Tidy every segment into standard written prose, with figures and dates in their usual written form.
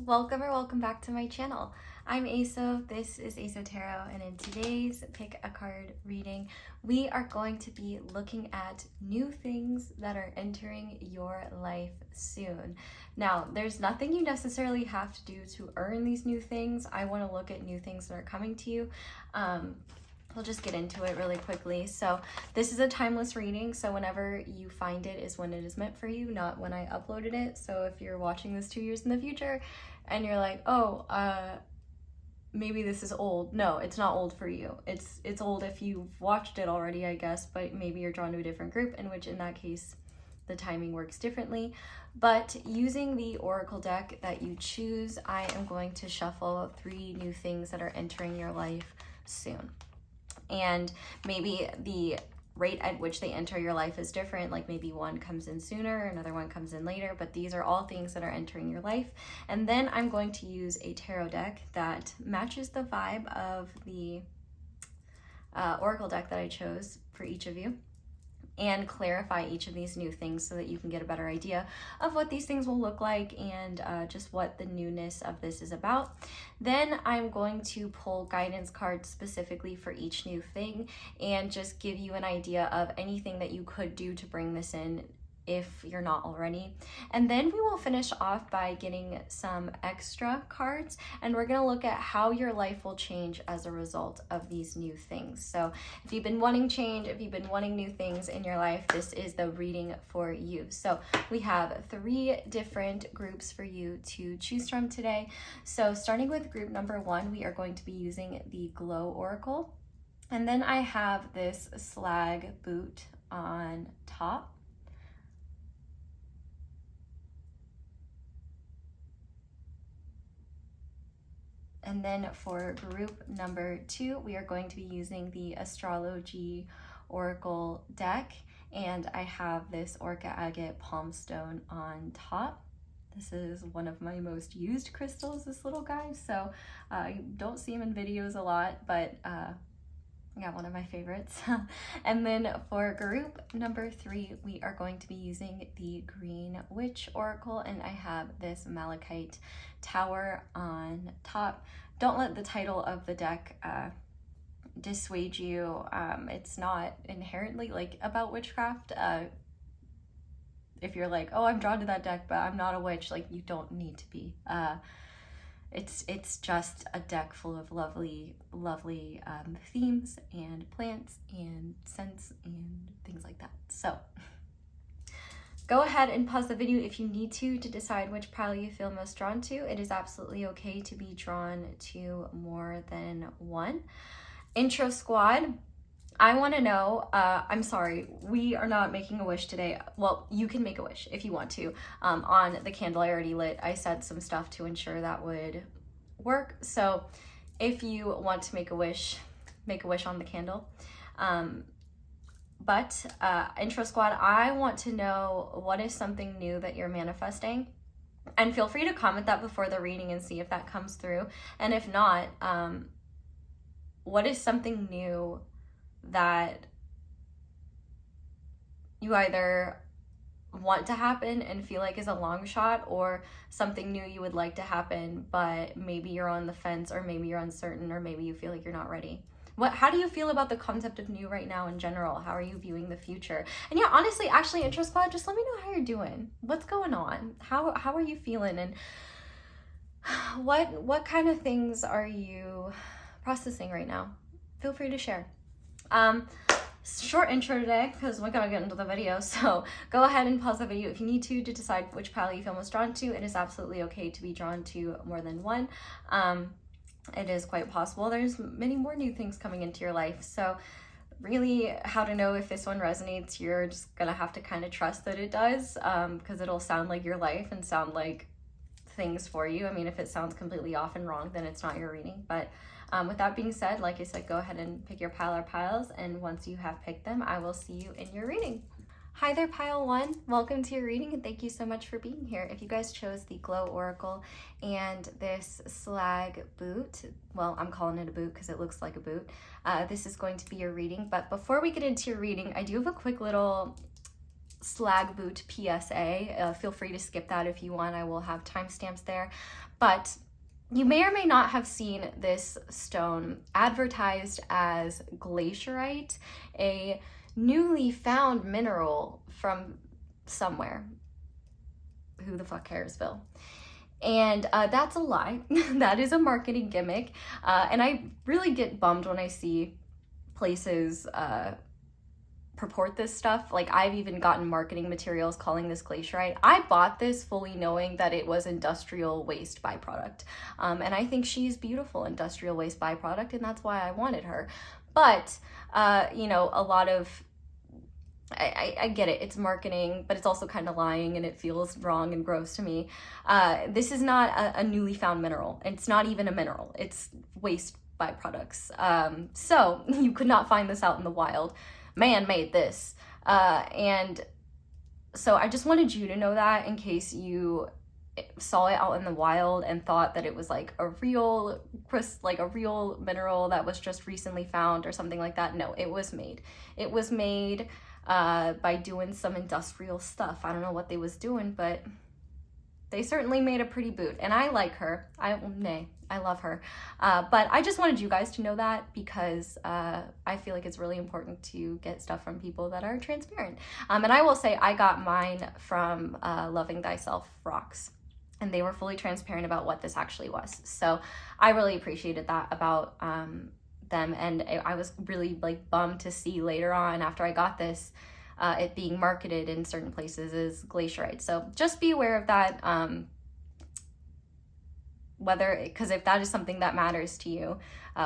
Welcome back to my channel. I'm Aso, this is Aso Tarot, and in today's pick a card reading, we are going to be looking at new things that are entering your life soon. Now, there's nothing you necessarily have to do to earn these new things. I want to look at new things that are coming to you. We'll just get into it really quickly. So this is a timeless reading, so whenever you find it is when it is meant for you, not when I uploaded it. So if you're watching this 2 years in the future and you're like, oh, maybe this is old. No, it's not old for you. It's old if you've watched it already, I guess, but maybe you're drawn to a different group, in which in that case the timing works differently. But using the oracle deck that you choose, I am going to shuffle 3 new things that are entering your life soon. And maybe the rate at which they enter your life is different, like maybe one comes in sooner, another one comes in later, but these are all things that are entering your life. And then I'm going to use a tarot deck that matches the vibe of the oracle deck that I chose for each of you, and clarify each of these new things so that you can get a better idea of what these things will look like and just what the newness of this is about. Then I'm going to pull guidance cards specifically for each new thing and just give you an idea of anything that you could do to bring this in if you're not already. And then we will finish off by getting some extra cards, and we're gonna look at how your life will change as a result of these new things. So if you've been wanting change, if you've been wanting new things in your life, this is the reading for you. So we have 3 different groups for you to choose from today. So starting with group number 1, we are going to be using the Glow Oracle. And then I have this Slag Boot on top. And then for group number 2, we are going to be using the AstrolOG Oracle deck, and I have this Orca Agate Palm Stone on top. This is one of my most used crystals, this little guy, so you don't see him in videos a lot, but yeah, one of my favorites. And then for group number 3, we are going to be using the Green Witch Oracle, and I have this Malachite Tower on top. Don't let the title of the deck dissuade you. It's not inherently like about witchcraft. If you're like, oh, I'm drawn to that deck, but I'm not a witch, like, you don't need to be. It's just a deck full of lovely themes and plants and scents and things like that. So go ahead and pause the video if you need to decide which pile you feel most drawn to. It is absolutely okay to be drawn to more than one. Intro squad, I want to know, I'm sorry, we are not making a wish today. Well, you can make a wish if you want to. On the candle I already lit, I said some stuff to ensure that would work. So if you want to make a wish on the candle. But intro squad, I want to know, what is something new that you're manifesting? And feel free to comment that before the reading and see if that comes through. And if not, what is something new that you either want to happen and feel like is a long shot, or something new you would like to happen, but maybe you're on the fence, or maybe you're uncertain, or maybe you feel like you're not ready? How do you feel about the concept of new right now in general? How are you viewing the future? And yeah, honestly, actually, intro squad, just let me know how you're doing. What's going on? How are you feeling? And what kind of things are you processing right now? Feel free to share. Short intro today because we gotta get into the video, so go ahead and pause the video if you need to decide which pile you feel most drawn to. It is absolutely okay to be drawn to more than one. It is quite possible there's many more new things coming into your life, so really how to know if this one resonates, you're just gonna have to kind of trust that it does, because it'll sound like your life and sound like things for you. I mean, if it sounds completely off and wrong, then it's not your reading. But with that being said, like I said, go ahead and pick your pile or piles, and once you have picked them, I will see you in your reading. Hi there, pile 1. Welcome to your reading, and thank you so much for being here. If you guys chose the Glow Oracle and this Slag Boot, well, I'm calling it a boot because it looks like a boot, this is going to be your reading. But before we get into your reading, I do have a quick little Slag Boot PSA. Feel free to skip that if you want. I will have timestamps there. But you may or may not have seen this stone advertised as glaciarite, a newly found mineral from somewhere. Who the fuck cares, Phil? And that's a lie. That is a marketing gimmick. And I really get bummed when I see places purport this stuff. Like, I've even gotten marketing materials calling this glaciarite. I bought this fully knowing that it was industrial waste byproduct. And I think she's beautiful industrial waste byproduct, and that's why I wanted her. But, you know, a lot of, I get it, it's marketing, but it's also kind of lying, and it feels wrong and gross to me. This is not a newly found mineral. It's not even a mineral. It's waste byproducts. So you could not find this out in the wild. Man made this. And so I just wanted you to know that in case you saw it out in the wild and thought that it was like a real mineral that was just recently found or something like that. No, it was made. It was made by doing some industrial stuff. I don't know what they was doing, but they certainly made a pretty boot, and I like her. I love her. But I just wanted you guys to know that because I feel like it's really important to get stuff from people that are transparent. And I will say I got mine from Loving Thyself Rocks, and they were fully transparent about what this actually was. So I really appreciated that about them, and I was really like bummed to see later on after I got this it being marketed in certain places as glaciarite. So just be aware of that, because if that is something that matters to you,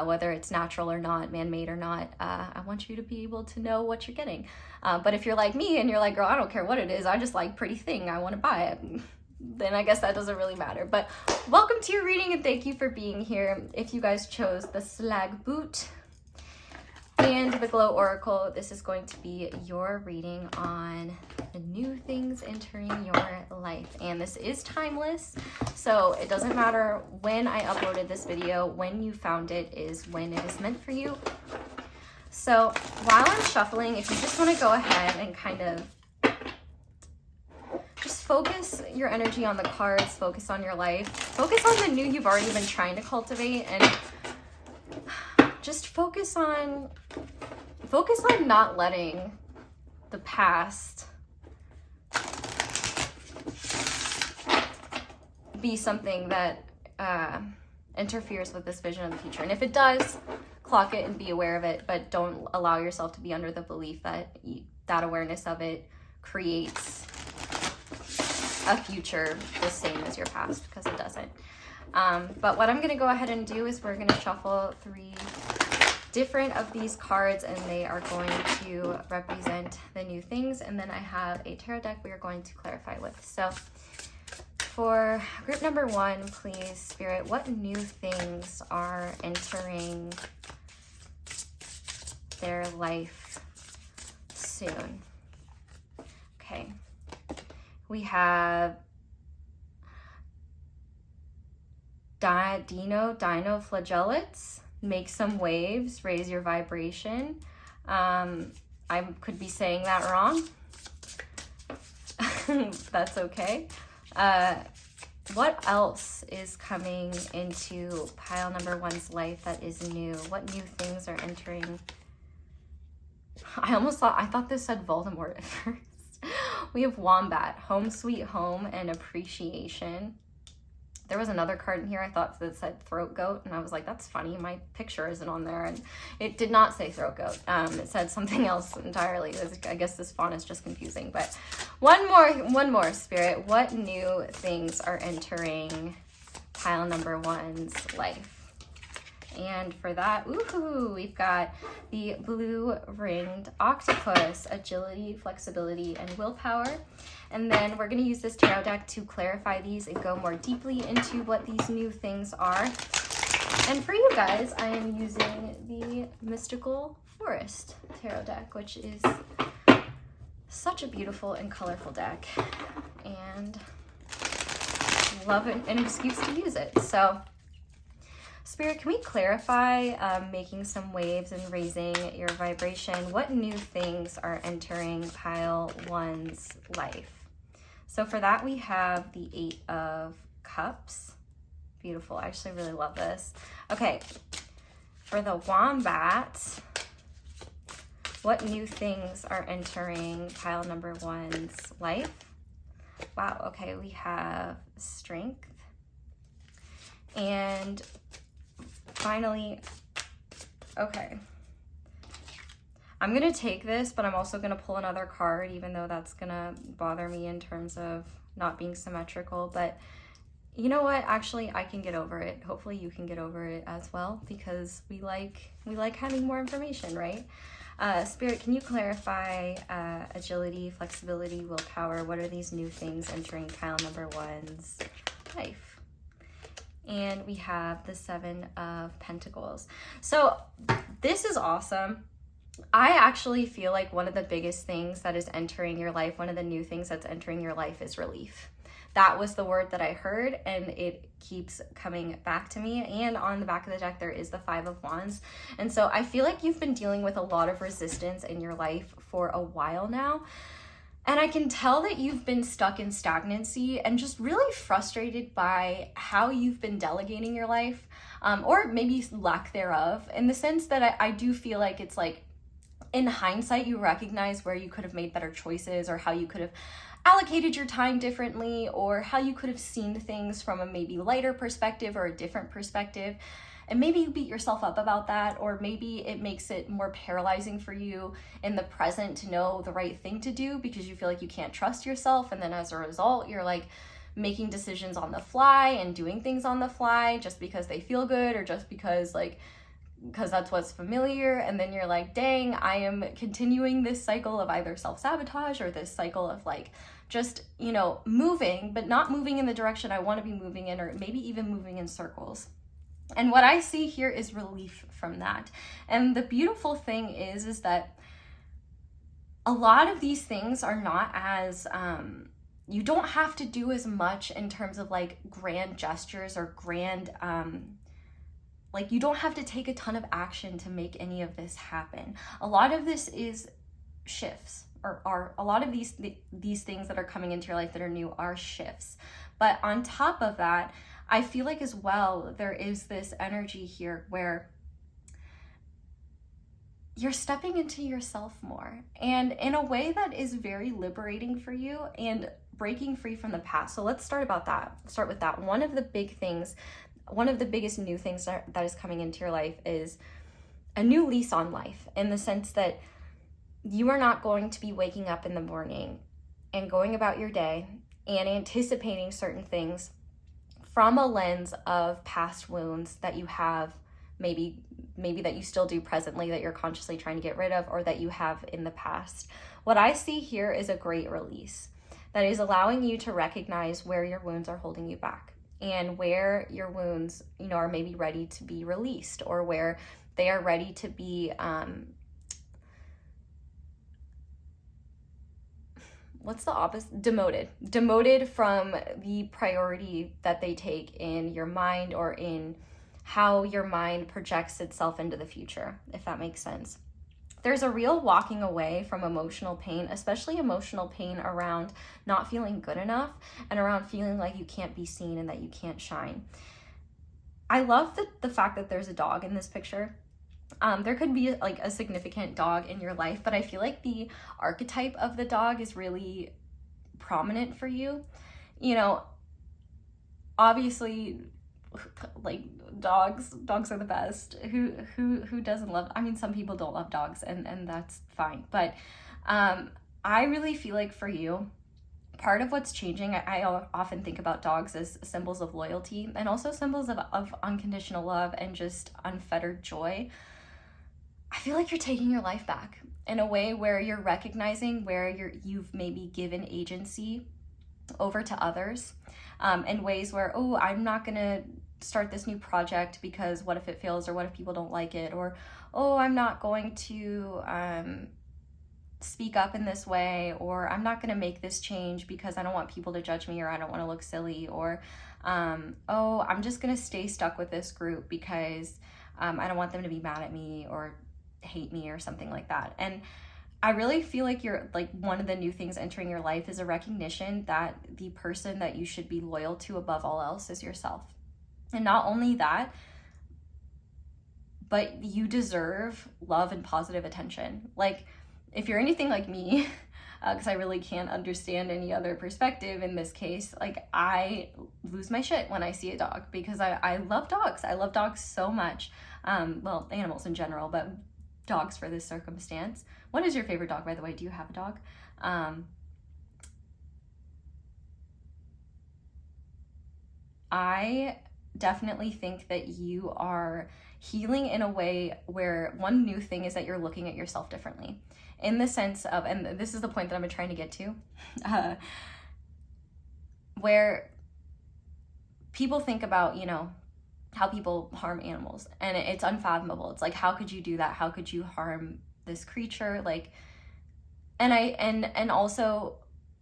whether it's natural or not, man-made or not, I want you to be able to know what you're getting. But if you're like me and you're like, girl, I don't care what it is, I just like pretty thing, I want to buy it, then I guess that doesn't really matter. But welcome to your reading, and thank you for being here. If you guys chose the Slag Boot and the Glow Oracle, this is going to be your reading on the new things entering your life. And this is timeless, so it doesn't matter when I uploaded this video. When you found it is when it is meant for you. So while I'm shuffling, if you just want to go ahead and kind of just focus your energy on the cards, focus on your life, focus on the new you've already been trying to cultivate, and just focus on not letting the past be something that interferes with this vision of the future. And if it does, clock it and be aware of it, but don't allow yourself to be under the belief that that awareness of it creates a future the same as your past, because it doesn't. But what I'm going to go ahead and do is we're going to shuffle 3 different of these cards, and they are going to represent the new things. And then I have a tarot deck we are going to clarify with. So for group number 1, please, Spirit, what new things are entering their life soon? Okay. We have Dino flagellates. Make some waves, raise your vibration. I could be saying that wrong. That's okay. What else is coming into pile number 1's life that is new? What new things are entering? I thought this said Voldemort at first. We have Wombat, Home Sweet Home, and Appreciation. There was another card in here I thought that said Throat Goat, and I was like, that's funny, my picture isn't on there, and it did not say Throat Goat. It said something else entirely. I guess this font is just confusing. But one more, Spirit. What new things are entering pile number 1's life? And for that, ooh, we've got the blue ringed octopus, agility, flexibility, and willpower. And then we're going to use this tarot deck to clarify these and go more deeply into what these new things are. And for you guys, I am using the Mystical Forest tarot deck, which is such a beautiful and colorful deck. And love an excuse to use it. So Spirit, can we clarify, making some waves and raising your vibration? What new things are entering pile 1's life? So for that, we have the 8 of Cups. Beautiful. I actually really love this. Okay. For the Wombat, what new things are entering pile number 1's life? Wow. Okay. We have Strength. And finally, okay. I'm going to take this, but I'm also going to pull another card, even though that's going to bother me in terms of not being symmetrical. But you know what? Actually, I can get over it. Hopefully you can get over it as well, because we like having more information, right? Spirit, can you clarify agility, flexibility, willpower? What are these new things entering pile number 1's life? And we have the 7 of Pentacles. So this is awesome. I actually feel like one of the biggest things that is entering your life, one of the new things that's entering your life, is relief. That was the word that I heard, and it keeps coming back to me. And on the back of the deck, there is the 5 of Wands. And so I feel like you've been dealing with a lot of resistance in your life for a while now. And I can tell that you've been stuck in stagnancy and just really frustrated by how you've been delegating your life, or maybe lack thereof, in the sense that I do feel like it's like, in hindsight, you recognize where you could have made better choices, or how you could have allocated your time differently, or how you could have seen things from a maybe lighter perspective or a different perspective. And maybe you beat yourself up about that, or maybe it makes it more paralyzing for you in the present to know the right thing to do, because you feel like you can't trust yourself. And then as a result, you're like making decisions on the fly and doing things on the fly just because they feel good, or just because that's what's familiar. And then you're like, dang, I am continuing this cycle of either self-sabotage or this cycle of like just, you know, moving, but not moving in the direction I want to be moving in, or maybe even moving in circles. And what I see here is relief from that. And the beautiful thing is that a lot of these things are not as, you don't have to do as much in terms of like grand gestures or grand, like you don't have to take a ton of action to make any of this happen. A lot of this is shifts, or are a lot of these things that are coming into your life that are new are shifts. But on top of that, I feel like as well, there is this energy here where you're stepping into yourself more, and in a way that is very liberating for you and breaking free from the past. So let's start with that. One of the biggest new things that is coming into your life is a new lease on life, in the sense that you are not going to be waking up in the morning and going about your day and anticipating certain things from a lens of past wounds that you have, maybe that you still do presently, that you're consciously trying to get rid of, or that you have in the past. What I see here is a great release that is allowing you to recognize where your wounds are holding you back, and where your wounds, you know, are maybe ready to be released, or where they are ready to be, what's the opposite? Demoted from the priority that they take in your mind, or in how your mind projects itself into the future, if that makes sense. There's a real walking away from emotional pain, especially emotional pain around not feeling good enough, and around feeling like you can't be seen and that you can't shine. I love the fact that there's a dog in this picture. There could be like a significant dog in your life, but I feel like the archetype of the dog is really prominent for you. You know, obviously, like dogs are the best. Who doesn't love, I mean, some people don't love dogs, and that's fine. But I really feel like for you, part of what's changing, I often think about dogs as symbols of loyalty, and also symbols of unconditional love and just unfettered joy. I feel like you're taking your life back in a way where you're recognizing where you've maybe given agency over to others, in ways where, oh, I'm not gonna start this new project because what if it fails, or what if people don't like it, or oh, I'm not going to speak up in this way, or I'm not going to make this change because I don't want people to judge me, or I don't want to look silly, or oh, I'm just gonna stay stuck with this group because I don't want them to be mad at me or hate me or something like that. And I really feel like one of the new things entering your life is a recognition that the person that you should be loyal to above all else is yourself. And not only that, but you deserve love and positive attention. Like, if you're anything like me, because I really can't understand any other perspective in this case, like, I lose my shit when I see a dog because I love dogs. I love dogs so much. Well, animals in general, but dogs for this circumstance. What is your favorite dog, by the way? Do you have a dog? I definitely think that you are healing in a way where one new thing is that you're looking at yourself differently, in the sense of, and this is the point that I'm trying to get to, where people think about, you know, how people harm animals, and it's unfathomable. It's like, how could you do that? How could you harm this creature? Like, and also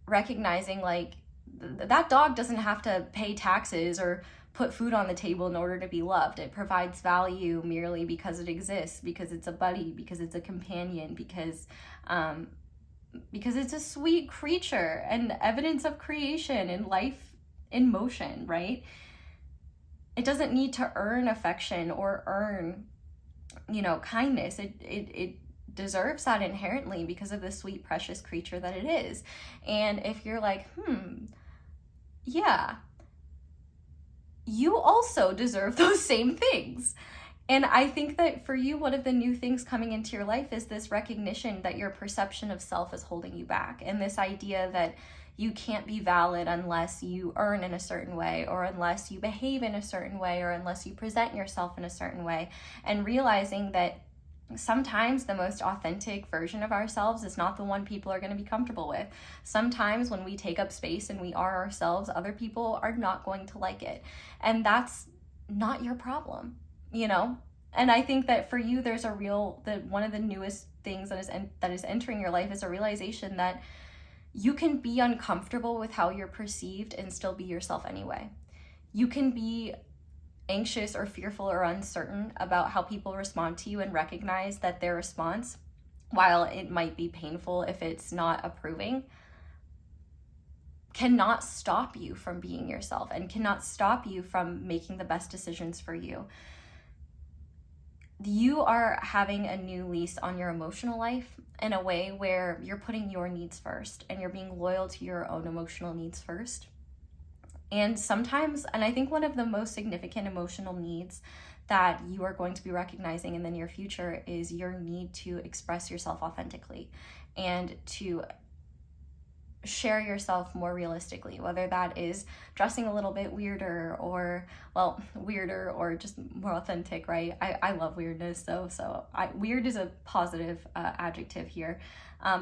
recognizing, like, that dog doesn't have to pay taxes or put food on the table in order to be loved. It provides value merely because it exists, because it's a buddy, because it's a companion, because it's a sweet creature and evidence of creation and life in motion, right? It doesn't need to earn affection or earn, you know, kindness. It deserves that inherently because of the sweet, precious creature that it is. And if you're like, yeah, you also deserve those same things. And I think that for you, one of the new things coming into your life is this recognition that your perception of self is holding you back. And this idea that you can't be valid unless you earn in a certain way, or unless you behave in a certain way, or unless you present yourself in a certain way. And realizing that sometimes the most authentic version of ourselves is not the one people are going to be comfortable with. Sometimes when we take up space and we are ourselves, other people are not going to like it. And that's not your problem, you know? And I think that for you, there's one of the newest things that is entering your life is a realization that you can be uncomfortable with how you're perceived and still be yourself anyway. You can be anxious or fearful or uncertain about how people respond to you and recognize that their response, while it might be painful if it's not approving, cannot stop you from being yourself and cannot stop you from making the best decisions for you. You are having a new lease on your emotional life in a way where you're putting your needs first and you're being loyal to your own emotional needs first. And sometimes, and I think one of the most significant emotional needs that you are going to be recognizing in the near future is your need to express yourself authentically and to share yourself more realistically, whether that is dressing a little bit weirder or just more authentic, right? I love weirdness, so weird is a positive adjective here,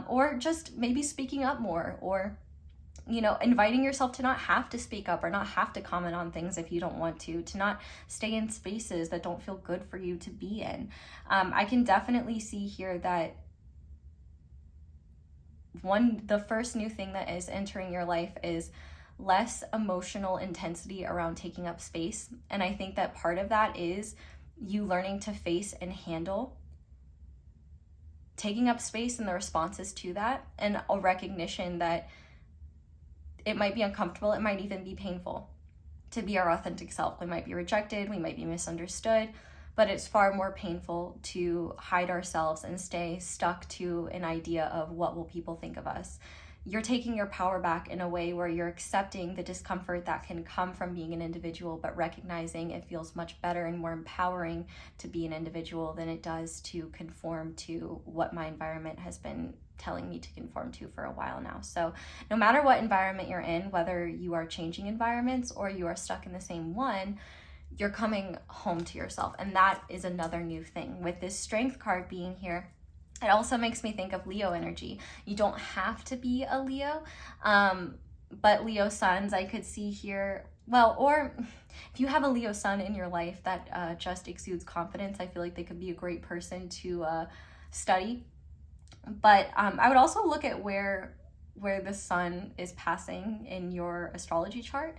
or just maybe speaking up more, or, you know, inviting yourself to not have to speak up or not have to comment on things if you don't want to not stay in spaces that don't feel good for you to be in. I can definitely see here that the first new thing that is entering your life is less emotional intensity around taking up space. And I think that part of that is you learning to face and handle taking up space and the responses to that, and a recognition that it might be uncomfortable, it might even be painful to be our authentic self. We might be rejected, we might be misunderstood, but it's far more painful to hide ourselves and stay stuck to an idea of what will people think of us. You're taking your power back in a way where you're accepting the discomfort that can come from being an individual, but recognizing it feels much better and more empowering to be an individual than it does to conform to what my environment has been telling me to conform to for a while now. So no matter what environment you're in, whether you are changing environments or you are stuck in the same one, you're coming home to yourself. And that is another new thing. With this strength card being here, it also makes me think of Leo energy. You don't have to be a Leo, but Leo suns I could see here. Well, or if you have a Leo sun in your life that just exudes confidence, I feel like they could be a great person to study. But I would also look at where the sun is passing in your astrology chart.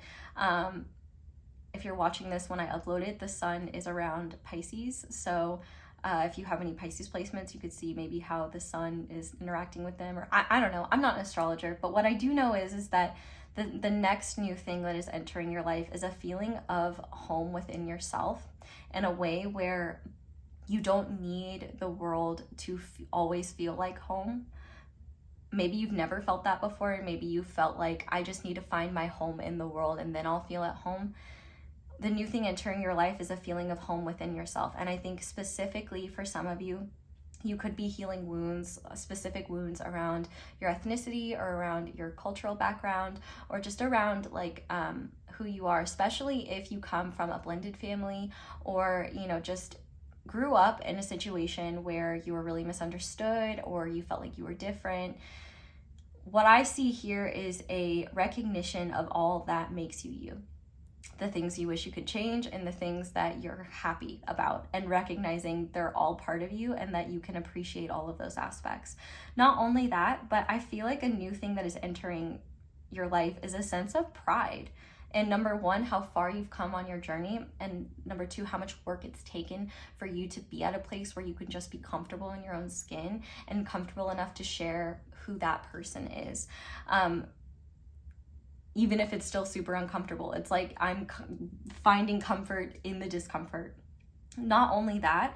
if you're watching this when I upload it, the sun is around Pisces. So if you have any Pisces placements, you could see maybe how the sun is interacting with them, or I don't know. I'm not an astrologer, but what I do know is that the next new thing that is entering your life is a feeling of home within yourself, in a way where you don't need the world to always feel like home. Maybe you've never felt that before, and maybe you felt like, I just need to find my home in the world and then I'll feel at home. The new thing entering your life is a feeling of home within yourself. And I think specifically for some of you, you could be healing wounds, specific wounds around your ethnicity or around your cultural background, or just around like who you are, especially if you come from a blended family, or, you know, just grew up in a situation where you were really misunderstood or you felt like you were different. What I see here is a recognition of all that makes you you. The things you wish you could change and the things that you're happy about, and recognizing they're all part of you and that you can appreciate all of those aspects. Not only that, but I feel like a new thing that is entering your life is a sense of pride. And number one, how far you've come on your journey. And number two, how much work it's taken for you to be at a place where you can just be comfortable in your own skin and comfortable enough to share who that person is. Even if it's still super uncomfortable. It's like I'm finding comfort in the discomfort. Not only that,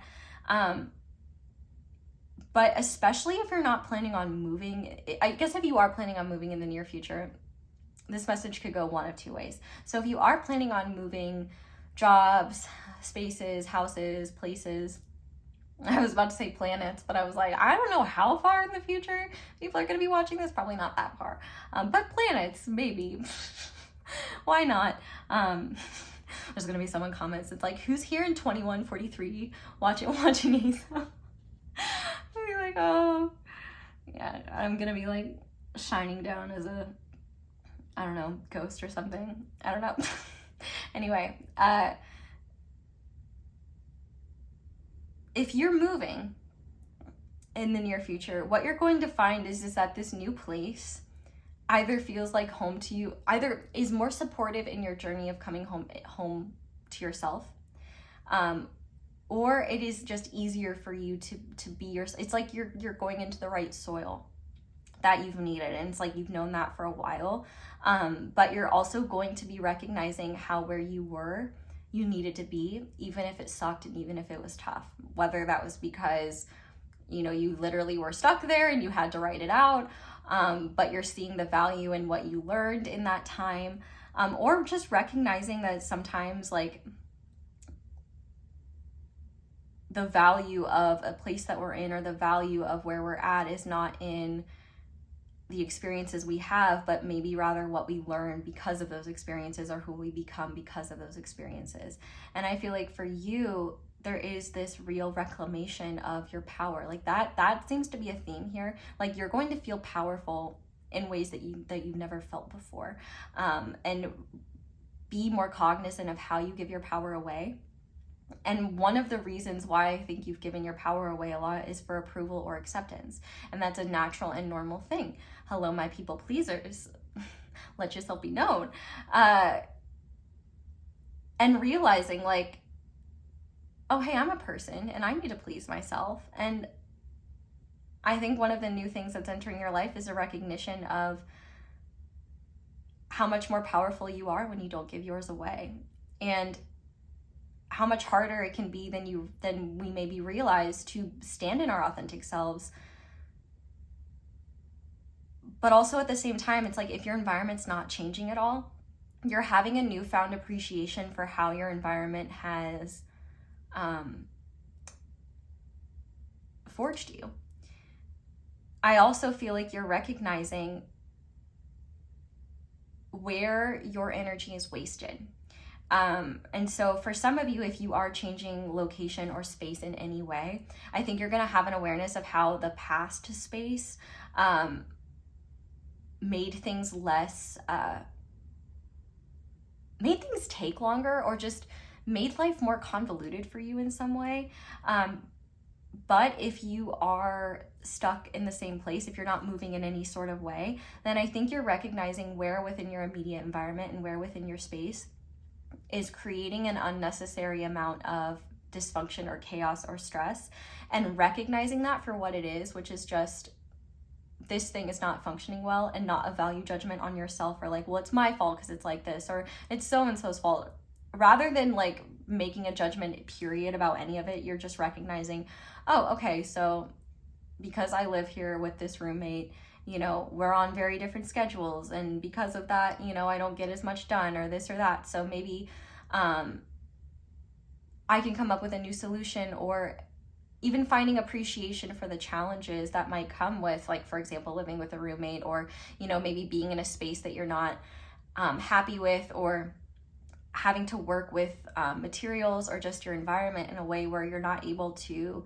but especially if you're not planning on moving, I guess if you are planning on moving in the near future, this message could go one of two ways. So if you are planning on moving jobs, spaces, houses, places, I was about to say planets, but I was like, I don't know how far in the future people are going to be watching this. Probably not that far. But planets, maybe. Why not? There's going to be someone comments. It's like, who's here in 2143 watching Asa? I'll be like, oh. Yeah, I'm going to be like shining down as a, I don't know, ghost or something. I don't know. Anyway, if you're moving in the near future, what you're going to find is that this new place either feels like home to you, either is more supportive in your journey of coming home to yourself, or it is just easier for you to be yourself. It's like you're going into the right soil that you've needed, and it's like you've known that for a while, but you're also going to be recognizing how where you were you needed to be, even if it sucked and even if it was tough, whether that was because, you know, you literally were stuck there and you had to write it out, but you're seeing the value in what you learned in that time, or just recognizing that sometimes like the value of a place that we're in, or the value of where we're at, is not in the experiences we have, but maybe rather what we learn because of those experiences, or who we become because of those experiences. And I feel like for you, there is this real reclamation of your power. Like that seems to be a theme here. Like you're going to feel powerful in ways that you've never felt before, and be more cognizant of how you give your power away. And one of the reasons why I think you've given your power away a lot is for approval or acceptance. And that's a natural and normal thing. Hello, my people pleasers. Let yourself be known. And realizing like, oh, hey, I'm a person and I need to please myself. And I think one of the new things that's entering your life is a recognition of how much more powerful you are when you don't give yours away. And how much harder it can be than we maybe realize to stand in our authentic selves. But also at the same time, it's like if your environment's not changing at all, you're having a newfound appreciation for how your environment has forged you. I also feel like you're recognizing where your energy is wasted. And so for some of you, if you are changing location or space in any way, I think you're going to have an awareness of how the past space made things less, made things take longer, or just made life more convoluted for you in some way. But if you are stuck in the same place, if you're not moving in any sort of way, then I think you're recognizing where within your immediate environment and where within your space is creating an unnecessary amount of dysfunction or chaos or stress, and recognizing that for what it is, which is just, this thing is not functioning well, and not a value judgment on yourself, or like, well, it's my fault because it's like this, or it's so-and-so's fault. Rather than like making a judgment period about any of it, you're just recognizing, oh, okay, so because I live here with this roommate, you know, we're on very different schedules, and because of that, you know, I don't get as much done, or this or that. So maybe I can come up with a new solution, or even finding appreciation for the challenges that might come with, like, for example, living with a roommate, or, you know, maybe being in a space that you're not happy with, or having to work with materials or just your environment in a way where you're not able to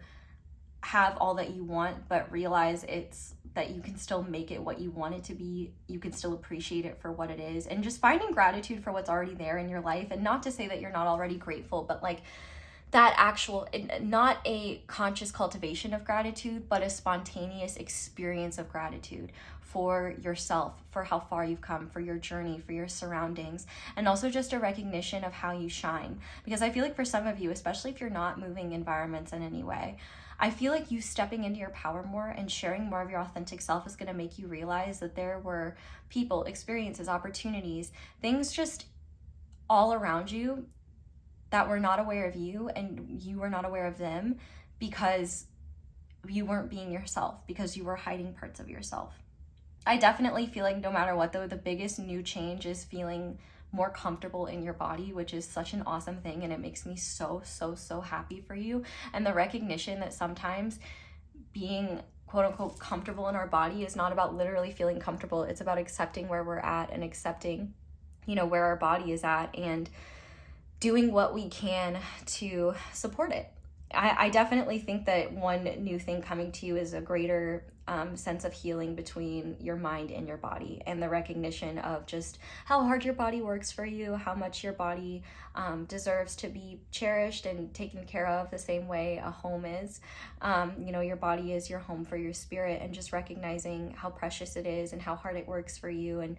have all that you want, but realize it's that you can still make it what you want it to be. You can still appreciate it for what it is, and just finding gratitude for what's already there in your life. And not to say that you're not already grateful, but like that actual, not a conscious cultivation of gratitude, but a spontaneous experience of gratitude for yourself, for how far you've come, for your journey, for your surroundings, and also just a recognition of how you shine. Because I feel like for some of you, especially if you're not moving environments in any way, I feel like you stepping into your power more and sharing more of your authentic self is going to make you realize that there were people, experiences, opportunities, things just all around you that were not aware of you, and you were not aware of them because you weren't being yourself, because you were hiding parts of yourself. I definitely feel like no matter what, though, the biggest new change is feeling more comfortable in your body, which is such an awesome thing, and it makes me so happy for you. And the recognition that sometimes being quote unquote comfortable in our body is not about literally feeling comfortable. It's about accepting where we're at, and accepting, you know, where our body is at, and doing what we can to support it. I definitely think that one new thing coming to you is a greater sense of healing between your mind and your body, and the recognition of just how hard your body works for you, how much your body deserves to be cherished and taken care of the same way a home is. You know, your body is your home for your spirit, and just recognizing how precious it is and how hard it works for you. And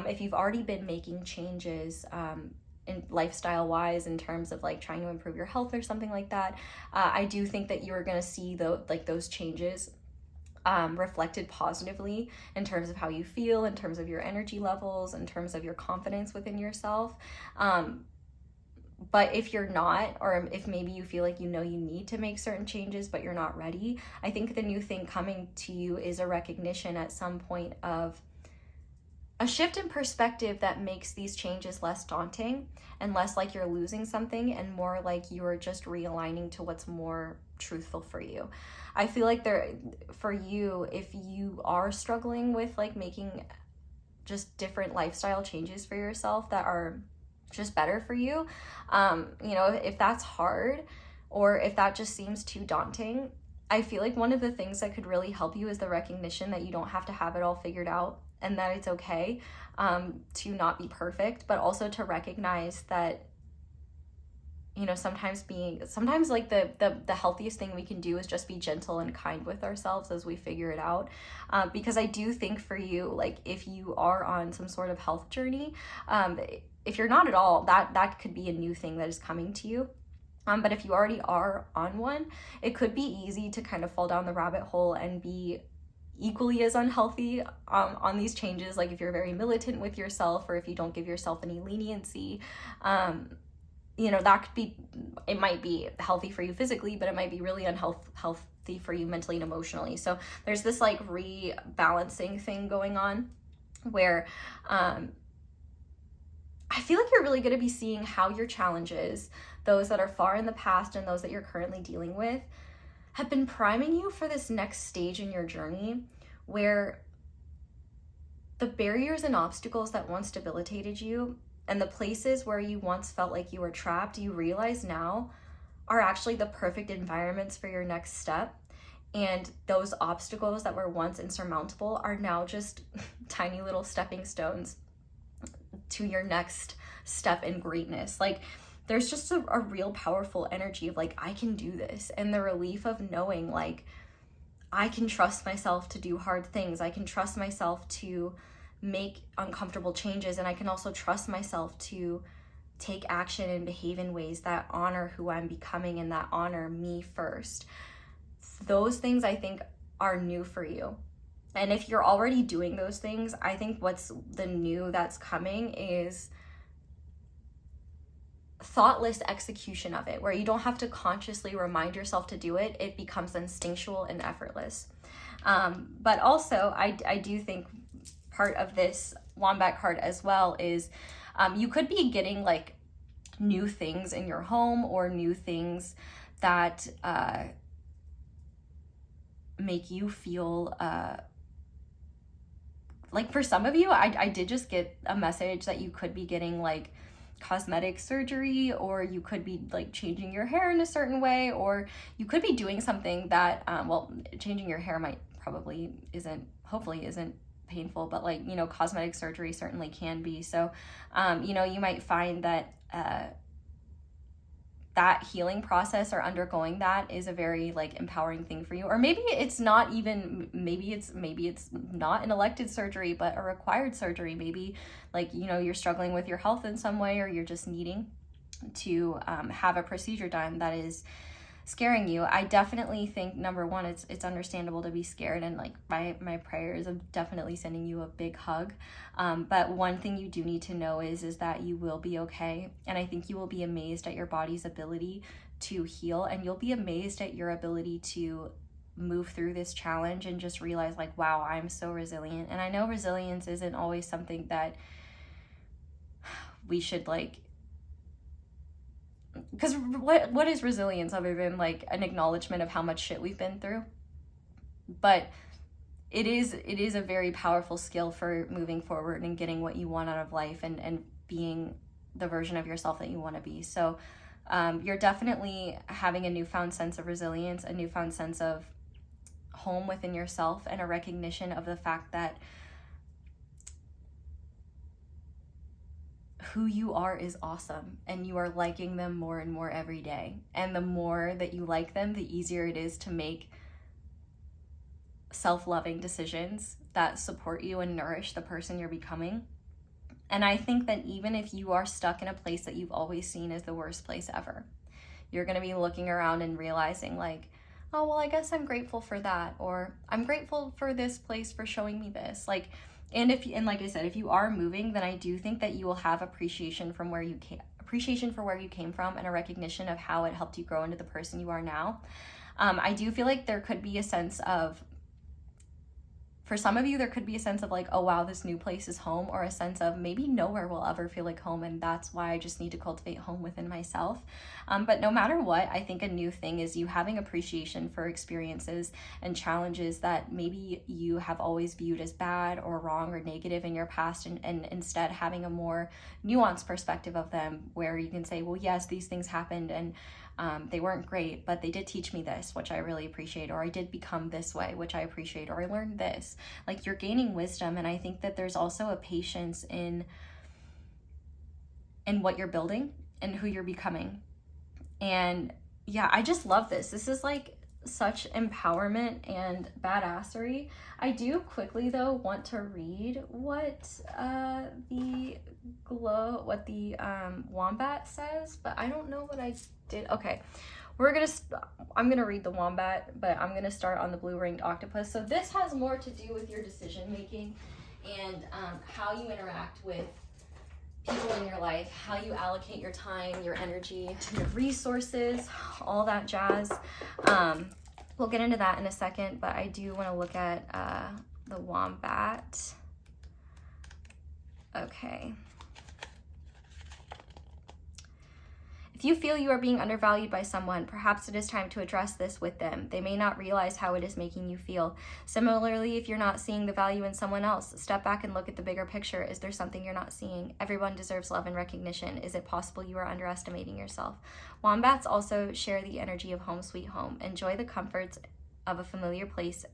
if you've already been making changes in lifestyle wise, in terms of like trying to improve your health or something like that, I do think that you are going to see those changes reflected positively in terms of how you feel, in terms of your energy levels, in terms of your confidence within yourself. But if you're not, or if maybe you feel like you know you need to make certain changes but you're not ready, I think the new thing coming to you is a recognition at some point of a shift in perspective that makes these changes less daunting, and less like you're losing something, and more like you're just realigning to what's more truthful for you. I feel like for you, if you are struggling with like making just different lifestyle changes for yourself that are just better for you, you know, if that's hard, or if that just seems too daunting, I feel like one of the things that could really help you is the recognition that you don't have to have it all figured out, and that it's okay to not be perfect, but also to recognize that, you know, sometimes like the healthiest thing we can do is just be gentle and kind with ourselves as we figure it out. Because I do think for you, like if you are on some sort of health journey, if you're not at all, that could be a new thing that is coming to you. But if you already are on one, it could be easy to kind of fall down the rabbit hole and be equally as unhealthy on these changes. Like if you're very militant with yourself, or if you don't give yourself any leniency, you know, that could be, it might be healthy for you physically, but it might be really unhealthy for you mentally and emotionally. So there's this like rebalancing thing going on where I feel like you're really going to be seeing how your challenges, those that are far in the past and those that you're currently dealing with, have been priming you for this next stage in your journey, where the barriers and obstacles that once debilitated you, and the places where you once felt like you were trapped, you realize now are actually the perfect environments for your next step. And those obstacles that were once insurmountable are now just tiny little stepping stones to your next step in greatness. Like there's just a real powerful energy of like, I can do this. And the relief of knowing like, I can trust myself to do hard things. I can trust myself to make uncomfortable changes. And I can also trust myself to take action and behave in ways that honor who I'm becoming and that honor me first. Those things I think are new for you. And if you're already doing those things, I think what's the new that's coming is thoughtless execution of it, where you don't have to consciously remind yourself to do it. It becomes instinctual and effortless. But also, I do think part of this Wombat card as well is you could be getting like new things in your home or new things that make you feel like, for some of you, I did just get a message that you could be getting like cosmetic surgery, or you could be like changing your hair in a certain way, or you could be doing something that well, changing your hair hopefully isn't painful, but like, you know, cosmetic surgery certainly can be. So you know, you might find that that healing process or undergoing that is a very like empowering thing for you. Or maybe it's not even, maybe it's not an elected surgery, but a required surgery. Maybe like, you know, you're struggling with your health in some way, or you're just needing to have a procedure done that is scaring you. I definitely think, number one, it's understandable to be scared, and like my prayers of definitely sending you a big hug. But one thing you do need to know is that you will be okay. And I think you will be amazed at your body's ability to heal, and you'll be amazed at your ability to move through this challenge and just realize like, wow, I'm so resilient. And I know resilience isn't always something that we should like, because what is resilience other than like an acknowledgement of how much shit we've been through? But it is a very powerful skill for moving forward and getting what you want out of life, and being the version of yourself that you want to be. So you're definitely having a newfound sense of resilience, a newfound sense of home within yourself, and a recognition of the fact that who you are is awesome, and you are liking them more and more every day. And the more that you like them, the easier it is to make self-loving decisions that support you and nourish the person you're becoming. And I think that even if you are stuck in a place that you've always seen as the worst place ever, you're going to be looking around and realizing like, oh, well, I guess I'm grateful for that, or I'm grateful for this place for showing me this. Like, and like I said, if you are moving, then I do think that you will have appreciation for where you came from, and a recognition of how it helped you grow into the person you are now. I do feel like there could be a sense of, for some of you, there could be a sense of like, oh wow, this new place is home, or a sense of maybe nowhere will ever feel like home, and that's why I just need to cultivate home within myself. But no matter what, I think a new thing is you having appreciation for experiences and challenges that maybe you have always viewed as bad or wrong or negative in your past, and instead having a more nuanced perspective of them, where you can say, well, yes, these things happened, and they weren't great, but they did teach me this, which I really appreciate, or I did become this way, which I appreciate, or I learned this. Like, you're gaining wisdom. And I think that there's also a patience in what you're building and who you're becoming. And yeah, I just love this. This is like such empowerment and badassery. I do quickly though want to read what the Wombat says, but I don't know what I did. Okay, I'm gonna read the Wombat, but I'm gonna start on the blue ringed octopus. So this has more to do with your decision making and how you interact with people in your life, how you allocate your time, your energy, your resources, all that jazz. We'll get into that in a second, but I do want to look at the Wombat. Okay. If you feel you are being undervalued by someone, perhaps it is time to address this with them. They may not realize how it is making you feel. Similarly, if you're not seeing the value in someone else, step back and look at the bigger picture. Is there something you're not seeing? Everyone deserves love and recognition. Is it possible you are underestimating yourself? Wombats also share the energy of home sweet home. Enjoy the comforts of a familiar place,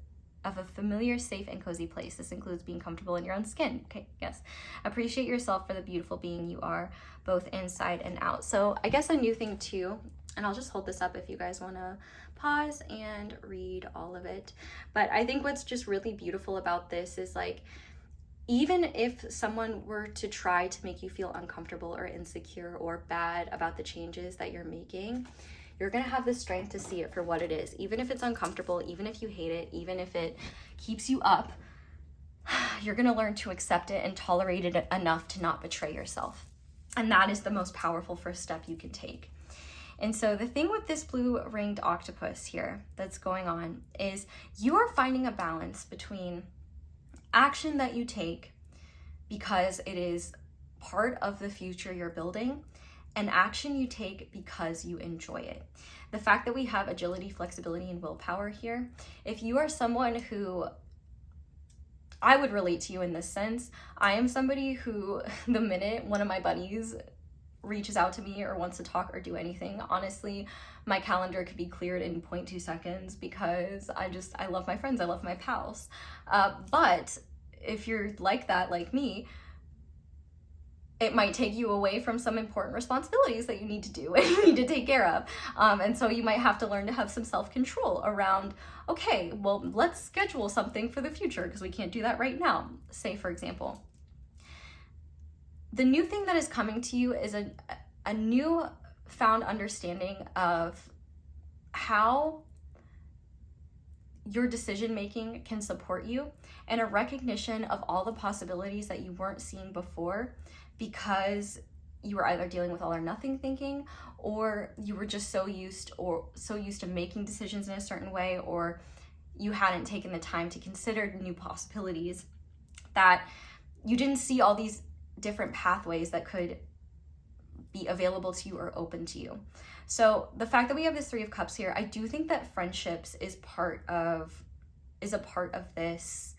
of a familiar, safe, and cozy place. This includes being comfortable in your own skin. Okay, yes. Appreciate yourself for the beautiful being you are, both inside and out. So I guess a new thing too, and I'll just hold this up if you guys want to pause and read all of it. But I think what's just really beautiful about this is like, even if someone were to try to make you feel uncomfortable or insecure or bad about the changes that you're making, you're gonna have the strength to see it for what it is. Even if it's uncomfortable, even if you hate it, even if it keeps you up, you're gonna learn to accept it and tolerate it enough to not betray yourself. And that is the most powerful first step you can take. And so the thing with this blue ringed octopus here that's going on is you are finding a balance between action that you take because it is part of the future you're building, and action you take because you enjoy it. The fact that we have agility, flexibility, and willpower here, if you are someone who, I would relate to you in this sense, I am somebody who the minute one of my buddies reaches out to me or wants to talk or do anything, honestly, my calendar could be cleared in 0.2 seconds because I love my friends, I love my pals. But if you're like that, like me, it might take you away from some important responsibilities that you need to do and you need to take care of. And so you might have to learn to have some self-control around, okay, well, let's schedule something for the future because we can't do that right now. Say, for example, the new thing that is coming to you is a new found understanding of how your decision-making can support you, and a recognition of all the possibilities that you weren't seeing before because you were either dealing with all or nothing thinking, or you were just so used to making decisions in a certain way, or you hadn't taken the time to consider new possibilities, that you didn't see all these different pathways that could be available to you or open to you. So the fact that we have this Three of Cups here, I do think that friendships is a part of this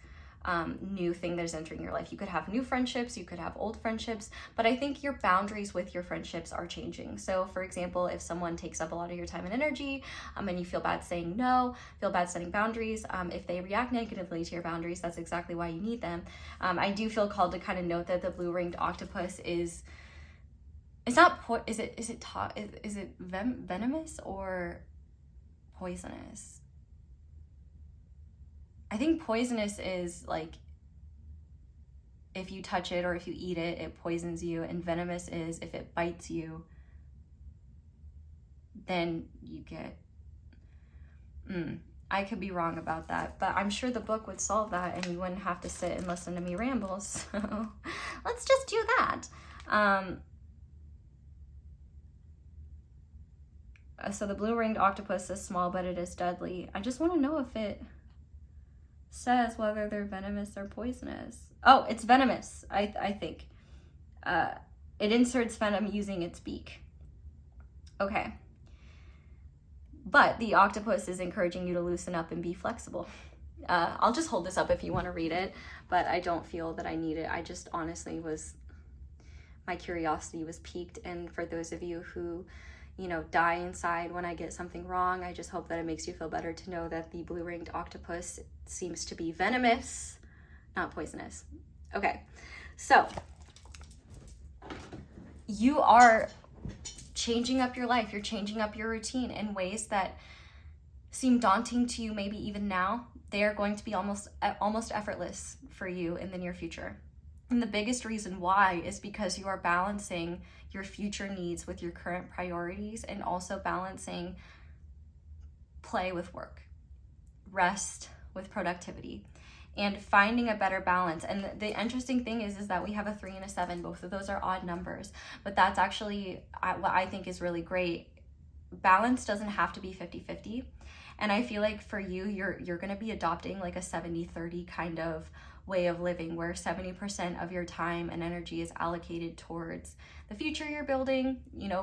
new thing that is entering your life. You could have new friendships, you could have old friendships, but I think your boundaries with your friendships are changing. So for example, if someone takes up a lot of your time and energy, and you feel bad saying no, feel bad setting boundaries, if they react negatively to your boundaries, that's exactly why you need them. I do feel called to kind of note that the blue ringed octopus is venomous or poisonous? I think poisonous is like if you touch it or if you eat it, it poisons you, and venomous is if it bites you, then you get, I could be wrong about that, but I'm sure the book would solve that and you wouldn't have to sit and listen to me ramble, so let's just do that. So the blue ringed octopus is small, but it is deadly. I just want to know if it says whether they're venomous or poisonous. Oh, it's venomous, I think. It inserts venom using its beak. Okay. But the octopus is encouraging you to loosen up and be flexible. I'll just hold this up if you want to read it, but I don't feel that I need it. I just honestly my curiosity was piqued, and for those of you who die inside when I get something wrong, I just hope that it makes you feel better to know that the blue ringed octopus seems to be venomous, not poisonous. Okay, so you are changing up your life, you're changing up your routine in ways that seem daunting to you maybe even now. They are going to be almost effortless for you in the near future. And the biggest reason why is because you are balancing your future needs with your current priorities, and also balancing play with work, rest with productivity, and finding a better balance. And the interesting thing is that we have a 3 and a 7. Both of those are odd numbers, but that's actually what I think is really great. Balance doesn't have to be 50-50. And I feel like for you, you're going to be adopting like a 70-30 kind of way of living, where 70% of your time and energy is allocated towards the future you're building,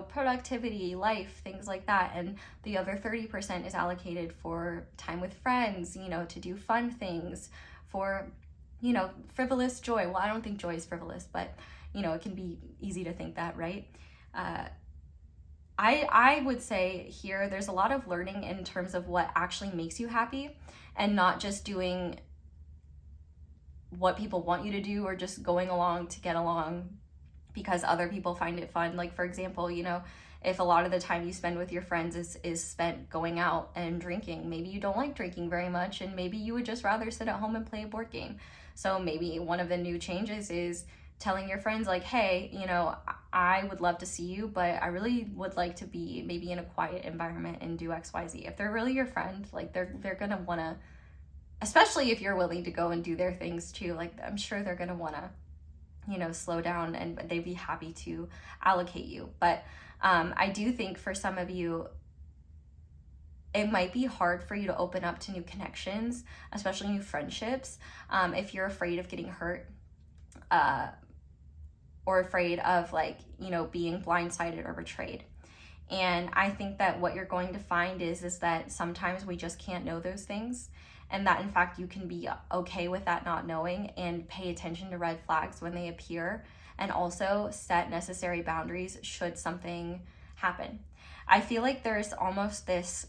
productivity, life, things like that. And the other 30% is allocated for time with friends, to do fun things, for, frivolous joy. Well, I don't think joy is frivolous, but, it can be easy to think that, right? I would say here, there's a lot of learning in terms of what actually makes you happy, and not just doing what people want you to do, or just going along to get along because other people find it fun. Like, for example, If a lot of the time you spend with your friends is spent going out and drinking, maybe you don't like drinking very much, and maybe you would just rather sit at home and play a board game. So maybe one of the new changes is telling your friends like, hey, you know, I would love to see you, but I really would like to be maybe in a quiet environment and do XYZ. If they're really your friend, like they're gonna wanna, especially if you're willing to go and do their things too, like I'm sure they're gonna wanna, you know, slow down, and they'd be happy to allocate you. But I do think for some of you, it might be hard for you to open up to new connections, especially new friendships, if you're afraid of getting hurt, or afraid of, like, you know, being blindsided or betrayed. And I think that what you're going to find is that sometimes we just can't know those things, and that in fact you can be okay with that not knowing and pay attention to red flags when they appear, and also set necessary boundaries should something happen. I feel like there's almost this,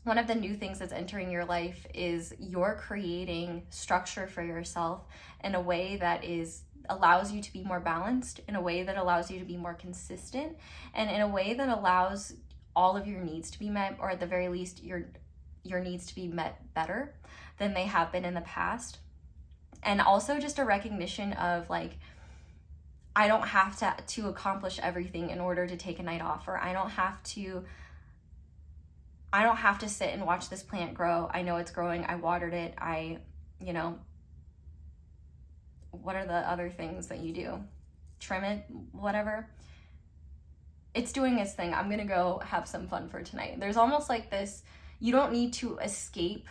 one of the new things that's entering your life is you're creating structure for yourself in a way that allows you to be more balanced, in a way that allows you to be more consistent, and in a way that allows all of your needs to be met, or at the very least your needs to be met better than they have been in the past. And also just a recognition of, like, I don't have to accomplish everything in order to take a night off, or I don't have to sit and watch this plant grow. I know it's growing, I watered it, you know, what are the other things that you do? Trim it, whatever. It's doing its thing. I'm gonna go have some fun for tonight. There's almost like this, you don't need to escape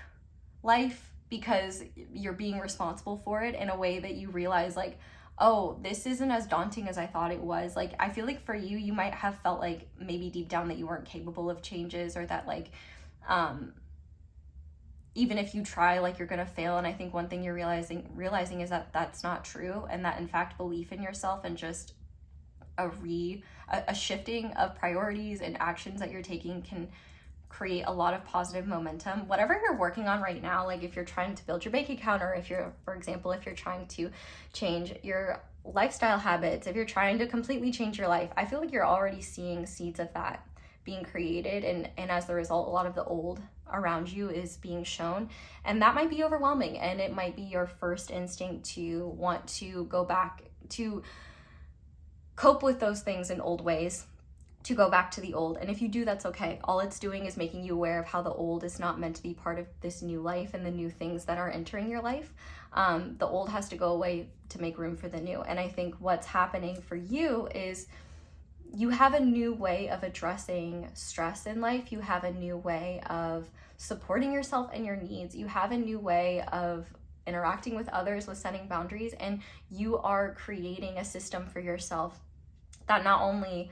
life because you're being responsible for it, in a way that you realize, like, oh, this isn't as daunting as I thought it was. Like, I feel like for you, you might have felt like maybe deep down that you weren't capable of changes, or that, like, even if you try, like, you're gonna fail. And I think one thing you're realizing is that that's not true, and that in fact belief in yourself and just a shifting of priorities and actions that you're taking can create a lot of positive momentum. Whatever you're working on right now, like if you're trying to build your bank account, or if you're, for example, if you're trying to change your lifestyle habits, if you're trying to completely change your life, I feel like you're already seeing seeds of that being created, and as a result, a lot of the old around you is being shown, and that might be overwhelming, and it might be your first instinct to want to go back to cope with those things in old ways, to go back to the old. And if you do, that's okay. All it's doing is making you aware of how the old is not meant to be part of this new life and the new things that are entering your life. The old has to go away to make room for the new. And I think what's happening for you is you have a new way of addressing stress in life. You have a new way of supporting yourself and your needs. You have a new way of interacting with others, with setting boundaries, and you are creating a system for yourself that not only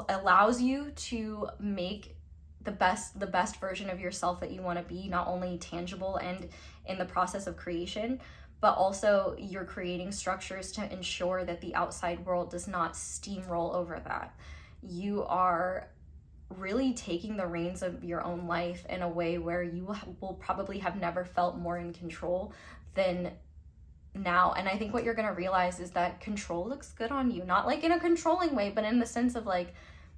allows you to make the best version of yourself that you want to be, not only tangible and in the process of creation, but also you're creating structures to ensure that the outside world does not steamroll over that. You are really taking the reins of your own life in a way where you will probably have never felt more in control than now. And I think what you're going to realize is that control looks good on you, not like in a controlling way, but in the sense of, like,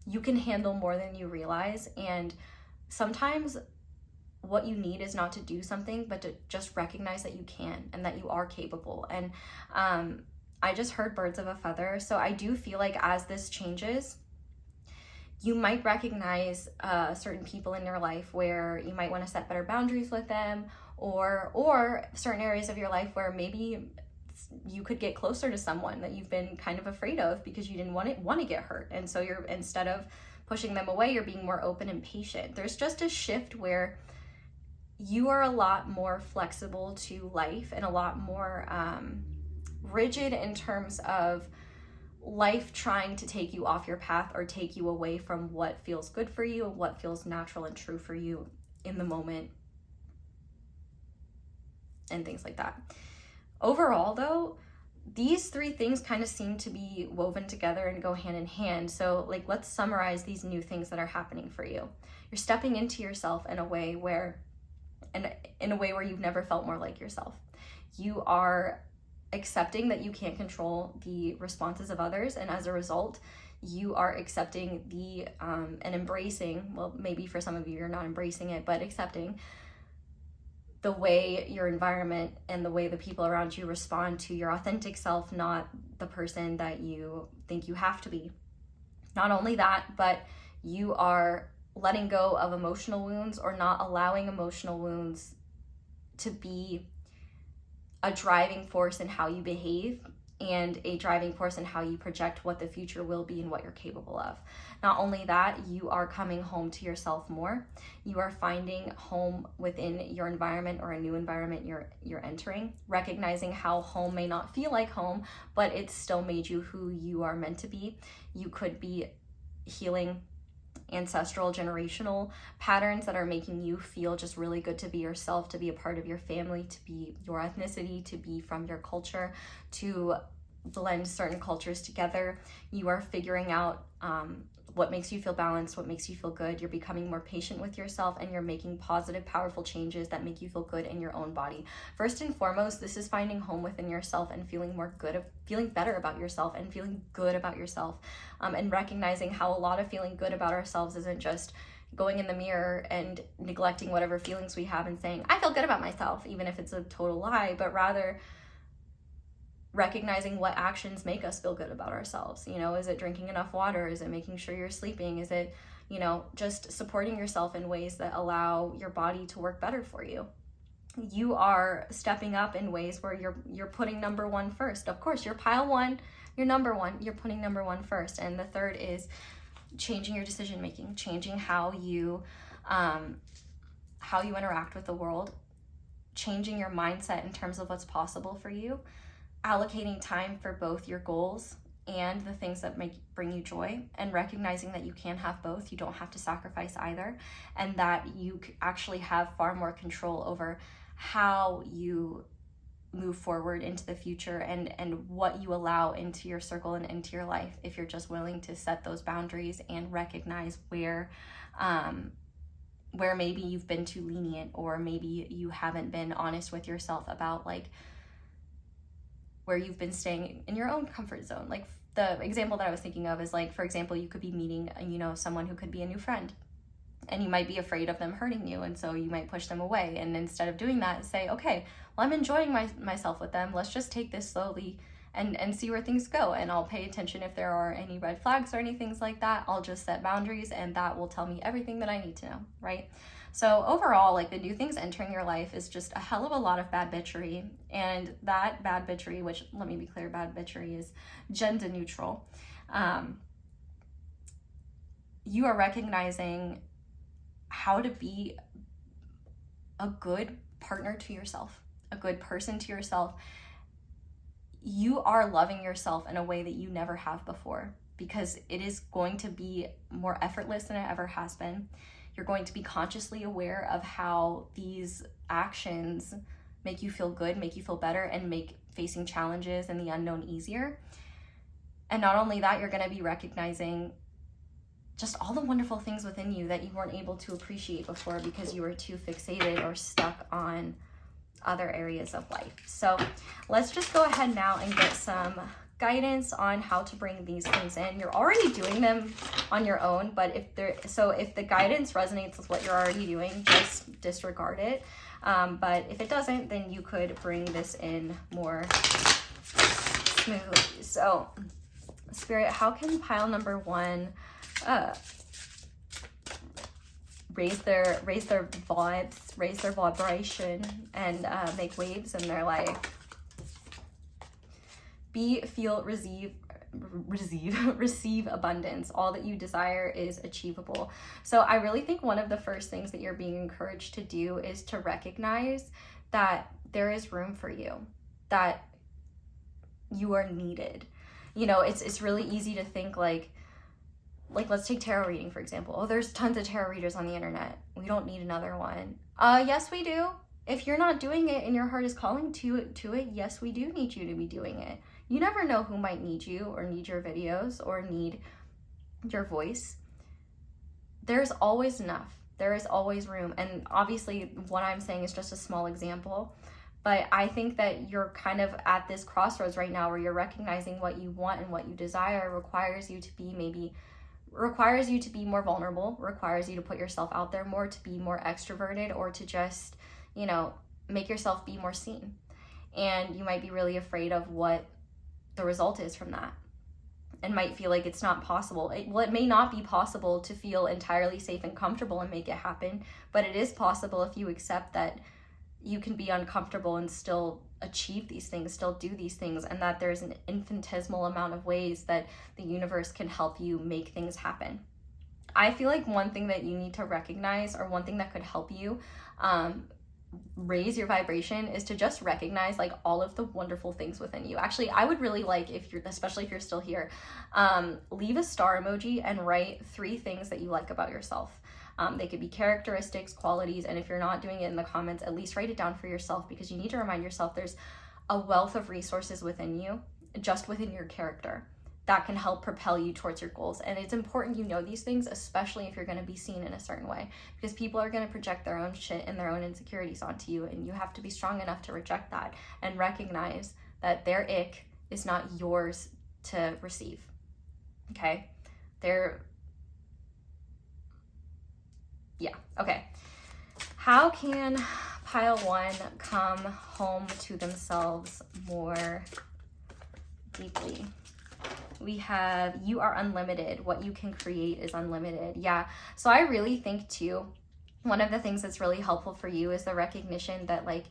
you can handle more than you realize. And sometimes what you need is not to do something, but to just recognize that you can and that you are capable. And I just heard birds of a feather. So I do feel like as this changes, you might recognize certain people in your life where you might want to set better boundaries with them, or certain areas of your life where maybe you could get closer to someone that you've been kind of afraid of because you didn't want to get hurt. And so you're, instead of pushing them away, you're being more open and patient. There's just a shift where you are a lot more flexible to life and a lot more rigid in terms of life trying to take you off your path or take you away from what feels good for you, what feels natural and true for you in the moment, and things like that. Overall, though, these three things kind of seem to be woven together and go hand in hand. So, like, let's summarize these new things that are happening for you. You're stepping into yourself in a way where you've never felt more like yourself. You are accepting that you can't control the responses of others, and as a result, you are accepting the and embracing, well, maybe for some of you you're not embracing it, but accepting the way your environment and the way the people around you respond to your authentic self, not the person that you think you have to be. Not only that, but you are letting go of emotional wounds, or not allowing emotional wounds to be a driving force in how you behave, and a driving force in how you project what the future will be and what you're capable of. Not only that, you are coming home to yourself more. You are finding home within your environment, or a new environment you're entering, recognizing how home may not feel like home, but it's still made you who you are meant to be. You could be healing ancestral generational patterns that are making you feel just really good to be yourself, to be a part of your family, to be your ethnicity, to be from your culture, to blend certain cultures together. You are figuring out what makes you feel balanced, what makes you feel good. You're becoming more patient with yourself, and you're making positive, powerful changes that make you feel good in your own body. First and foremost, this is finding home within yourself and feeling more good, feeling better about yourself and feeling good about yourself, and recognizing how a lot of feeling good about ourselves isn't just going in the mirror and neglecting whatever feelings we have and saying, I feel good about myself, even if it's a total lie, but rather recognizing what actions make us feel good about ourselves. You know, is it drinking enough water? Is it making sure you're sleeping? Is it, you know, just supporting yourself in ways that allow your body to work better for you? You are stepping up in ways where you're putting number one first. Of course, you're pile one, you're number one, you're putting number one first. And the third is changing your decision making, changing how you interact with the world, changing your mindset in terms of what's possible for you, allocating time for both your goals and the things that bring you joy, and recognizing that you can have both. You don't have to sacrifice either, and that you actually have far more control over how you move forward into the future, and what you allow into your circle and into your life, if you're just willing to set those boundaries and recognize where maybe you've been too lenient, or maybe you haven't been honest with yourself about like where you've been staying in your own comfort zone. Like the example that I was thinking of is like, for example, you could be meeting, you know, someone who could be a new friend, and you might be afraid of them hurting you, and so you might push them away. And instead of doing that, say, okay, well, I'm enjoying myself with them. Let's just take this slowly and see where things go. And I'll pay attention if there are any red flags or anything like that. I'll just set boundaries, and that will tell me everything that I need to know, right? So overall, like, the new things entering your life is just a hell of a lot of bad bitchery. And that bad bitchery, which, let me be clear, bad bitchery is gender neutral. You are recognizing how to be a good partner to yourself, a good person to yourself. You are loving yourself in a way that you never have before, because it is going to be more effortless than it ever has been. You're going to be consciously aware of how these actions make you feel good, make you feel better, and make facing challenges and the unknown easier. And not only that, you're going to be recognizing just all the wonderful things within you that you weren't able to appreciate before because you were too fixated or stuck on other areas of life. So let's just go ahead now and get some guidance on how to bring these things in. You're already doing them on your own, but if the guidance resonates with what you're already doing, just disregard it. But if it doesn't, then you could bring this in more smoothly. So Spirit, how can pile number one raise their vibes, raise their vibration, and make waves in their life? Receive abundance. All that you desire is achievable. So I really think one of the first things that you're being encouraged to do is to recognize that there is room for you, that you are needed. You know, it's really easy to think like let's take tarot reading, for example. Oh, there's tons of tarot readers on the internet. We don't need another one. Yes, we do. If you're not doing it and your heart is calling to it, yes, we do need you to be doing it. You never know who might need you or need your videos or need your voice. There's always enough. There is always room. And obviously what I'm saying is just a small example, But I think that you're kind of at this crossroads right now where you're recognizing what you want and what you desire requires you to be more vulnerable, requires you to put yourself out there more, to be more extroverted, or to just, you know, make yourself be more seen. And you might be really afraid of what the result is from that, and might feel like it's not possible. It may not be possible to feel entirely safe and comfortable and make it happen, but it is possible if you accept that you can be uncomfortable and still achieve these things, still do these things, and that there's an infinitesimal amount of ways that the universe can help you make things happen. I feel like one thing that you need to recognize, or one thing that could help you raise your vibration, is to just recognize like all of the wonderful things within you. Actually, I would really like, especially if you're still here, leave a star emoji and write 3 things that you like about yourself. They could be characteristics, qualities, and if you're not doing it in the comments, at least write it down for yourself, because you need to remind yourself there's a wealth of resources within you, just within your character, that can help propel you towards your goals. And it's important you know these things, especially if you're going to be seen in a certain way, because people are going to project their own shit and their own insecurities onto you, and you have to be strong enough to reject that and recognize that their ick is not yours to receive. Okay? Okay. How can pile 1 come home to themselves more deeply? We have, you are unlimited. What you can create is unlimited. Yeah. So I really think too, one of the things that's really helpful for you is the recognition that like,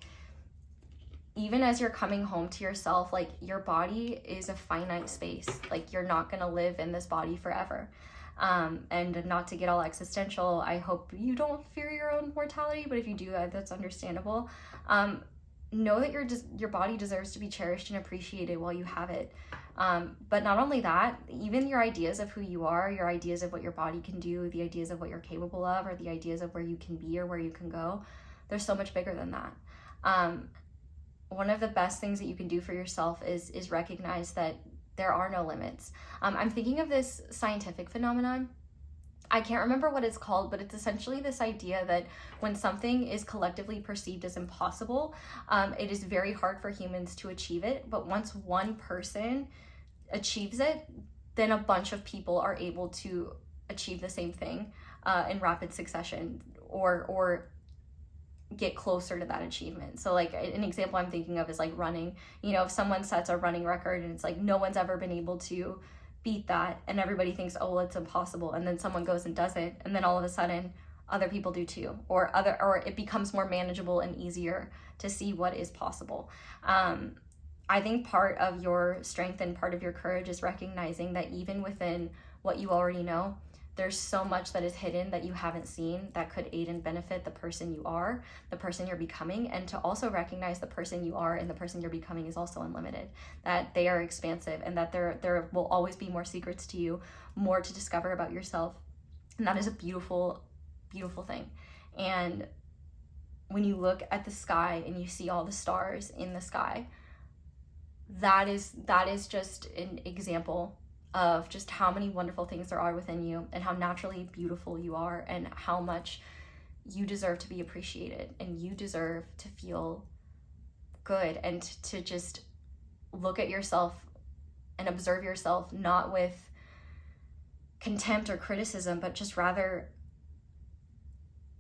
even as you're coming home to yourself, like your body is a finite space. Like you're not going to live in this body forever. And not to get all existential, I hope you don't fear your own mortality, but if you do, that's understandable. Know that your body deserves to be cherished and appreciated while you have it. But not only that, even your ideas of who you are, your ideas of what your body can do, the ideas of what you're capable of, or the ideas of where you can be or where you can go, they're so much bigger than that. One of the best things that you can do for yourself is recognize that there are no limits. I'm thinking of this scientific phenomenon. I can't remember what it's called, but it's essentially this idea that when something is collectively perceived as impossible, it is very hard for humans to achieve it. But once one person achieves it, then a bunch of people are able to achieve the same thing in rapid succession, or get closer to that achievement. So like an example I'm thinking of is like running. You know, if someone sets a running record and it's like no one's ever been able to beat that, and everybody thinks, oh, well, it's impossible, and then someone goes and does it, and then all of a sudden other people do too, or it becomes more manageable and easier to see what is possible. I think part of your strength and part of your courage is recognizing that even within what you already know, there's so much that is hidden that you haven't seen that could aid and benefit the person you are, the person you're becoming, and to also recognize the person you are and the person you're becoming is also unlimited, that they are expansive, and that there will always be more secrets to you, more to discover about yourself. And that is a beautiful, beautiful thing. And when you look at the sky and you see all the stars in the sky, that is just an example of just how many wonderful things there are within you, and how naturally beautiful you are, and how much you deserve to be appreciated, and you deserve to feel good, and to just look at yourself and observe yourself, not with contempt or criticism, but just rather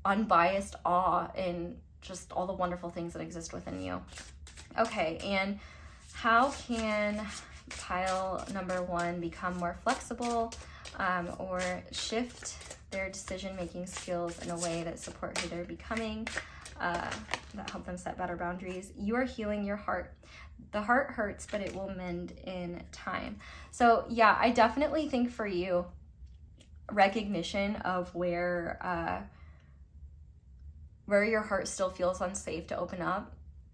unbiased awe in just all the wonderful things that exist within you. Okay, and how can pile number 1 become more flexible, or shift their decision-making skills in a way that support who they're becoming, that help them set better boundaries? You are healing your heart. The heart hurts, but it will mend in time. So yeah, I definitely think for you, recognition of where your heart still feels unsafe to open up,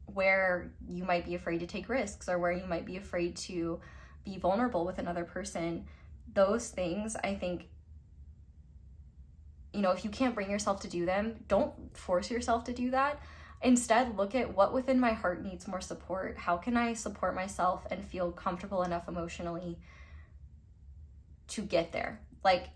where you might be afraid to take risks, or where you might be afraid to be vulnerable with another person. Those things, I think, you know, if you can't bring yourself to do them, don't force yourself to do that. Instead, look at what within my heart needs more support. How can I support myself and feel comfortable enough emotionally to get there? Like,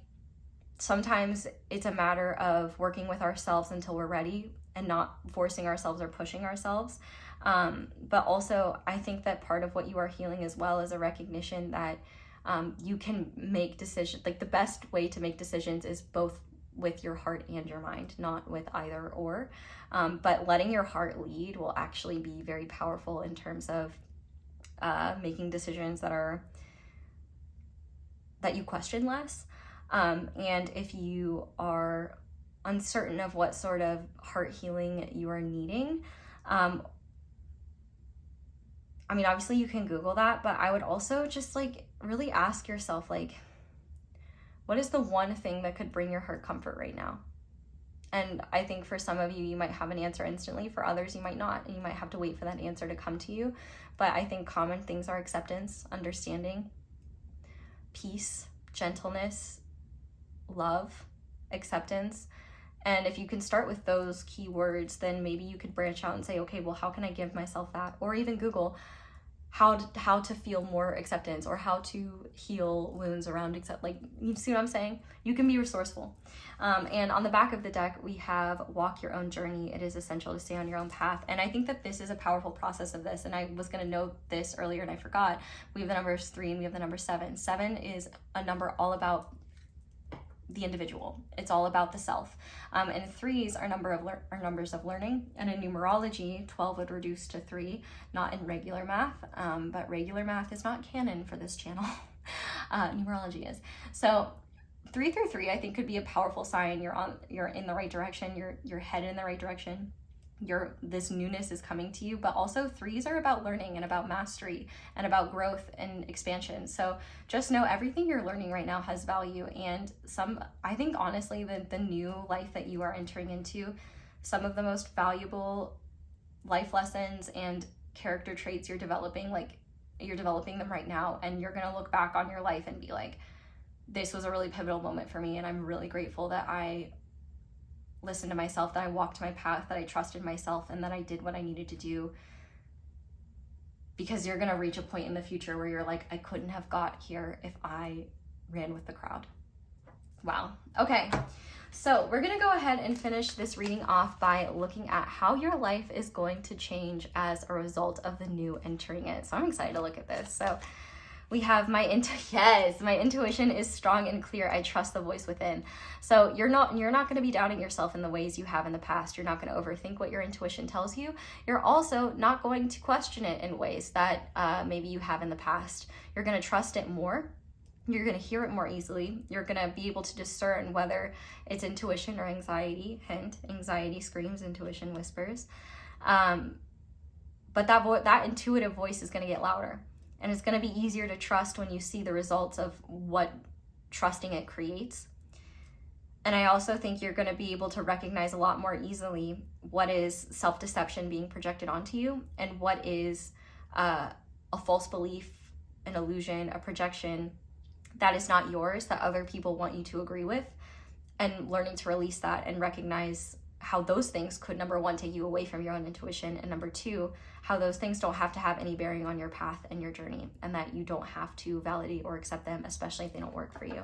sometimes it's a matter of working with ourselves until we're ready, and not forcing ourselves or pushing ourselves. But also, I think that part of what you are healing as well is a recognition that you can make decisions. Like, the best way to make decisions is both with your heart and your mind, not with either or. But letting your heart lead will actually be very powerful in terms of making decisions that you question less. And if you are uncertain of what sort of heart healing you are needing, I mean, obviously you can Google that, but I would also just like really ask yourself, like, what is the one thing that could bring your heart comfort right now? And I think for some of you, you might have an answer instantly. For others, you might not, and you might have to wait for that answer to come to you. But I think common things are acceptance, understanding, peace, gentleness, love, acceptance. And if you can start with those keywords, then maybe you could branch out and say, okay, well, how can I give myself that? Or even Google how to feel more acceptance, or how to heal wounds around like, you see what I'm saying? You can be resourceful. And on the back of the deck, we have walk your own journey. It is essential to stay on your own path. And I think that this is a powerful process of this. And I was going to note this earlier and I forgot. We have the numbers 3 and we have the number 7. 7 is a number all about the individual. It's all about the self. And 3s are numbers of learning. And in numerology, 12 would reduce to 3, not in regular math. But regular math is not canon for this channel. Numerology is. So 3 through 3, I think, could be a powerful sign you're in the right direction. You're headed in the right direction. This newness is coming to you. But also 3s are about learning and about mastery and about growth and expansion. So just know everything you're learning right now has value. And I think honestly, the new life that you are entering into, some of the most valuable life lessons and character traits you're developing them right now. And you're going to look back on your life and be like, this was a really pivotal moment for me. And I'm really grateful that I listened to myself, that I walked my path, that I trusted myself, and that I did what I needed to do. Because you're going to reach a point in the future where you're like, I couldn't have got here if I ran with the crowd. Wow. Okay. So we're going to go ahead and finish this reading off by looking at how your life is going to change as a result of the new entering it. So I'm excited to look at this. So we have my intuition is strong and clear. I trust the voice within. So you're not going to be doubting yourself in the ways you have in the past. You're not going to overthink what your intuition tells you. You're also not going to question it in ways that maybe you have in the past. You're going to trust it more. You're going to hear it more easily. You're going to be able to discern whether it's intuition or anxiety. Hint, anxiety screams, intuition whispers. But that intuitive voice is going to get louder. And it's going to be easier to trust when you see the results of what trusting it creates. And I also think you're going to be able to recognize a lot more easily what is self-deception being projected onto you and what is a false belief, an illusion, a projection that is not yours, that other people want you to agree with, and learning to release that and recognize how those things could, number 1, take you away from your own intuition, and number 2, how those things don't have to have any bearing on your path and your journey, and that you don't have to validate or accept them, especially if they don't work for you.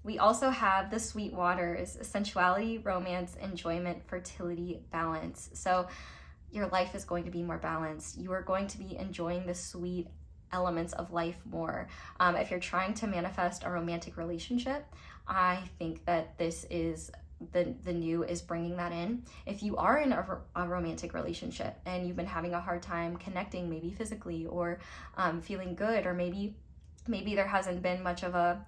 We also have the sweet waters: sensuality, romance, enjoyment, fertility, balance. So your life is going to be more balanced. You are going to be enjoying the sweet elements of life more. If you're trying to manifest a romantic relationship, I think that this is the new is bringing that in. If you are in a romantic relationship and you've been having a hard time connecting, maybe physically, or feeling good, or maybe there hasn't been much of a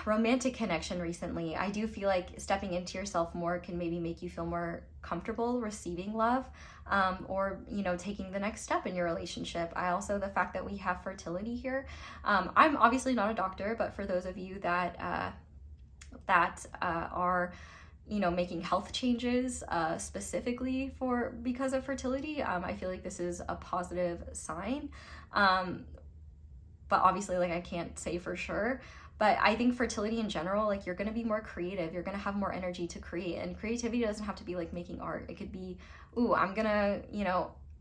romantic connection recently, I do feel like stepping into yourself more can maybe make you feel more comfortable receiving love, or taking the next step in your relationship. The fact that we have fertility here, I'm obviously not a doctor, but for those of you that are making health changes specifically because of fertility, I feel like this is a positive sign, but obviously I can't say for sure. But I think fertility in general, you're going to be more creative. You're going to have more energy to create. And creativity doesn't have to be making art. It could be, I'm going to,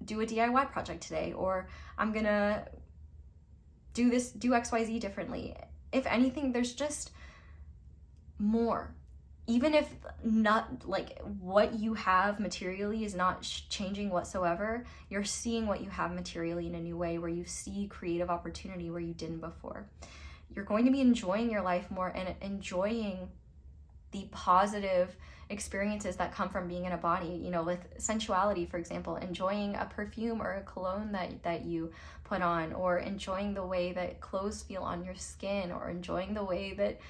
do a DIY project today, or I'm going to do XYZ differently. If anything, there's just more. even if not like what you have materially is not changing whatsoever, you're seeing what you have materially in a new way, where you see creative opportunity where you didn't before. You're going to be enjoying your life more and enjoying the positive experiences that come from being in a body, you know, with sensuality, for example, enjoying a perfume or a cologne that you put on, or enjoying the way that clothes feel on your skin, or enjoying the way that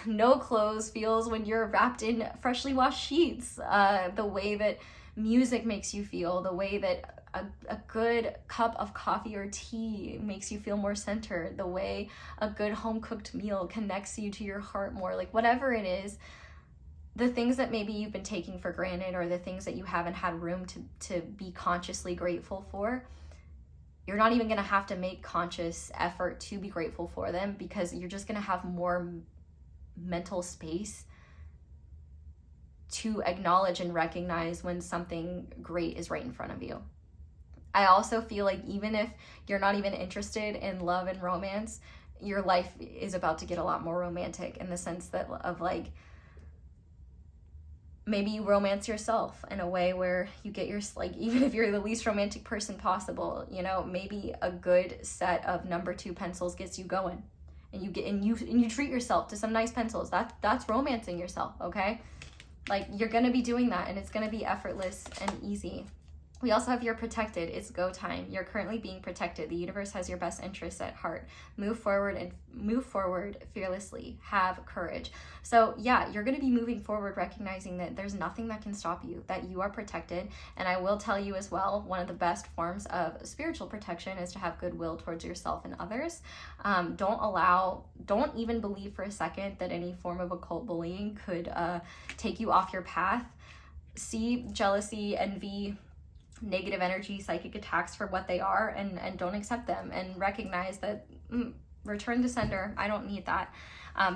no clothes feels when you're wrapped in freshly washed sheets, the way that music makes you feel, the way that a good cup of coffee or tea makes you feel more centered, the way a good home-cooked meal connects you to your heart more, like whatever it is, the things that maybe you've been taking for granted, or the things that you haven't had room to be consciously grateful for, you're not even going to have to make conscious effort to be grateful for them, because you're just going to have more mental space to acknowledge and recognize when something great is right in front of you. I also feel like even if you're not even interested in love and romance, your life is about to get a lot more romantic, in the sense that of like, maybe you romance yourself in a way where you get your, like, even if you're the least romantic person possible, you know, maybe a good set of number 2 pencils gets you going, and you treat yourself to some nice pencils. That's romancing yourself, okay? Like, you're gonna be doing that, and it's gonna be effortless and easy. We also have you're protected. It's go time. You're currently being protected. The universe has your best interests at heart. Move forward fearlessly. Have courage. So yeah, you're going to be moving forward, recognizing that there's nothing that can stop you, that you are protected. And I will tell you as well, one of the best forms of spiritual protection is to have goodwill towards yourself and others. Don't even believe for a second that any form of occult bullying could take you off your path. See jealousy, envy, negative energy, psychic attacks for what they are, and don't accept them, and recognize that return to sender, I don't need that.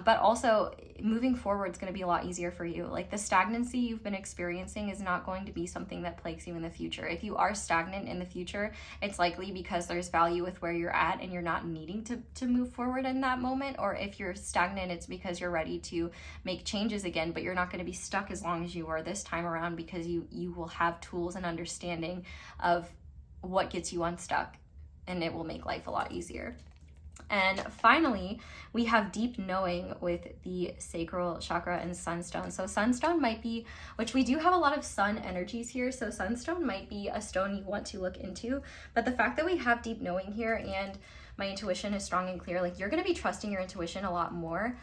But also, moving forward is going to be a lot easier for you. Like, the stagnancy you've been experiencing is not going to be something that plagues you in the future. If you are stagnant in the future, it's likely because there's value with where you're at and you're not needing to move forward in that moment. Or if you're stagnant, it's because you're ready to make changes again, but you're not going to be stuck as long as you were this time around, because you will have tools and understanding of what gets you unstuck, and it will make life a lot easier. And finally, we have deep knowing with the sacral chakra and sunstone. So sunstone might be, which we do have a lot of sun energies here, so sunstone might be a stone you want to look into. But the fact that we have deep knowing here, and my intuition is strong and clear, like, you're going to be trusting your intuition a lot more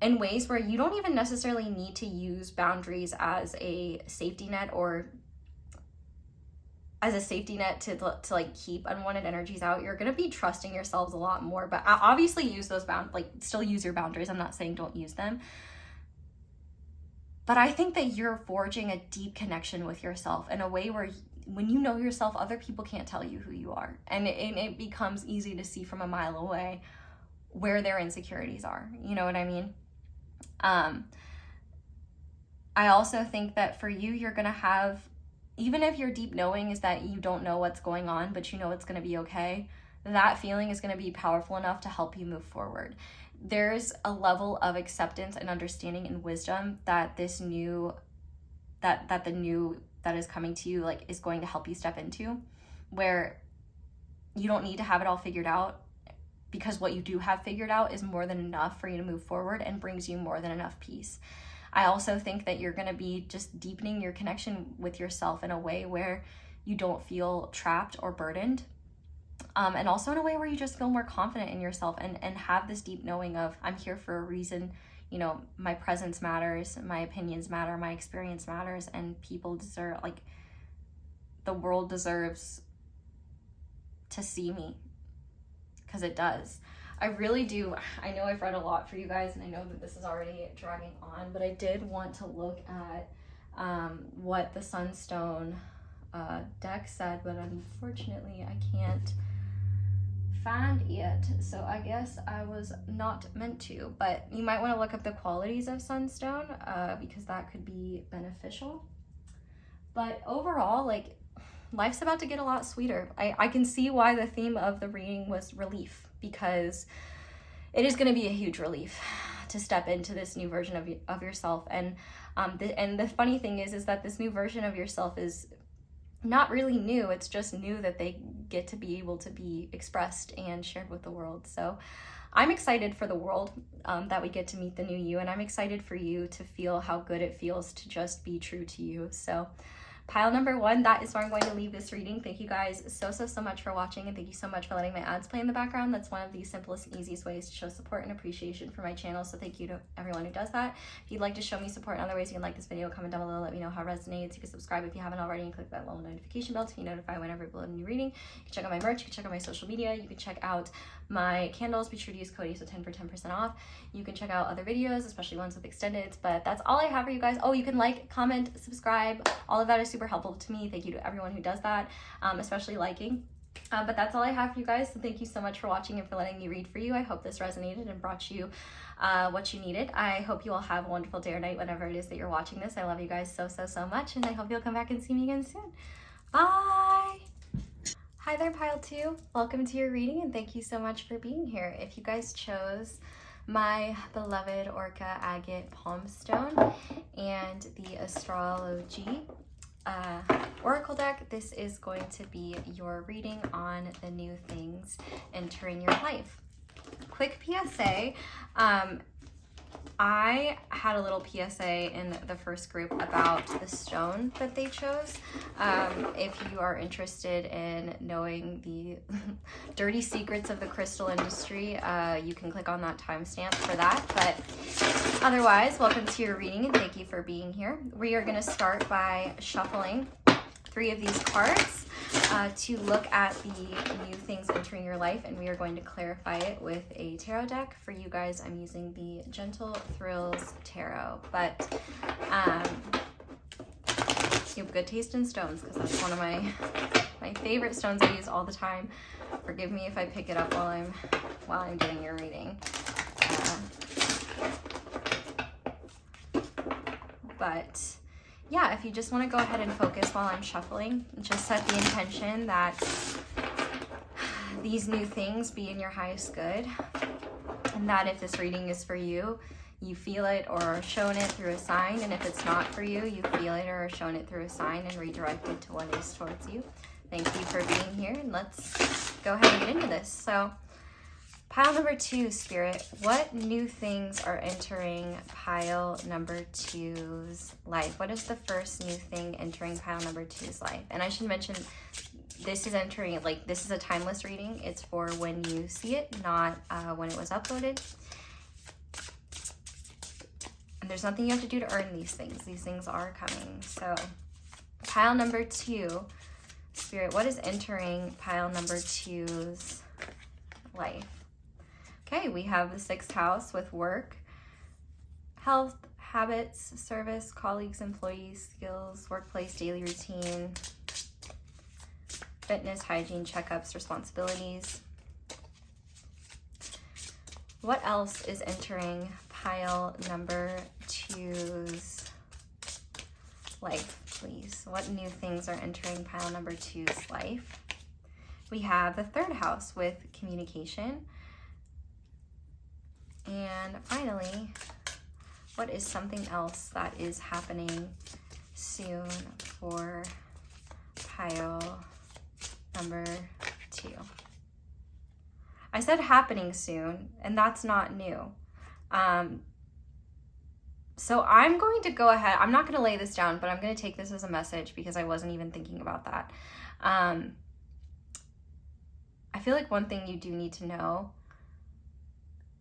in ways where you don't even necessarily need to use boundaries as a safety net, or as a safety net to like keep unwanted energies out. You're going to be trusting yourselves a lot more, but obviously use those still use your boundaries. I'm not saying don't use them, but I think that you're forging a deep connection with yourself in a way where when you know yourself, other people can't tell you who you are, and it becomes easy to see from a mile away where their insecurities are. You know what I mean? I also think that for you, you're going to have, even if your deep knowing is that you don't know what's going on, but you know it's going to be okay, that feeling is going to be powerful enough to help you move forward. There's a level of acceptance and understanding and wisdom that the new that is coming to you, like, is going to help you step into, where you don't need to have it all figured out, because what you do have figured out is more than enough for you to move forward and brings you more than enough peace. I also think that you're going to be just deepening your connection with yourself in a way where you don't feel trapped or burdened. And also in a way where you just feel more confident in yourself and have this deep knowing of, I'm here for a reason. You know, my presence matters, my opinions matter, my experience matters, and people deserve, like, the world deserves to see me, because it does. I really do. I know I've read a lot for you guys, and I know that this is already dragging on, but I did want to look at what the Sunstone deck said, but unfortunately I can't find it, so I guess I was not meant to. But you might want to look up the qualities of Sunstone, because that could be beneficial. But overall, like, life's about to get a lot sweeter. I can see why the theme of the reading was relief, because it is going to be a huge relief to step into this new version of yourself. And the funny thing is that this new version of yourself is not really new. It's just new that they get to be able to be expressed and shared with the world. So I'm excited for the world that we get to meet the new you, and I'm excited for you to feel how good it feels to just be true to you. So pile number 1, that is where I'm going to leave this reading. Thank you guys so much for watching, and thank you so much for letting my ads play in the background. That's one of the simplest and easiest ways to show support and appreciation for my channel, so thank you to everyone who does that. If you'd like to show me support in other ways, you can like this video, comment down below, let me know how it resonates. You can subscribe if you haven't already, and click that little notification bell to be notified whenever I upload a new reading. You can check out my merch, you can check out my social media, you can check out my candles. Be sure to use code ASO10 for 10% off. You can check out other videos, especially ones with extendeds, but that's all I have for you guys. Oh, you can like, comment, subscribe. All of that is super helpful to me. Thank you to everyone who does that, especially liking. But that's all I have for you guys. So thank you so much for watching and for letting me read for you. I hope this resonated and brought you what you needed. I hope you all have a wonderful day or night whenever it is that you're watching this. I love you guys so much, and I hope you'll come back and see me again soon. Bye! Hi there, Pile 2. Welcome to your reading, and thank you so much for being here. If you guys chose my beloved Orca Agate Palm Stone and the AstrolOG Oracle deck, this is going to be your reading on the new things entering your life. Quick PSA. I had a little PSA in the first group about the stone that they chose. If you are interested in knowing the dirty secrets of the crystal industry, you can click on that timestamp for that. But otherwise, welcome to your reading, and thank you for being here. We are going to start by shuffling 3 of these cards to look at the new things entering your life, and we are going to clarify it with a tarot deck. For you guys, I'm using the Gentle Thrills Tarot, but you have good taste in stones, because that's one of my favorite stones I use all the time. Forgive me if I pick it up while I'm doing your reading. But yeah, if you just want to go ahead and focus while I'm shuffling, just set the intention that these new things be in your highest good, and that if this reading is for you, you feel it or are shown it through a sign, and if it's not for you, you feel it or are shown it through a sign and redirect it to what is towards you. Thank you for being here, and let's go ahead and get into this. So pile number 2, Spirit, what new things are entering pile number 2's life? What is the first new thing entering pile number 2's life? And I should mention, this is entering, like, this is a timeless reading. It's for when you see it, not when it was uploaded. And there's nothing you have to do to earn these things. These things are coming. So pile number 2, Spirit, what is entering pile number 2's life? Okay, we have the 6th house with work, health, habits, service, colleagues, employees, skills, workplace, daily routine, fitness, hygiene, checkups, responsibilities. What else is entering pile number 2's life, please? What new things are entering pile number 2's life? We have the 3rd house with communication. And finally, what is something else that is happening soon for pile number 2? I said happening soon, and that's not new. So I'm going to go ahead. I'm not going to lay this down, but I'm going to take this as a message because I wasn't even thinking about that. I feel like one thing you do need to know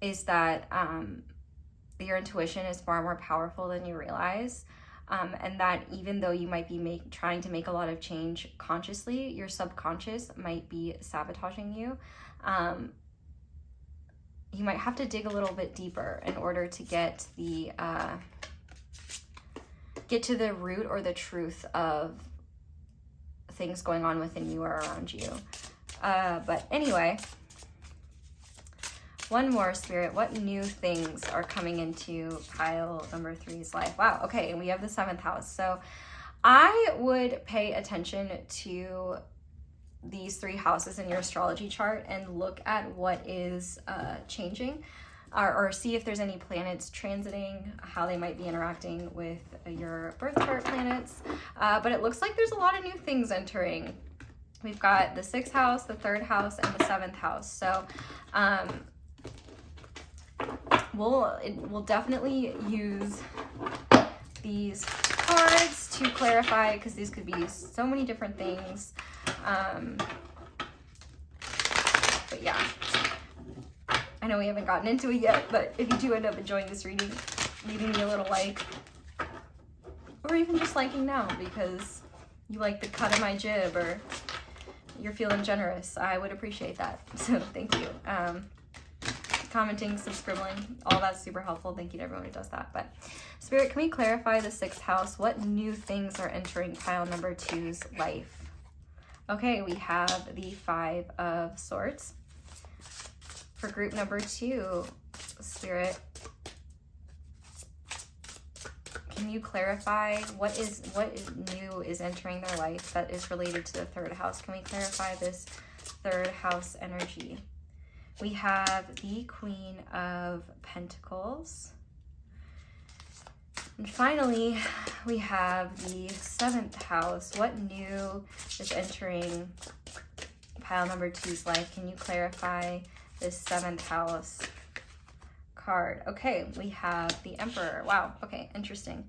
is that your intuition is far more powerful than you realize, and that even though you might be trying to make a lot of change consciously, your subconscious might be sabotaging you. You might have to dig a little bit deeper in order to get to the root or the truth of things going on within you or around you. But anyway, one more, Spirit. What new things are coming into pile number 3's life? Wow, okay, and we have the 7th house. So I would pay attention to these 3 houses in your astrology chart and look at what is changing. or see if there's any planets transiting, how they might be interacting with your birth chart planets. But it looks like there's a lot of new things entering. We've got the 6th house, the 3rd house, and the 7th house. So we'll definitely use these cards to clarify, because these could be so many different things. But yeah, I know we haven't gotten into it yet, but if you do end up enjoying this reading, leaving me a little like, or even just liking now because you like the cut of my jib, or you're feeling generous, I would appreciate that. So thank you. Commenting, subscribing, all that's super helpful. Thank you to everyone who does that. But Spirit, can we clarify the 6th house? What new things are entering pile number 2's life? Okay, we have the 5 of Swords. For group number 2, Spirit, can you clarify what is new is entering their life that is related to the 3rd house? Can we clarify this 3rd house energy? We have the Queen of Pentacles. And finally, we have the 7th house. What new is entering pile number 2's life? Can you clarify this 7th house card? Okay, we have the Emperor. Wow, okay, interesting.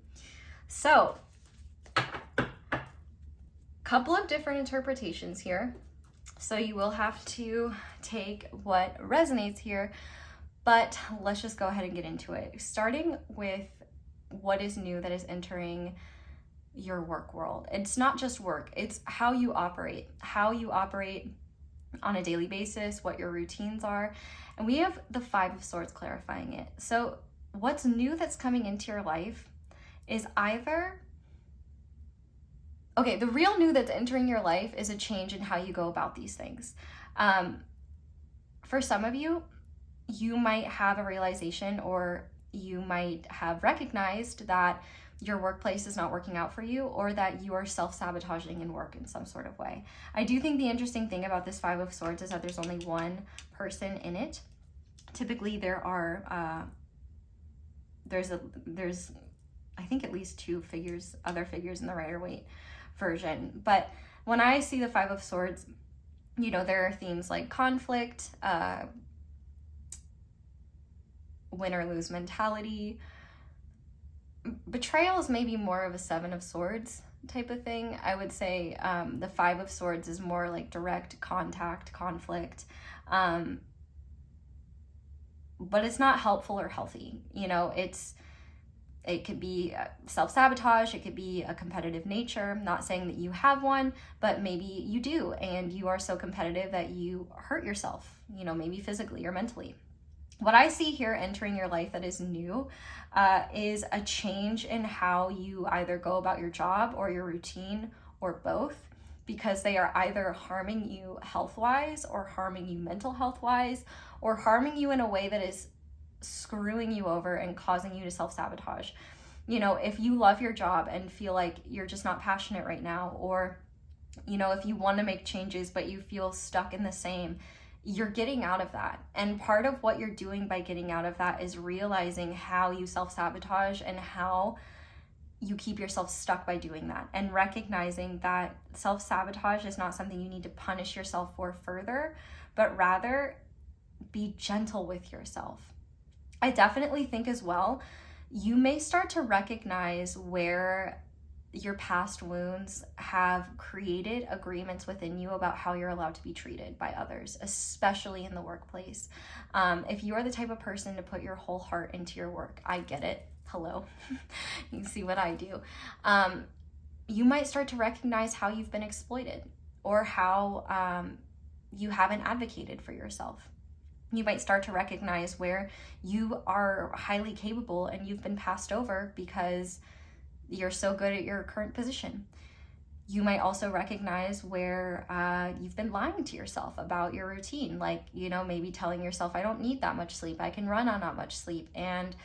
So, couple of different interpretations here. So you will have to take what resonates here, but let's just go ahead and get into it. Starting with what is new that is entering your work world. It's not just work, it's how you operate on a daily basis, what your routines are. And we have the 5 of Swords clarifying it. So what's new that's coming into your life is either, okay, the real new that's entering your life is a change in how you go about these things. For some of you, you might have a realization, or you might have recognized that your workplace is not working out for you, or that you are self-sabotaging in work in some sort of way. I do think the interesting thing about this 5 of Swords is that there's only one person in it. Typically there are, there's I think at least 2 figures, other figures in the Rider-Waite version. But when I see the 5 of Swords, you know, there are themes like conflict, win or lose mentality. Betrayal is maybe more of a 7 of Swords type of thing. I would say the 5 of Swords is more like direct contact, conflict, but it's not helpful or healthy. You know, it could be self-sabotage, it could be a competitive nature. I'm not saying that you have one, but maybe you do, and you are so competitive that you hurt yourself, you know, maybe physically or mentally. What I see here entering your life that is new is a change in how you either go about your job or your routine, or both, because they are either harming you health-wise, or harming you mental health-wise, or harming you in a way that is screwing you over and causing you to self-sabotage. You know, if you love your job and feel like you're just not passionate right now, or, you know, if you want to make changes but you feel stuck in the same, you're getting out of that. And part of what you're doing by getting out of that is realizing how you self-sabotage and how you keep yourself stuck by doing that, and recognizing that self-sabotage is not something you need to punish yourself for further, but rather be gentle with yourself. I definitely think as well, you may start to recognize where your past wounds have created agreements within you about how you're allowed to be treated by others, especially in the workplace. If you are the type of person to put your whole heart into your work, I get it. Hello. You can see what I do. You might start to recognize how you've been exploited, or how you haven't advocated for yourself. You might start to recognize where you are highly capable and you've been passed over because you're so good at your current position. You might also recognize where you've been lying to yourself about your routine. Like, you know, maybe telling yourself, I don't need that much sleep. I can run on not much sleep. And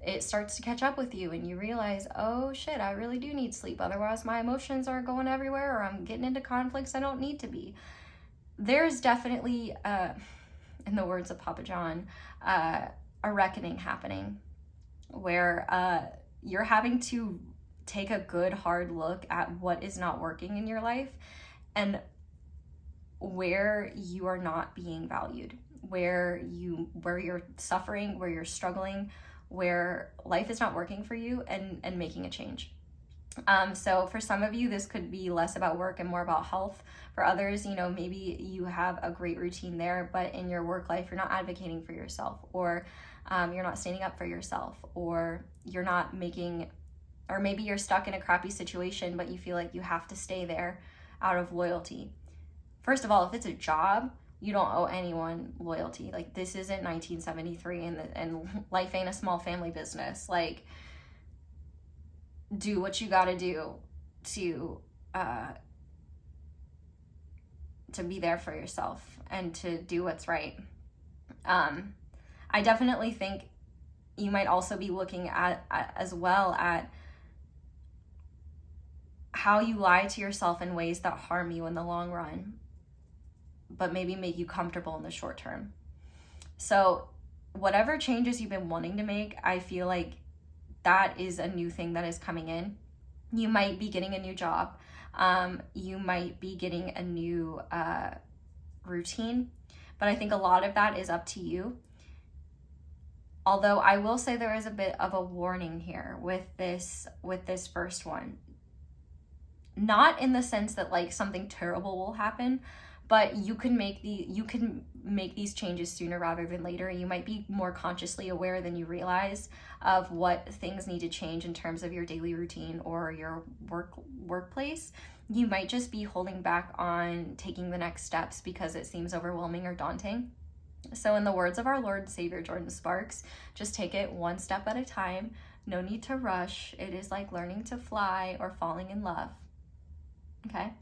it starts to catch up with you and you realize, oh shit, I really do need sleep. Otherwise my emotions are going everywhere, or I'm getting into conflicts I don't need to be. There's definitely, in the words of Papa John, a a reckoning happening where you're having to take a good hard look at what is not working in your life and where you are not being valued, where you're suffering, where you're struggling, where life is not working for you, and making a change. So for some of you, this could be less about work and more about health. For others, you know, maybe you have a great routine there, but in your work life, you're not advocating for yourself, or you're not standing up for yourself, or you're not making, or maybe you're stuck in a crappy situation, but you feel like you have to stay there out of loyalty. First of all, if it's a job, you don't owe anyone loyalty. Like, this isn't 1973 and life ain't a small family business. Like, do what you gotta do to be there for yourself and to do what's right. I definitely think you might also be looking at as well at how you lie to yourself in ways that harm you in the long run, but maybe make you comfortable in the short term. So whatever changes you've been wanting to make, I feel like that is a new thing that is coming in. You might be getting a new job. You might be getting a new routine, but I think a lot of that is up to you. Although I will say there is a bit of a warning here with this first one. Not in the sense that like something terrible will happen, but you can make these changes sooner rather than later. You might be more consciously aware than you realize of what things need to change in terms of your daily routine or your workplace. You might just be holding back on taking the next steps because it seems overwhelming or daunting. So in the words of our Lord and Savior Jordan Sparks, just take it one step at a time. No need to rush. It is like learning to fly or falling in love. Okay?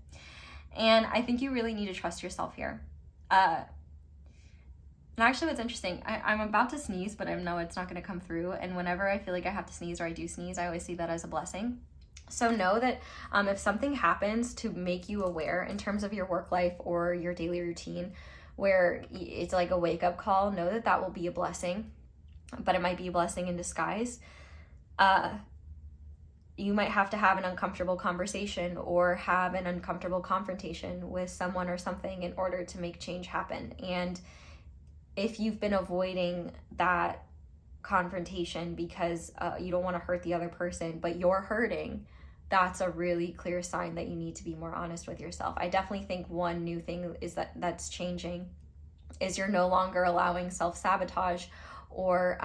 And I think you really need to trust yourself here. And actually what's interesting, I'm about to sneeze, but I know it's not going to come through. And whenever I feel like I have to sneeze or I do sneeze, I always see that as a blessing. So know that if something happens to make you aware in terms of your work life or your daily routine, where it's like a wake-up call, know that that will be a blessing, but it might be a blessing in disguise. You might have to have an uncomfortable conversation or have an uncomfortable confrontation with someone or something in order to make change happen. And if you've been avoiding that confrontation because you don't want to hurt the other person, but you're hurting, that's a really clear sign that you need to be more honest with yourself. I definitely think one new thing is that's changing is you're no longer allowing self-sabotage or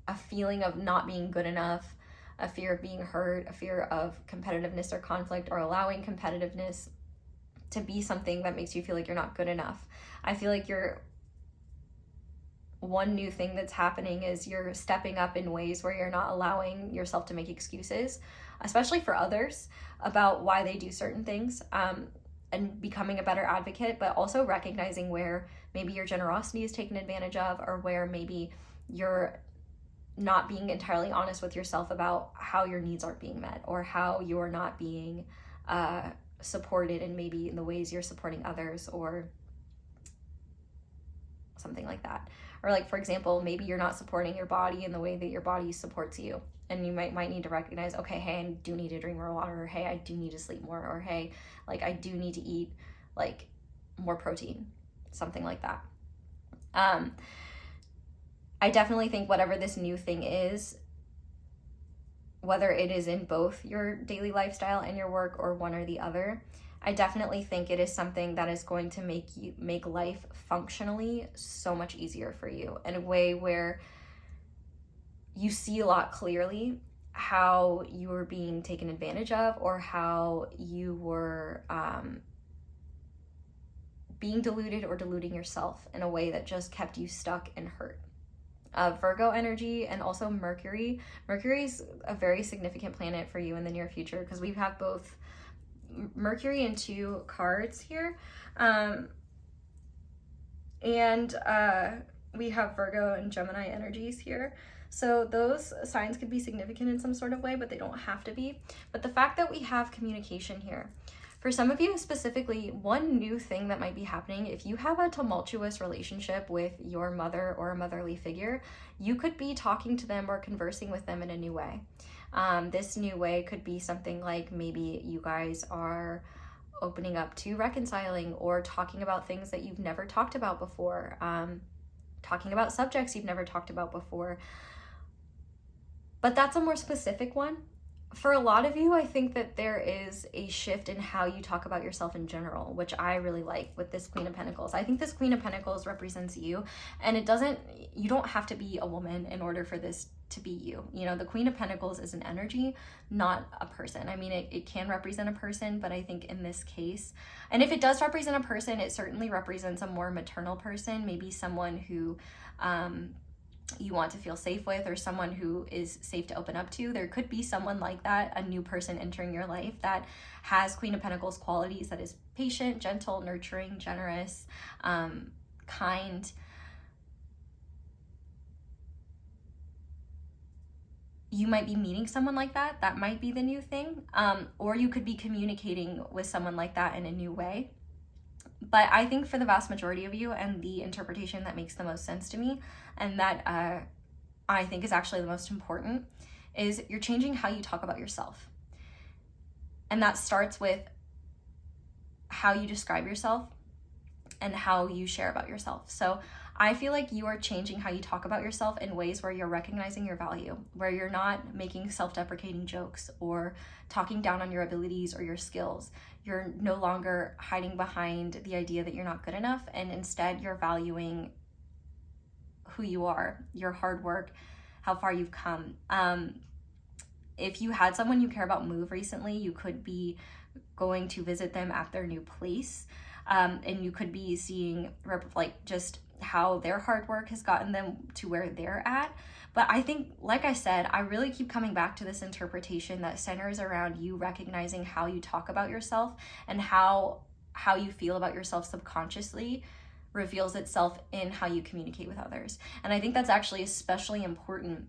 a feeling of not being good enough, a fear of being hurt, a fear of competitiveness or conflict, or allowing competitiveness to be something that makes you feel like you're not good enough. I feel like one new thing that's happening is you're stepping up in ways where you're not allowing yourself to make excuses, especially for others, about why they do certain things, and becoming a better advocate, but also recognizing where maybe your generosity is taken advantage of, or where maybe you're not being entirely honest with yourself about how your needs aren't being met, or how you're not being supported in maybe in the ways you're supporting others, or something like that. Or like, for example, maybe you're not supporting your body in the way that your body supports you, and you might need to recognize, okay, hey, I do need to drink more water, or hey, I do need to sleep more, or hey, like I do need to eat like more protein, something like that. I definitely think whatever this new thing is, whether it is in both your daily lifestyle and your work or one or the other, I definitely think it is something that is going to make life functionally so much easier for you, in a way where you see a lot clearly how you were being taken advantage of, or how you were being deluded or deluding yourself in a way that just kept you stuck and hurt. Virgo energy and also Mercury. Mercury is a very significant planet for you in the near future, because we have both Mercury and 2 cards here. And we have Virgo and Gemini energies here. So those signs could be significant in some sort of way, but they don't have to be. But the fact that we have communication here, For some of you specifically, one new thing that might be happening, if you have a tumultuous relationship with your mother or a motherly figure, you could be talking to them or conversing with them in a new way. This new way could be something like maybe you guys are opening up to reconciling or talking about things that you've never talked about before, talking about subjects you've never talked about before. But that's a more specific one. For a lot of you, I think that there is a shift in how you talk about yourself in general, which I really like with this Queen of Pentacles. I think this Queen of Pentacles represents you, and you don't have to be a woman in order for this to be you. You know, the Queen of Pentacles is an energy, not a person. I mean, it can represent a person, but I think in this case, and if it does represent a person, it certainly represents a more maternal person, maybe someone who, you want to feel safe with, or someone who is safe to open up to. There could be someone like that, a new person entering your life that has Queen of Pentacles qualities, that is patient, gentle, nurturing, generous, kind. You might be meeting someone like that. That might be the new thing. Or you could be communicating with someone like that in a new way. But I think for the vast majority of you, and the interpretation that makes the most sense to me, and that I think is actually the most important, is you're changing how you talk about yourself. And that starts with how you describe yourself and how you share about yourself. So I feel like you are changing how you talk about yourself in ways where you're recognizing your value, where you're not making self-deprecating jokes or talking down on your abilities or your skills. You're no longer hiding behind the idea that you're not good enough, and instead you're valuing who you are, your hard work, how far you've come. If you had someone you care about move recently, you could be going to visit them at their new place, and you could be seeing like just how their hard work has gotten them to where they're at. But I think, like I said, I really keep coming back to this interpretation that centers around you recognizing how you talk about yourself, and how you feel about yourself subconsciously reveals itself in how you communicate with others. And I think that's actually especially important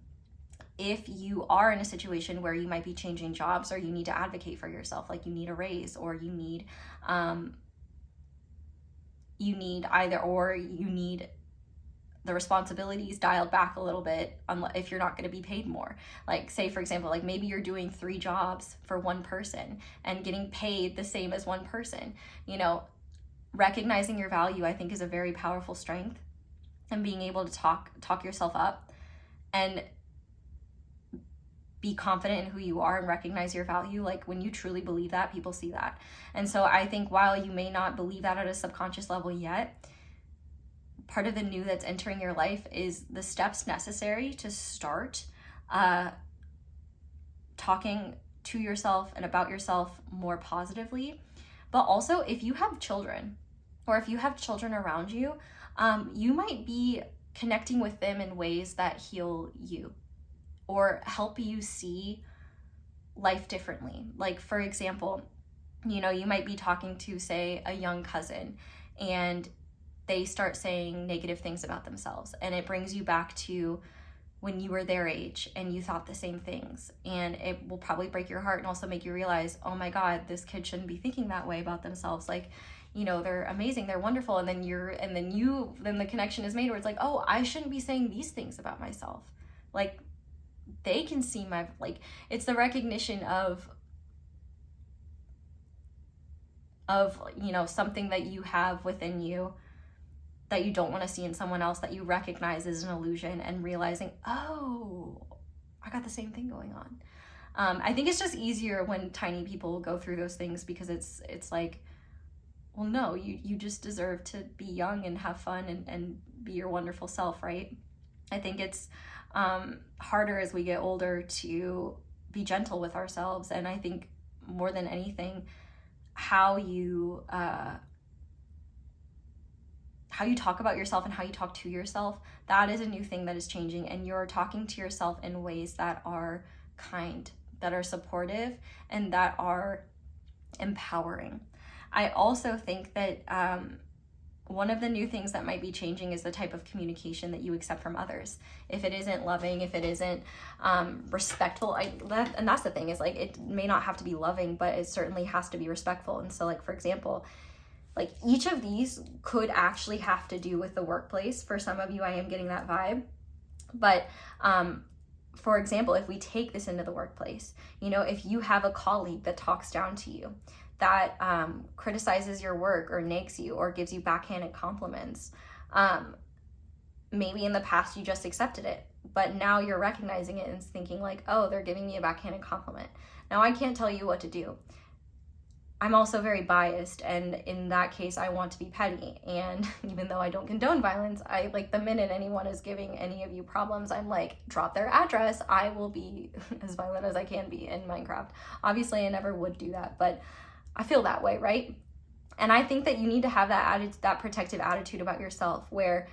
if you are in a situation where you might be changing jobs, or you need to advocate for yourself, like you need a raise, or you need the responsibilities dialed back a little bit if you're not going to be paid more. Like, say for example, like maybe you're doing 3 jobs for one person and getting paid the same as one person. You know, recognizing your value, I think, is a very powerful strength, and being able to talk yourself up and be confident in who you are and recognize your value. Like, when you truly believe that, people see that. And so I think while you may not believe that at a subconscious level yet, part of the new that's entering your life is the steps necessary to start talking to yourself and about yourself more positively. But also, if you have children, or if you have children around you, you might be connecting with them in ways that heal you or help you see life differently. Like, for example, you know, you might be talking to, say, a young cousin, and they start saying negative things about themselves, and it brings you back to when you were their age and you thought the same things, and it will probably break your heart and also make you realize, oh my God, this kid shouldn't be thinking that way about themselves. Like, you know, they're amazing, they're wonderful. And then the connection is made where it's like, oh, I shouldn't be saying these things about myself. Like, they can see it's the recognition of, you know, something that you have within you that you don't want to see in someone else, that you recognize as an illusion, and realizing, oh, I got the same thing going on. I think it's just easier when tiny people go through those things, because it's like, well, no, you just deserve to be young and have fun and be your wonderful self, right? I think it's harder as we get older to be gentle with ourselves. And I think more than anything, how you talk about yourself and how you talk to yourself, that is a new thing that is changing. And you're talking to yourself in ways that are kind, that are supportive, and that are empowering. I also think that one of the new things that might be changing is the type of communication that you accept from others. If it isn't loving, if it isn't respectful, and that's the thing, is like, it may not have to be loving, but it certainly has to be respectful. And so, like, for example, like, each of these could actually have to do with the workplace. For some of you, I am getting that vibe. But for example, if we take this into the workplace, you know, if you have a colleague that talks down to you, that criticizes your work or nags you or gives you backhanded compliments, maybe in the past you just accepted it, but now you're recognizing it and thinking like, oh, they're giving me a backhanded compliment. Now, I can't tell you what to do. I'm also very biased, and in that case, I want to be petty. And even though I don't condone violence, I, like, the minute anyone is giving any of you problems, I'm like, drop their address. I will be as violent as I can be in Minecraft. Obviously, I never would do that, but I feel that way, right? And I think that you need to have that protective attitude about yourself, where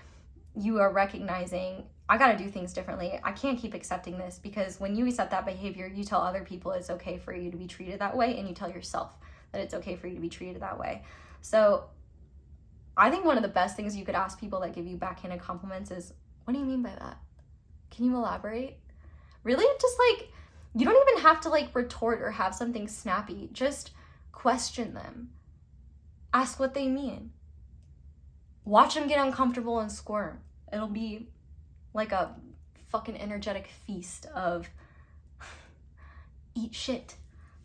you are recognizing, I got to do things differently. I can't keep accepting this, because when you accept that behavior, you tell other people it's okay for you to be treated that way, and you tell yourself that it's okay for you to be treated that way. So I think one of the best things you could ask people that give you backhanded compliments is, what do you mean by that? Can you elaborate? Really? Just like, you don't even have to like retort or have something snappy. Just question them. Ask what they mean. Watch them get uncomfortable and squirm. It'll be like a fucking energetic feast of eat shit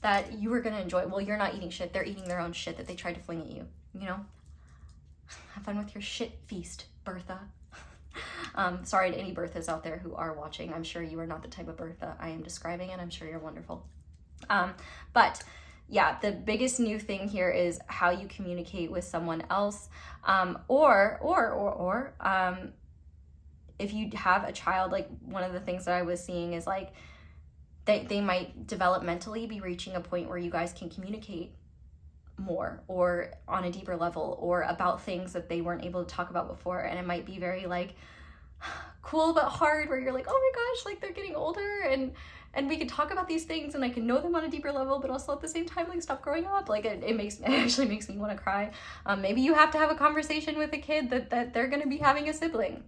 that you are going to enjoy. Well, you're not eating shit. They're eating their own shit that they tried to fling at you. You know? Have fun with your shit feast, Bertha. Sorry to any Berthas out there who are watching. I'm sure you are not the type of Bertha I am describing, and I'm sure you're wonderful. But yeah, the biggest new thing here is how you communicate with someone else. Or if you have a child, like, one of the things that I was seeing is like, they might developmentally be reaching a point where you guys can communicate more or on a deeper level or about things that they weren't able to talk about before. And it might be very like cool but hard, where you're like, oh my gosh, like, they're getting older and we can talk about these things and I can know them on a deeper level, but also at the same time, like, stop growing up. Like, it actually makes me want to cry. Maybe you have to have a conversation with a kid that they're going to be having a sibling.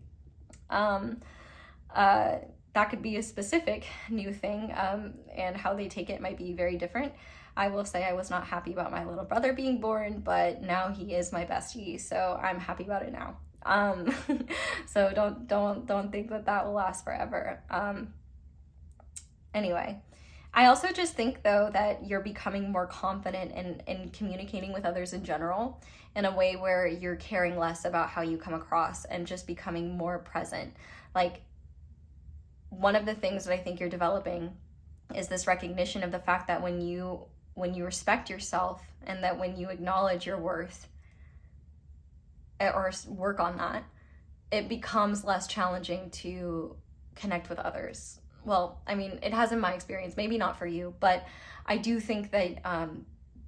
That could be a specific new thing, and how they take it might be very different. I will say I was not happy about my little brother being born, but now he is my bestie, so I'm happy about it now. So don't think that will last forever. Anyway, I also just think, though, that you're becoming more confident in communicating with others in general, in a way where you're caring less about how you come across and just becoming more present. Like, one of the things that I think you're developing is this recognition of the fact that when you respect yourself, and that when you acknowledge your worth or work on that, it becomes less challenging to connect with others. Well, I mean, it has in my experience, maybe not for you, but I do think that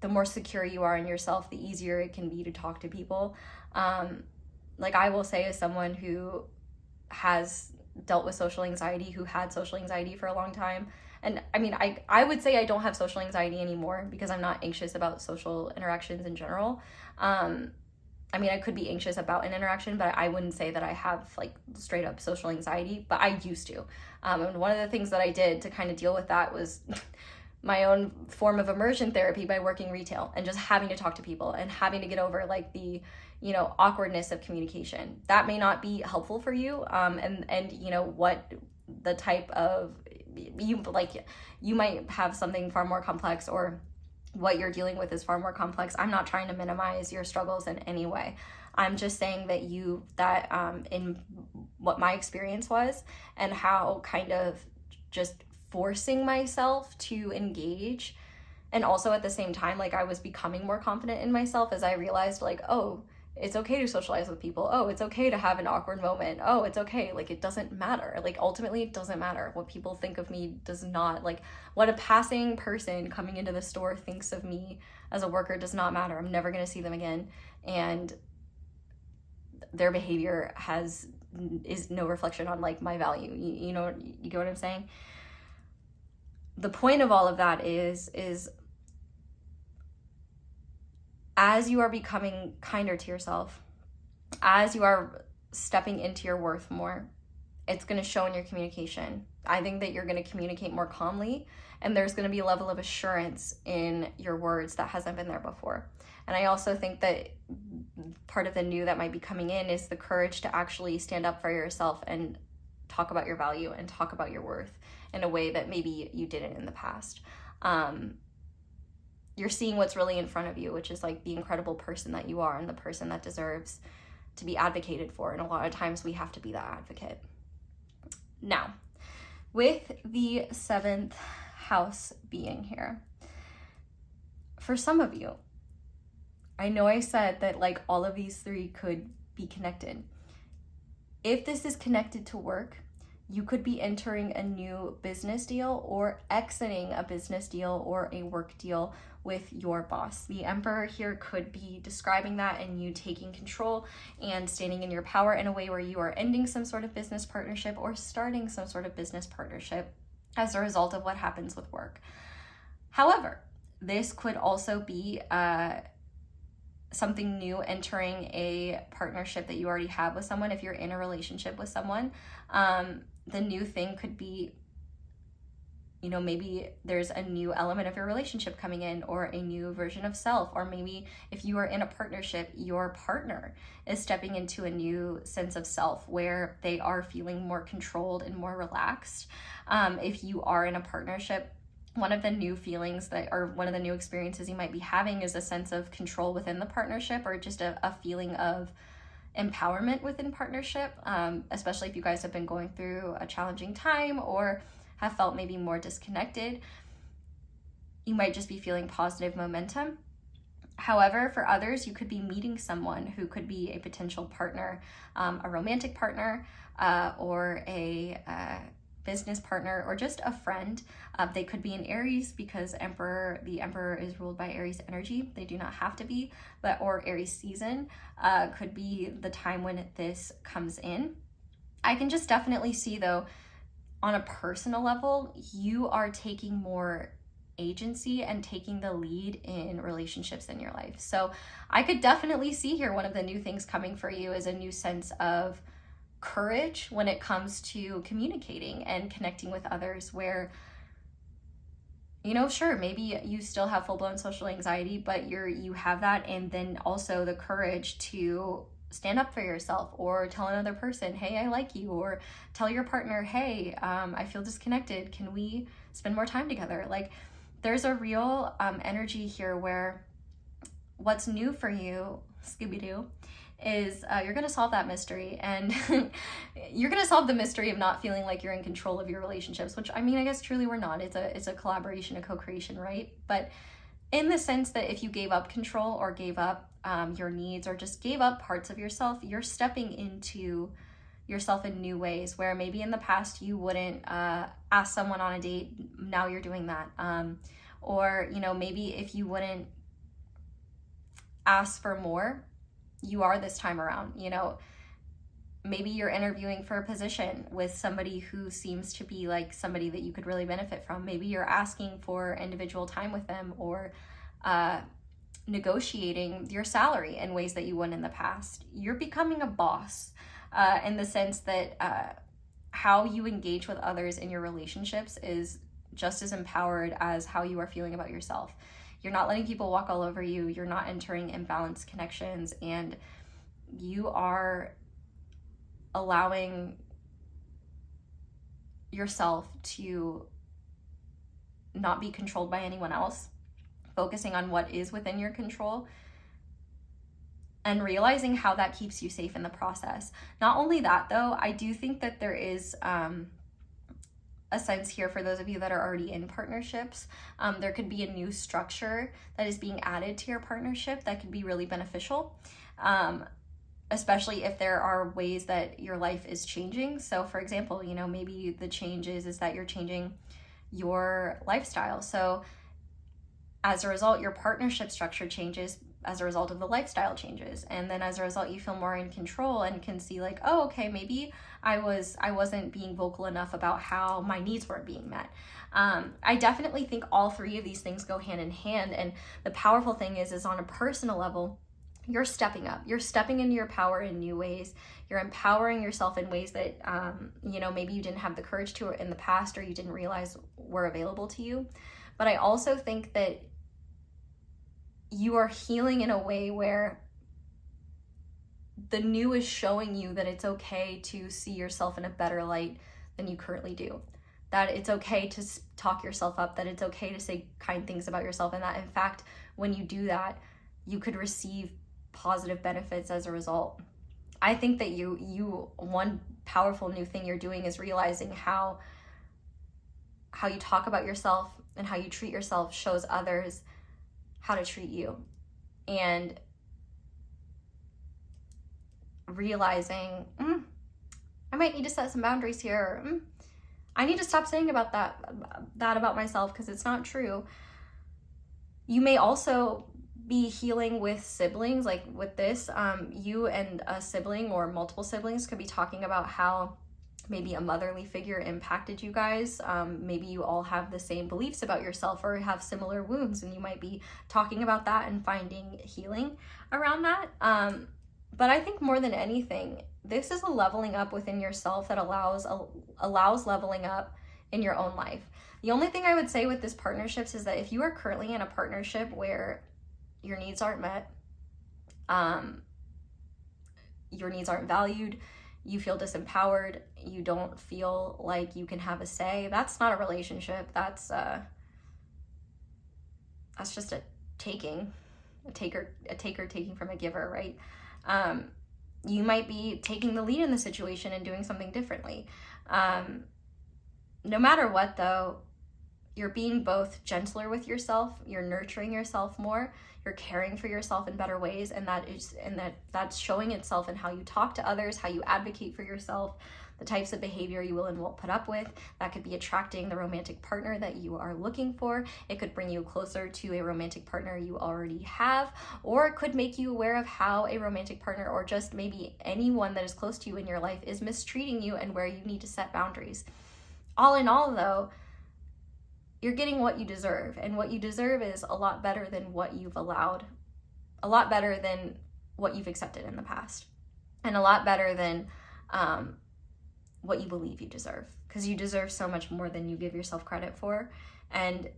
the more secure you are in yourself, the easier it can be to talk to people. Like, I will say, as someone who has dealt with social anxiety, who had social anxiety for a long time, and I mean, I would say I don't have social anxiety anymore because I'm not anxious about social interactions in general. I mean, I could be anxious about an interaction, but I wouldn't say that I have like straight up social anxiety, but I used to. And one of the things that I did to kind of deal with that was my own form of immersion therapy by working retail and just having to talk to people and having to get over like the, you know, awkwardness of communication. That may not be helpful for you. And you know, what the type of, you might have something far more complex, or what you're dealing with is far more complex. I'm not trying to minimize your struggles in any way. I'm just saying that in what my experience was, and how kind of just forcing myself to engage, and also at the same time, like, I was becoming more confident in myself as I realized, like, oh, it's okay to socialize with people. Oh, it's okay to have an awkward moment. Oh, it's okay. Like, it doesn't matter. Like, ultimately, it doesn't matter. What people think of me does not, like, what a passing person coming into the store thinks of me as a worker does not matter. I'm never going to see them again. And their behavior is no reflection on, like, my value. You know, you get what I'm saying? The point of all of that is as you are becoming kinder to yourself, as you are stepping into your worth more, it's going to show in your communication. I think that you're going to communicate more calmly, and there's going to be a level of assurance in your words that hasn't been there before. And I also think that part of the new that might be coming in is the courage to actually stand up for yourself and talk about your value and talk about your worth in a way that maybe you didn't in the past. You're seeing what's really in front of you, which is like the incredible person that you are and the person that deserves to be advocated for. And a lot of times we have to be that advocate. Now, with the 7th house being here, for some of you, I know I said that like all of these 3 could be connected. If this is connected to work, you could be entering a new business deal or exiting a business deal or a work deal with your boss. The Emperor here could be describing that and you taking control and standing in your power in a way where you are ending some sort of business partnership or starting some sort of business partnership as a result of what happens with work. However, this could also be something new, entering a partnership that you already have with someone. If you're in a relationship with someone, the new thing could be, you know, maybe there's a new element of your relationship coming in, or a new version of self, or maybe if you are in a partnership, your partner is stepping into a new sense of self where they are feeling more controlled and more relaxed. If you are in a partnership, one of the new feelings that, or one of the new experiences you might be having is a sense of control within the partnership, or just a feeling of empowerment within partnership, especially if you guys have been going through a challenging time or have felt maybe more disconnected. You might just be feeling positive momentum. However, for others, you could be meeting someone who could be a potential partner, a romantic partner, or a business partner, or just a friend. They could be an Aries, because the Emperor is ruled by Aries energy. They do not have to be, but or Aries season could be the time when this comes in. I can just definitely see, though, on a personal level, you are taking more agency and taking the lead in relationships in your life. So I could definitely see here one of the new things coming for you is a new sense of courage when it comes to communicating and connecting with others, where, you know, sure, maybe you still have full-blown social anxiety, but you have that, and then also the courage to stand up for yourself, or tell another person, hey, I like you, or tell your partner, hey, I feel disconnected, can we spend more time together? Like, there's a real energy here where what's new for you, Scooby-Doo, is you're going to solve that mystery, and you're going to solve the mystery of not feeling like you're in control of your relationships, which, I mean, I guess truly we're not. It's a collaboration, a co-creation, right? But in the sense that if you gave up control, or gave up your needs, or just gave up parts of yourself, you're stepping into yourself in new ways, where maybe in the past you wouldn't ask someone on a date. Now you're doing that. Or, you know, maybe if you wouldn't ask for more, you are this time around. You know, maybe you're interviewing for a position with somebody who seems to be like somebody that you could really benefit from. Maybe you're asking for individual time with them, or negotiating your salary in ways that you wouldn't in the past. You're becoming a boss in the sense that how you engage with others in your relationships is just as empowered as how you are feeling about yourself. You're not letting people walk all over you. You're not entering imbalanced connections, and you are allowing yourself to not be controlled by anyone else, focusing on what is within your control, and realizing how that keeps you safe in the process. Not only that, though, I do think that there is a sense here for those of you that are already in partnerships. There could be a new structure that is being added to your partnership that could be really beneficial, especially if there are ways that your life is changing. So for example, you know, maybe the change is that you're changing your lifestyle. So as a result, your partnership structure changes as a result of the lifestyle changes. And then as a result, you feel more in control and can see like, oh, okay, maybe I wasn't being vocal enough about how my needs weren't being met. I definitely think all 3 of these things go hand in hand. And the powerful thing is on a personal level, you're stepping up. You're stepping into your power in new ways. You're empowering yourself in ways that, you know, maybe you didn't have the courage to in the past, or you didn't realize were available to you. But I also think that you are healing in a way where the new is showing you that it's okay to see yourself in a better light than you currently do. That it's okay to talk yourself up, that it's okay to say kind things about yourself, and that in fact, when you do that, you could receive positive benefits as a result. I think that one powerful new thing you're doing is realizing how you talk about yourself and how you treat yourself shows others how to treat you. And realizing, I might need to set some boundaries here. Or, I need to stop saying about that about myself because it's not true. You may also be healing with siblings, like with this, you and a sibling or multiple siblings could be talking about how maybe a motherly figure impacted you guys. Maybe you all have the same beliefs about yourself or have similar wounds, and you might be talking about that and finding healing around that. But I think more than anything, this is a leveling up within yourself that allows leveling up in your own life. The only thing I would say with this partnerships is that if you are currently in a partnership where your needs aren't met, your needs aren't valued, you feel disempowered, you don't feel like you can have a say, that's not a relationship. That's just a taker taking from a giver, right? You might be taking the lead in the situation and doing something differently. No matter what, though, you're being both gentler with yourself, you're nurturing yourself more, you're caring for yourself in better ways, and that's showing itself in how you talk to others, how you advocate for yourself, the types of behavior you will and won't put up with. That could be attracting the romantic partner that you are looking for. It could bring you closer to a romantic partner you already have, or it could make you aware of how a romantic partner, or just maybe anyone that is close to you in your life, is mistreating you and where you need to set boundaries. All in all, though, you're getting what you deserve, and what you deserve is a lot better than what you've allowed, a lot better than what you've accepted in the past, and a lot better than what you believe you deserve, because you deserve so much more than you give yourself credit for. And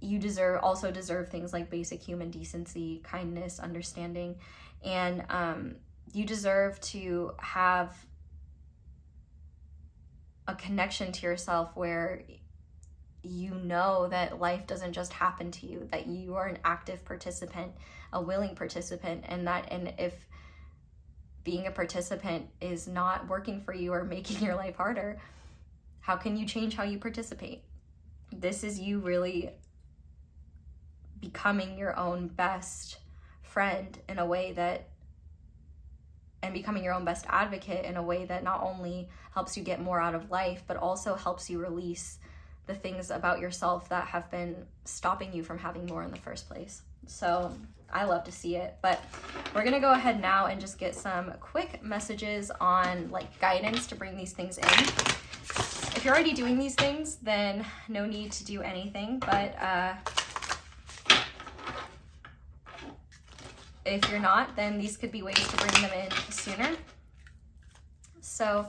you also deserve things like basic human decency, kindness, understanding, and you deserve to have a connection to yourself where you know that life doesn't just happen to you, that you are an active participant, a willing participant, and if being a participant is not working for you or making your life harder, how can you change how you participate? This is you really becoming your own best friend in a way that, and becoming your own best advocate in a way that not only helps you get more out of life, but also helps you release the things about yourself that have been stopping you from having more in the first place. So I love to see it, but we're gonna go ahead now and just get some quick messages on like guidance to bring these things in. If you're already doing these things, then no need to do anything, but if you're not, then these could be ways to bring them in sooner. So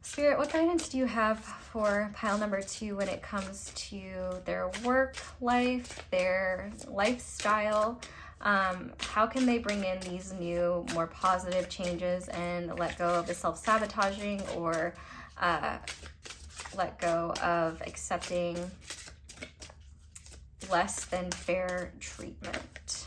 Spirit, what guidance do you have for pile number 2 when it comes to their work life, their lifestyle? How can they bring in these new, more positive changes and let go of the self-sabotaging, or let go of accepting less than fair treatment?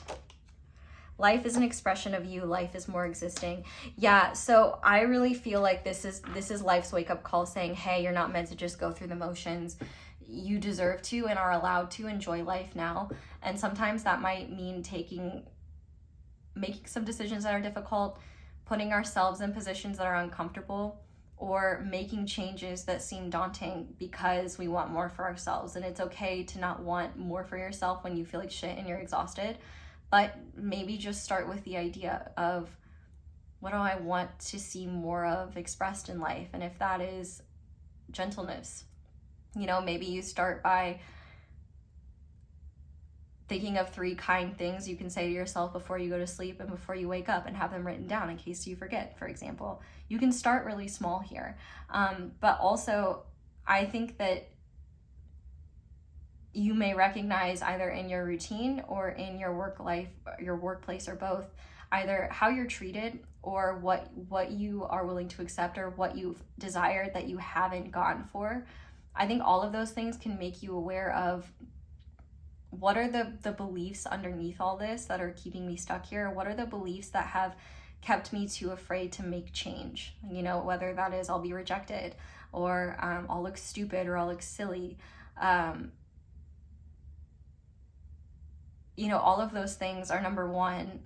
Life is an expression of you. Life is more existing. Yeah, so I really feel like this is life's wake-up call saying, hey, you're not meant to just go through the motions. You deserve to and are allowed to enjoy life now. And sometimes that might mean making some decisions that are difficult, putting ourselves in positions that are uncomfortable, or making changes that seem daunting because we want more for ourselves. And it's okay to not want more for yourself when you feel like shit and you're exhausted. But maybe just start with the idea of, what do I want to see more of expressed in life? And if that is gentleness, maybe you start by thinking of 3 kind things you can say to yourself before you go to sleep and before you wake up, and have them written down in case you forget, for example. You can start really small here. But also, I think that you may recognize either in your routine or in your work life, your workplace, or both, either how you're treated or what you are willing to accept, or what you've desired that you haven't gone for. I think all of those things can make you aware of what are the beliefs underneath all this that are keeping me stuck here. What are the beliefs that have kept me too afraid to make change? You know, whether that is I'll be rejected, or I'll look stupid, or I'll look silly. You know, all of those things are, number one,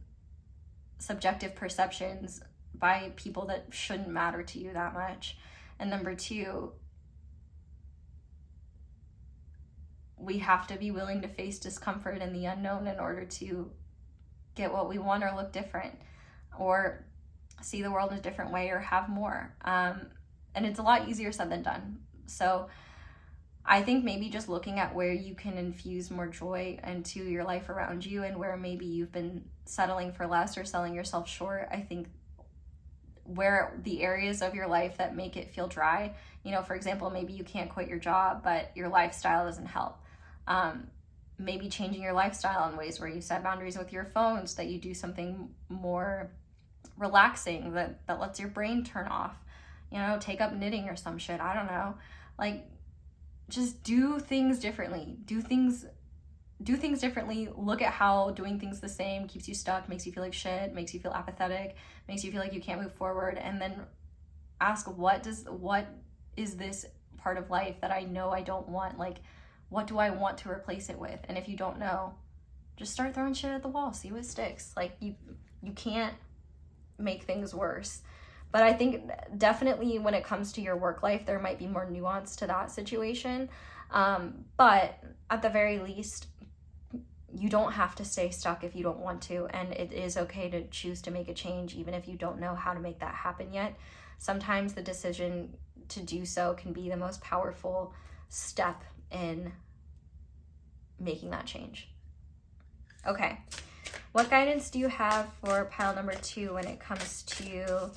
subjective perceptions by people that shouldn't matter to you that much. And number two, we have to be willing to face discomfort and the unknown in order to get what we want, or look different, or see the world in a different way, or have more. And it's a lot easier said than done. So I think maybe just looking at where you can infuse more joy into your life around you, and where maybe you've been settling for less or selling yourself short. I think where the areas of your life that make it feel dry, you know, for example, maybe you can't quit your job, but your lifestyle doesn't help. Maybe changing your lifestyle in ways where you set boundaries with your phone, so that you do something more relaxing that lets your brain turn off. You know, take up knitting or some shit. I don't know. Like, just do things differently. Do things differently. Look at how doing things the same keeps you stuck, makes you feel like shit, makes you feel apathetic, makes you feel like you can't move forward. And then ask, what is this part of life that I know I don't want? Like, what do I want to replace it with? And if you don't know, just start throwing shit at the wall, see what sticks. Like, you can't make things worse. But I think definitely when it comes to your work life, there might be more nuance to that situation. But at the very least, you don't have to stay stuck if you don't want to. And it is okay to choose to make a change, even if you don't know how to make that happen yet. Sometimes the decision to do so can be the most powerful step in making that change. Okay, what guidance do you have for pile number 2 when it comes to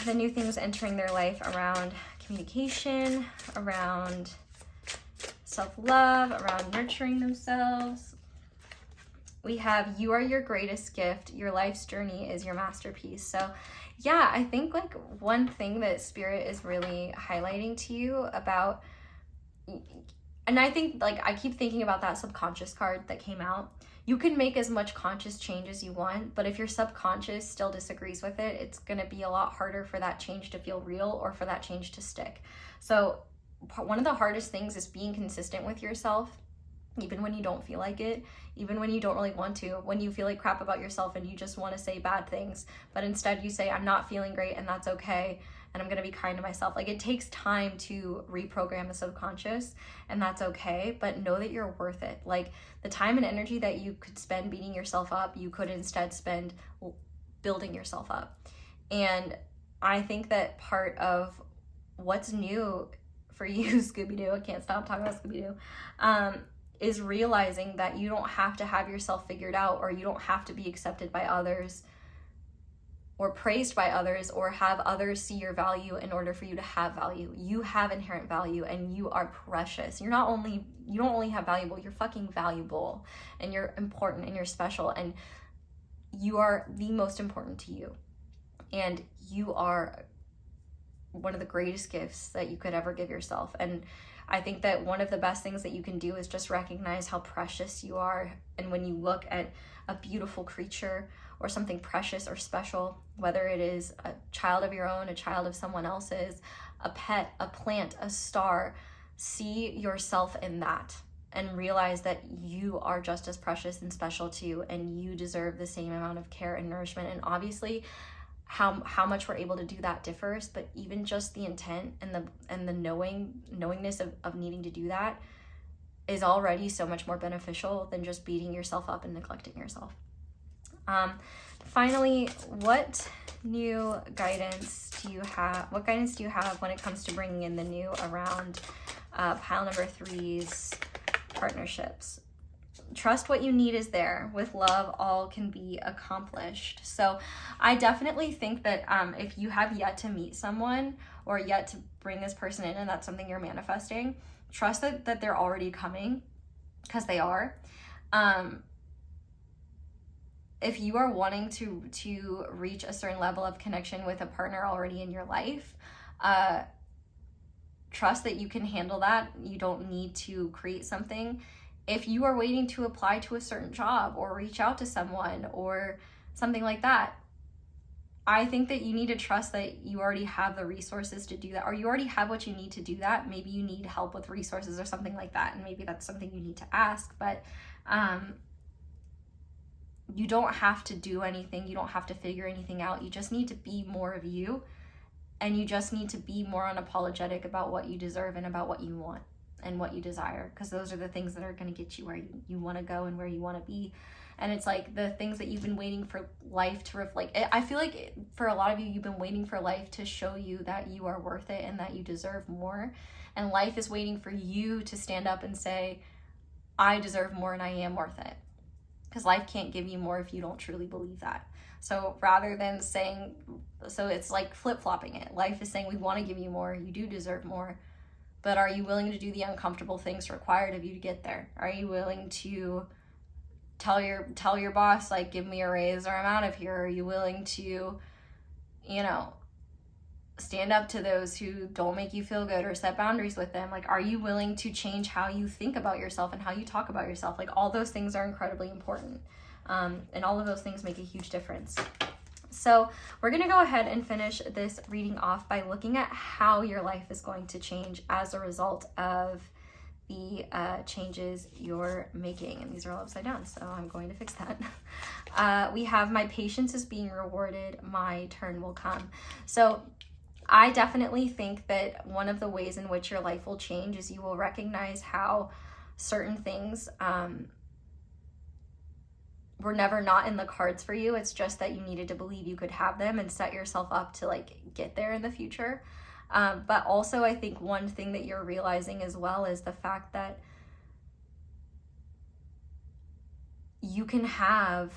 the new things entering their life around communication, around self-love, around nurturing themselves? We have, you are your greatest gift. Your life's journey is your masterpiece. So yeah, I think like one thing that Spirit is really highlighting to you about, and I think like I keep thinking about that subconscious card that came out. You can make as much conscious change as you want, but if your subconscious still disagrees with it, it's going to be a lot harder for that change to feel real, or for that change to stick. So one of the hardest things is being consistent with yourself, even when you don't feel like it, even when you don't really want to, when you feel like crap about yourself and you just want to say bad things, but instead you say, I'm not feeling great, and that's okay, and I'm going to be kind to myself. Like, it takes time to reprogram the subconscious, and that's okay, but know that you're worth it. Like, the time and energy that you could spend beating yourself up, you could instead spend building yourself up. And I think that part of what's new for you, Scooby-Doo, I can't stop talking about Scooby-Doo, is realizing that you don't have to have yourself figured out, or you don't have to be accepted by others, or praised by others, or have others see your value in order for you to have value. You have inherent value, and you are precious. You don't only have valuable, you're fucking valuable, and you're important, and you're special, and you are the most important to you. And you are one of the greatest gifts that you could ever give yourself. And I think that one of the best things that you can do is just recognize how precious you are. And when you look at a beautiful creature, or something precious or special, whether it is a child of your own, a child of someone else's, a pet, a plant, a star, see yourself in that, and realize that you are just as precious and special too, and you deserve the same amount of care and nourishment. And obviously how much we're able to do that differs, but even just the intent and the knowingness of needing to do that is already so much more beneficial than just beating yourself up and neglecting yourself. Finally, what guidance do you have when it comes to bringing in the new around pile number 3's partnerships? trust what you need is there. With love, all can be accomplished. So I definitely think that if you have yet to meet someone or yet to bring this person in, and that's something you're manifesting, trust that they're already coming, because they are. If you are wanting to reach a certain level of connection with a partner already in your life, trust that you can handle that. You don't need to create something. If you are waiting to apply to a certain job or reach out to someone or something like that, I think that you need to trust that you already have the resources to do that, or you already have what you need to do that. Maybe you need help with resources or something like that, and maybe that's something you need to ask, but you don't have to do anything. You don't have to figure anything out. You just need to be more of you, and you just need to be more unapologetic about what you deserve and about what you want and what you desire, because those are the things that are going to get you where you want to go and where you want to be. And it's like the things that you've been waiting for life to reflect. I feel like for a lot of you, you've been waiting for life to show you that you are worth it and that you deserve more. And life is waiting for you to stand up and say, I deserve more and I am worth it. Because life can't give you more if you don't truly believe that. So rather than saying, so it's like flip-flopping it. Life is saying, we want to give you more. You do deserve more. But are you willing to do the uncomfortable things required of you to get there? Are you willing to tell your boss, like, give me a raise or I'm out of here? Are you willing to, stand up to those who don't make you feel good or set boundaries with them? Like, are you willing to change how you think about yourself and how you talk about yourself? Like, all those things are incredibly important. And all of those things make a huge difference. So we're going to go ahead and finish this reading off by looking at how your life is going to change as a result of the changes you're making. And these are all upside down, so I'm going to fix that. We have, my patience is being rewarded, my turn will come. So I definitely think that one of the ways in which your life will change is you will recognize how certain things were never not in the cards for you. It's just that you needed to believe you could have them and set yourself up to like get there in the future. But also I think one thing that you're realizing as well is the fact that you can have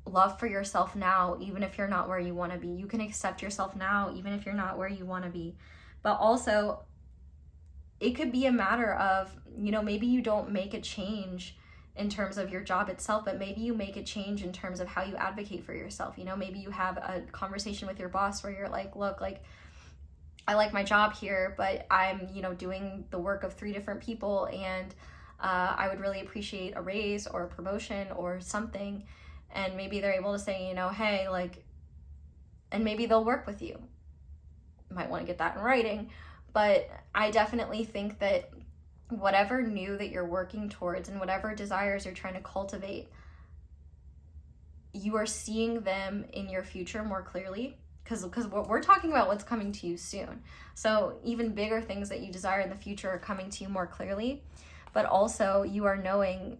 love for yourself now, even if you're not where you want to be. You can accept yourself now, even if you're not where you want to be. But also it could be a matter of, maybe you don't make a change in terms of your job itself, but maybe you make a change in terms of how you advocate for yourself. Maybe you have a conversation with your boss where you're like, look, like, I like my job here, but I'm, doing the work of 3 different people, and I would really appreciate a raise or a promotion or something. And maybe they're able to say, hey, like, and maybe they'll work with you. You might want to get that in writing. But I definitely think that whatever new that you're working towards and whatever desires you're trying to cultivate, you are seeing them in your future more clearly, because we're talking about what's coming to you soon. So even bigger things that you desire in the future are coming to you more clearly, but also you are knowing,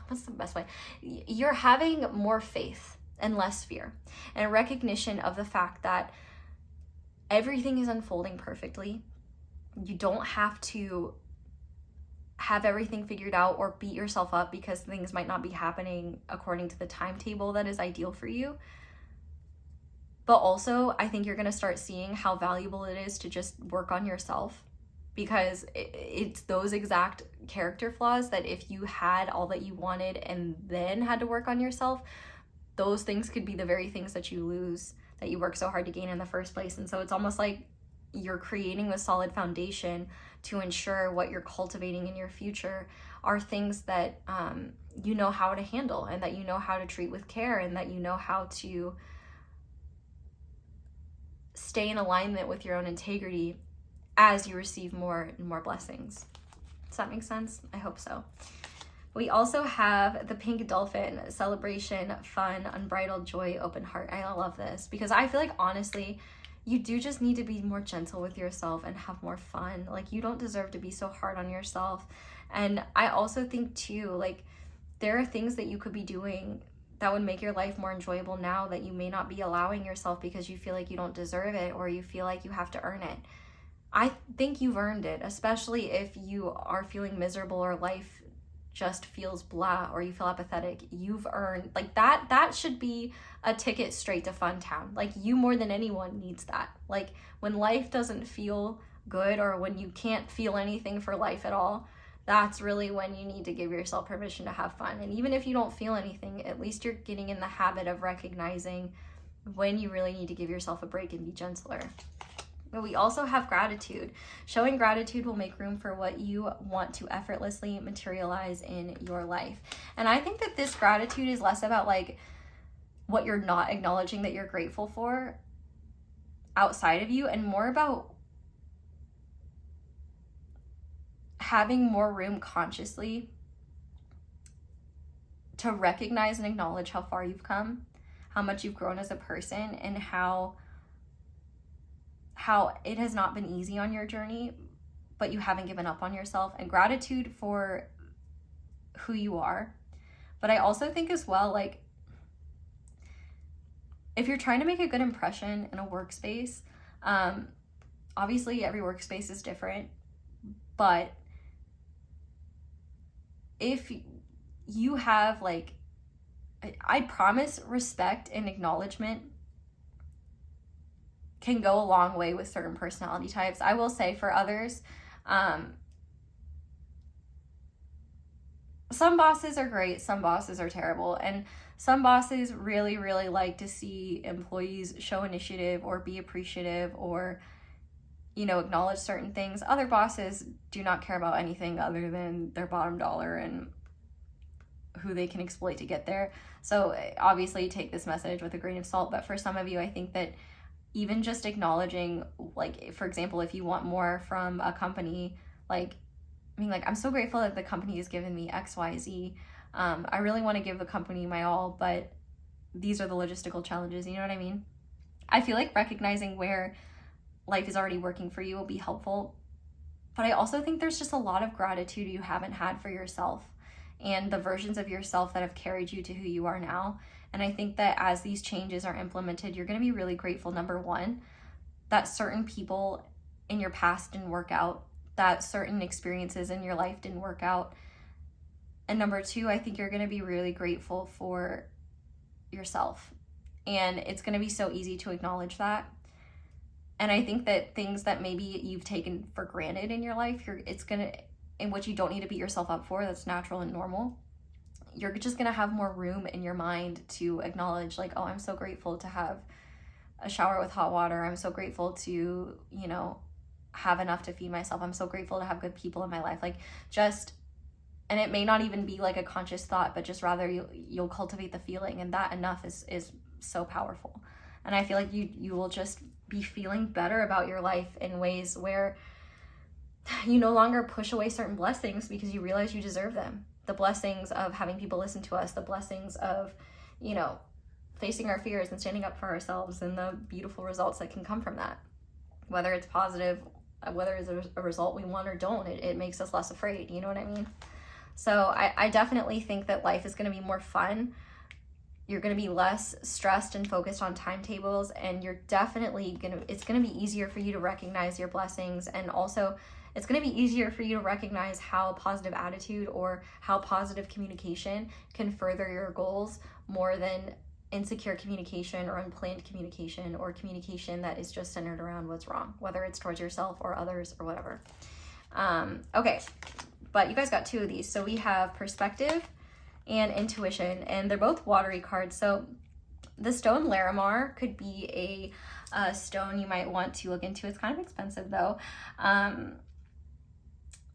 what's the best way? You're having more faith and less fear, and a recognition of the fact that everything is unfolding perfectly. You don't have to have everything figured out or beat yourself up because things might not be happening according to the timetable that is ideal for you. But also, I think you're going to start seeing how valuable it is to just work on yourself, because it's those exact character flaws that if you had all that you wanted and then had to work on yourself, those things could be the very things that you lose, that you work so hard to gain in the first place. And so it's almost like you're creating the solid foundation to ensure what you're cultivating in your future are things that you know how to handle, and that you know how to treat with care, and that you know how to stay in alignment with your own integrity as you receive more and more blessings. Does that make sense? I hope so. We also have the pink dolphin, celebration, fun, unbridled joy, open heart. I love this because I feel like, honestly, you do just need to be more gentle with yourself and have more fun. Like, you don't deserve to be so hard on yourself. And I also think too, like, there are things that you could be doing that would make your life more enjoyable now that you may not be allowing yourself because you feel like you don't deserve it, or you feel like you have to earn it. I think you've earned it, especially if you are feeling miserable or life just feels blah or you feel apathetic. You've earned, like, that should be a ticket straight to Fun Town. Like, you more than anyone needs that. Like, when life doesn't feel good or when you can't feel anything for life at all, that's really when you need to give yourself permission to have fun. And even if you don't feel anything, at least you're getting in the habit of recognizing when you really need to give yourself a break and be gentler. But we also have gratitude. Showing gratitude will make room for what you want to effortlessly materialize in your life. And I think that this gratitude is less about like what you're not acknowledging that you're grateful for outside of you, and more about having more room consciously to recognize and acknowledge how far you've come, how much you've grown as a person, and how it has not been easy on your journey, but you haven't given up on yourself, and gratitude for who you are. But I also think as well, like, if you're trying to make a good impression in a workspace, obviously every workspace is different, but if you have, like, I promise respect and acknowledgement can go a long way with certain personality types. I will say for others, some bosses are great, some bosses are terrible, and some bosses really, really like to see employees show initiative or be appreciative or, you know, acknowledge certain things. Other bosses do not care about anything other than their bottom dollar and who they can exploit to get there. So obviously take this message with a grain of salt, but for some of you, I think that even just acknowledging, like, for example, if you want more from a company, like, I mean, like, I'm so grateful that the company has given me XYZ. I really want to give the company my all, but these are the logistical challenges, you know what I mean? I feel like recognizing where life is already working for you will be helpful, but I also think there's just a lot of gratitude you haven't had for yourself and the versions of yourself that have carried you to who you are now. And I think that as these changes are implemented, you're going to be really grateful, number one, that certain people in your past didn't work out, that certain experiences in your life didn't work out. And number two, I think you're going to be really grateful for yourself. And it's going to be so easy to acknowledge that. And I think that things that maybe you've taken for granted in your life, in which you don't need to beat yourself up for, that's natural and normal. You're just going to have more room in your mind to acknowledge, like, oh, I'm so grateful to have a shower with hot water. I'm so grateful to, you know, have enough to feed myself. I'm so grateful to have good people in my life. Like, just, and it may not even be like a conscious thought, but just rather you'll cultivate the feeling, and that enough is so powerful. And I feel like you will just be feeling better about your life in ways where you no longer push away certain blessings because you realize you deserve them. The blessings of having people listen to us, the blessings of, you know, facing our fears and standing up for ourselves, and the beautiful results that can come from that. Whether it's positive, whether it's a result we want or don't, it makes us less afraid, you know what I mean? So I definitely think that life is going to be more fun. You're going to be less stressed and focused on timetables, and you're definitely it's going to be easier for you to recognize your blessings, and also it's going to be easier for you to recognize how positive attitude or how positive communication can further your goals more than insecure communication or unplanned communication or communication that is just centered around what's wrong, whether it's towards yourself or others or whatever. Okay, but you guys got two of these. So we have perspective and intuition, and they're both watery cards. So the stone Larimar could be a stone you might want to look into. It's kind of expensive though.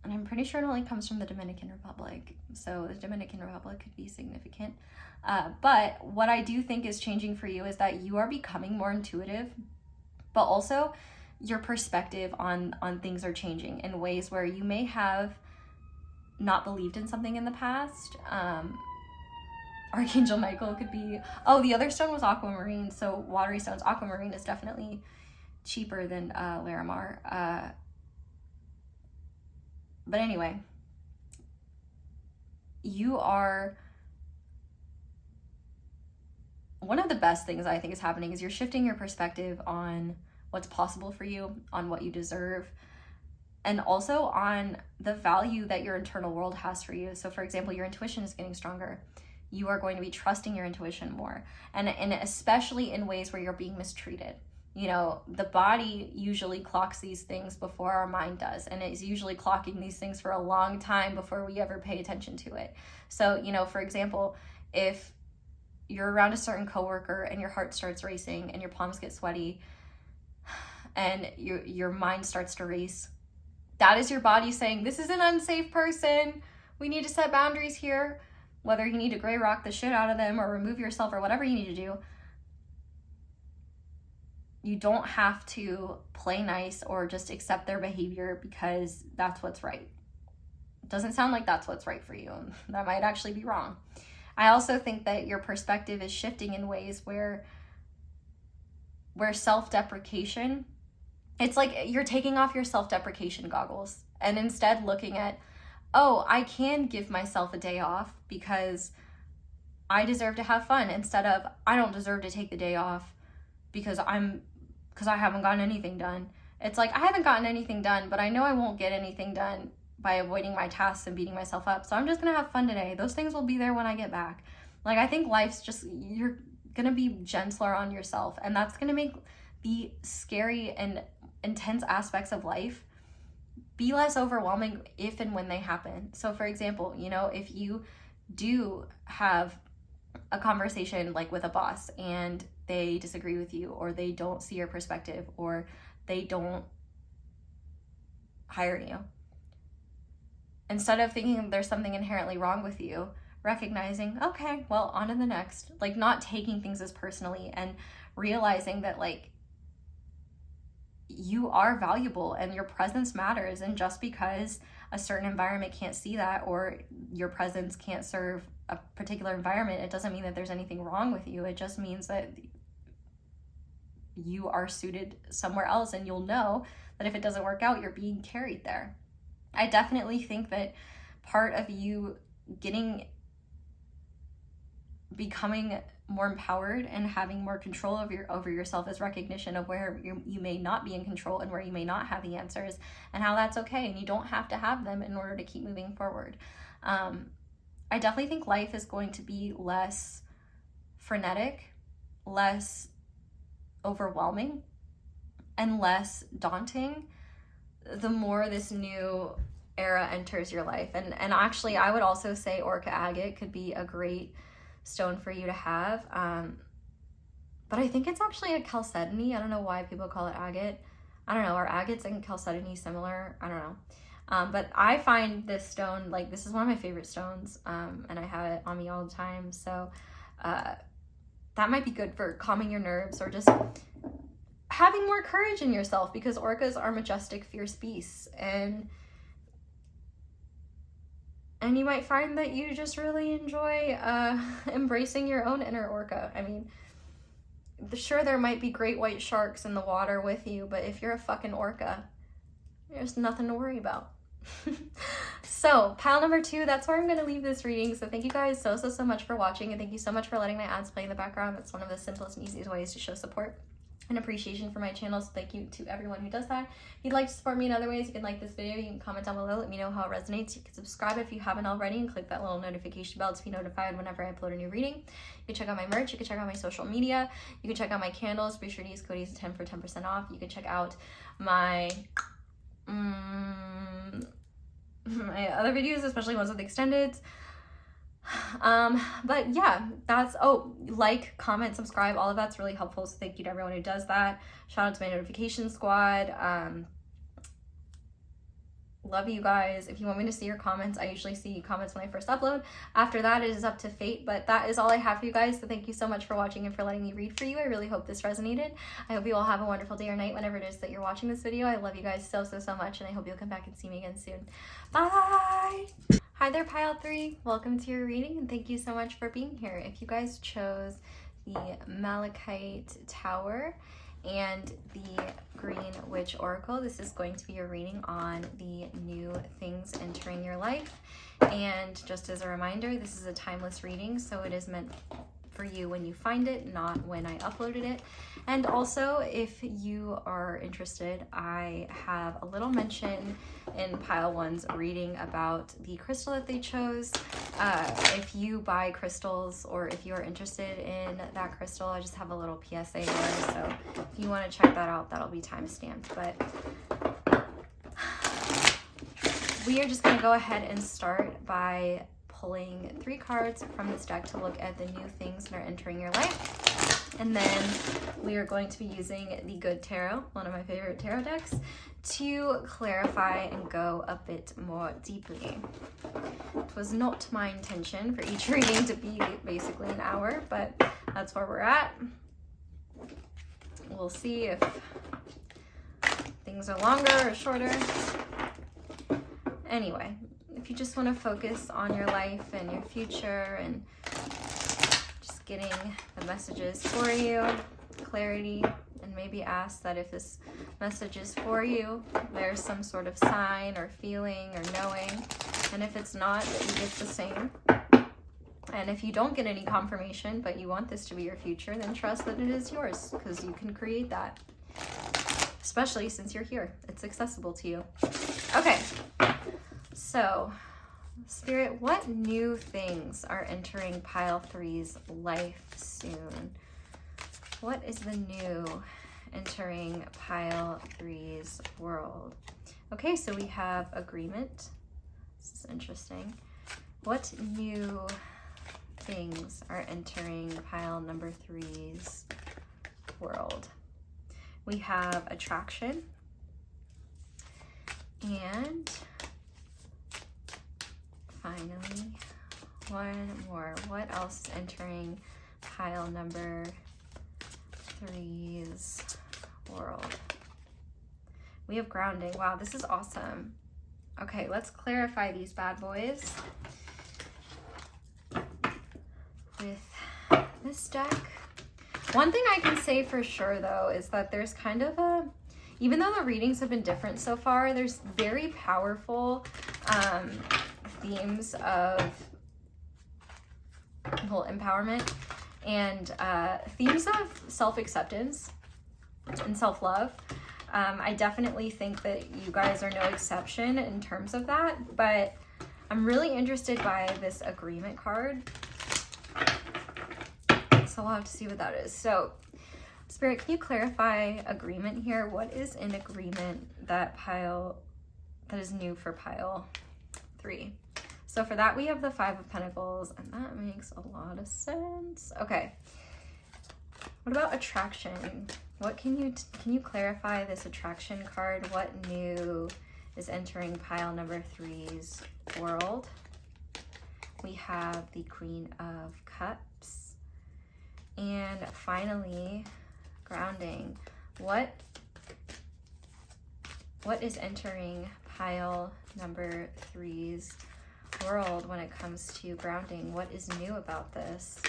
And I'm pretty sure it only comes from the Dominican Republic. So the Dominican Republic could be significant. But what I do think is changing for you is that you are becoming more intuitive, but also your perspective on things are changing in ways where you may have not believed in something in the past. Archangel Michael could be, the other stone was aquamarine. So watery stones, aquamarine is definitely cheaper than Larimar. But anyway, you are, one of the best things I think is happening is you're shifting your perspective on what's possible for you, on what you deserve, and also on the value that your internal world has for you. So for example, your intuition is getting stronger. You are going to be trusting your intuition more, and especially in ways where you're being mistreated. You know, the body usually clocks these things before our mind does, and it's usually clocking these things for a long time before we ever pay attention to it. So, you know, for example, if you're around a certain coworker and your heart starts racing and your palms get sweaty and your mind starts to race, that is your body saying, this is an unsafe person. We need to set boundaries here. Whether you need to gray rock the shit out of them or remove yourself or whatever you need to do, you don't have to play nice or just accept their behavior because that's what's right. It doesn't sound like that's what's right for you. That might actually be wrong. I also think that your perspective is shifting in ways where self-deprecation, it's like you're taking off your self-deprecation goggles and instead looking at, oh, I can give myself a day off because I deserve to have fun, instead of I don't deserve to take the day off because I haven't gotten anything done. It's like, I haven't gotten anything done, but I know I won't get anything done by avoiding my tasks and beating myself up. So I'm just gonna have fun today. Those things will be there when I get back. Like, I think life's just, you're gonna be gentler on yourself, and that's gonna make the scary and intense aspects of life be less overwhelming if and when they happen. So for example, you know, if you do have a conversation like with a boss and they disagree with you, or they don't see your perspective, or they don't hire you, instead of thinking there's something inherently wrong with you, recognizing, okay, well, on to the next. Like, not taking things as personally and realizing that, like, you are valuable and your presence matters. And just because a certain environment can't see that, or your presence can't serve a particular environment, it doesn't mean that there's anything wrong with you. It just means that you are suited somewhere else, and you'll know that if it doesn't work out, you're being carried there. I definitely think that part of you becoming more empowered and having more control over yourself is recognition of where you may not be in control and where you may not have the answers, and how that's okay, and you don't have to have them in order to keep moving forward. I definitely think life is going to be less frenetic, less overwhelming, and less daunting the more this new era enters your life. And actually, I would also say Orca Agate could be a great stone for you to have. But I think it's actually a chalcedony. I don't know why people call it agate. I don't know. Are agates and chalcedony similar? I don't know. But I find this stone, like, this is one of my favorite stones, and I have it on me all the time. So that might be good for calming your nerves, or just having more courage in yourself, because orcas are majestic, fierce beasts, and you might find that you just really enjoy embracing your own inner orca. I mean, sure, there might be great white sharks in the water with you, but if you're a fucking orca, there's nothing to worry about. So pile number 2, that's where I'm going to leave this reading. So thank you guys so much for watching, and thank you so much for letting my ads play in the background. That's one of the simplest and easiest ways to show support and appreciation for my channel. So thank you to everyone who does that. If you'd like to support me in other ways, you can like this video, you can comment down below, let me know how it resonates. You can subscribe if you haven't already, and click that little notification bell to be notified whenever I upload a new reading. You can check out my merch, you can check out my social media, you can check out my candles. Be sure to use code ACE10 for 10% off. You can check out my my other videos, especially ones with extendeds. But yeah, that's, like, comment, subscribe, all of that's really helpful. So thank you to everyone who does that. Shout out to my notification squad. Love you guys. If you want me to see your comments, I usually see comments when I first upload. After that, it is up to fate, but that is all I have for you guys. So thank you so much for watching and for letting me read for you. I really hope this resonated. I hope you all have a wonderful day or night whenever it is that you're watching this video. I love you guys so much, and I hope you'll come back and see me again soon. Bye! Hi there, pile 3. Welcome to your reading, and thank you so much for being here. If you guys chose the Malachite Tower and the Green Witch Oracle, this is going to be a reading on the new things entering your life. And just as a reminder, this is a timeless reading, so it is meant for you when you find it, not when I uploaded it. And also, if you are interested, I have a little mention in Pile 1's reading about the crystal that they chose. If you buy crystals or if you are interested in that crystal, I just have a little PSA there. So if you want to check that out, that'll be time-stamped. But we are just going to go ahead and start by pulling 3 cards from this deck to look at the new things that are entering your life. And then we are going to be using the Good Tarot, one of my favorite tarot decks, to clarify and go a bit more deeply. It was not my intention for each reading to be basically an hour, but that's where we're at. We'll see if things are longer or shorter. Anyway, if you just want to focus on your life and your future and just getting the messages for you, clarity, and maybe ask that if this message is for you, there's some sort of sign or feeling or knowing, and if it's not, that you get the same. And if you don't get any confirmation, but you want this to be your future, then trust that it is yours, because you can create that, especially since you're here. It's accessible to you. Okay, so Spirit, what new things are entering Pile 3's life soon? What is the new entering Pile 3's world? Okay, so we have agreement. This is interesting. What new things are entering Pile number 3's world? We have attraction. And finally, one more. What else is entering Pile number 3's world? We have grounding. Wow, this is awesome. Okay, let's clarify these bad boys with this deck. One thing I can say for sure, though, is that there's kind of a, even though the readings have been different so far, there's very powerful themes of whole empowerment and themes of self-acceptance and self-love. I definitely think that you guys are no exception in terms of that, but I'm really interested by this agreement card. So we'll have to see what that is. So Spirit, can you clarify agreement here? What is in agreement that is new for Pile 3? So for that, we have the 5 of Pentacles, and that makes a lot of sense. Okay. What about attraction? What can you clarify this attraction card? What new is entering Pile number 3's world? We have the Queen of Cups. And finally, grounding. What is entering Pile number 3's world when it comes to grounding? What is new about this?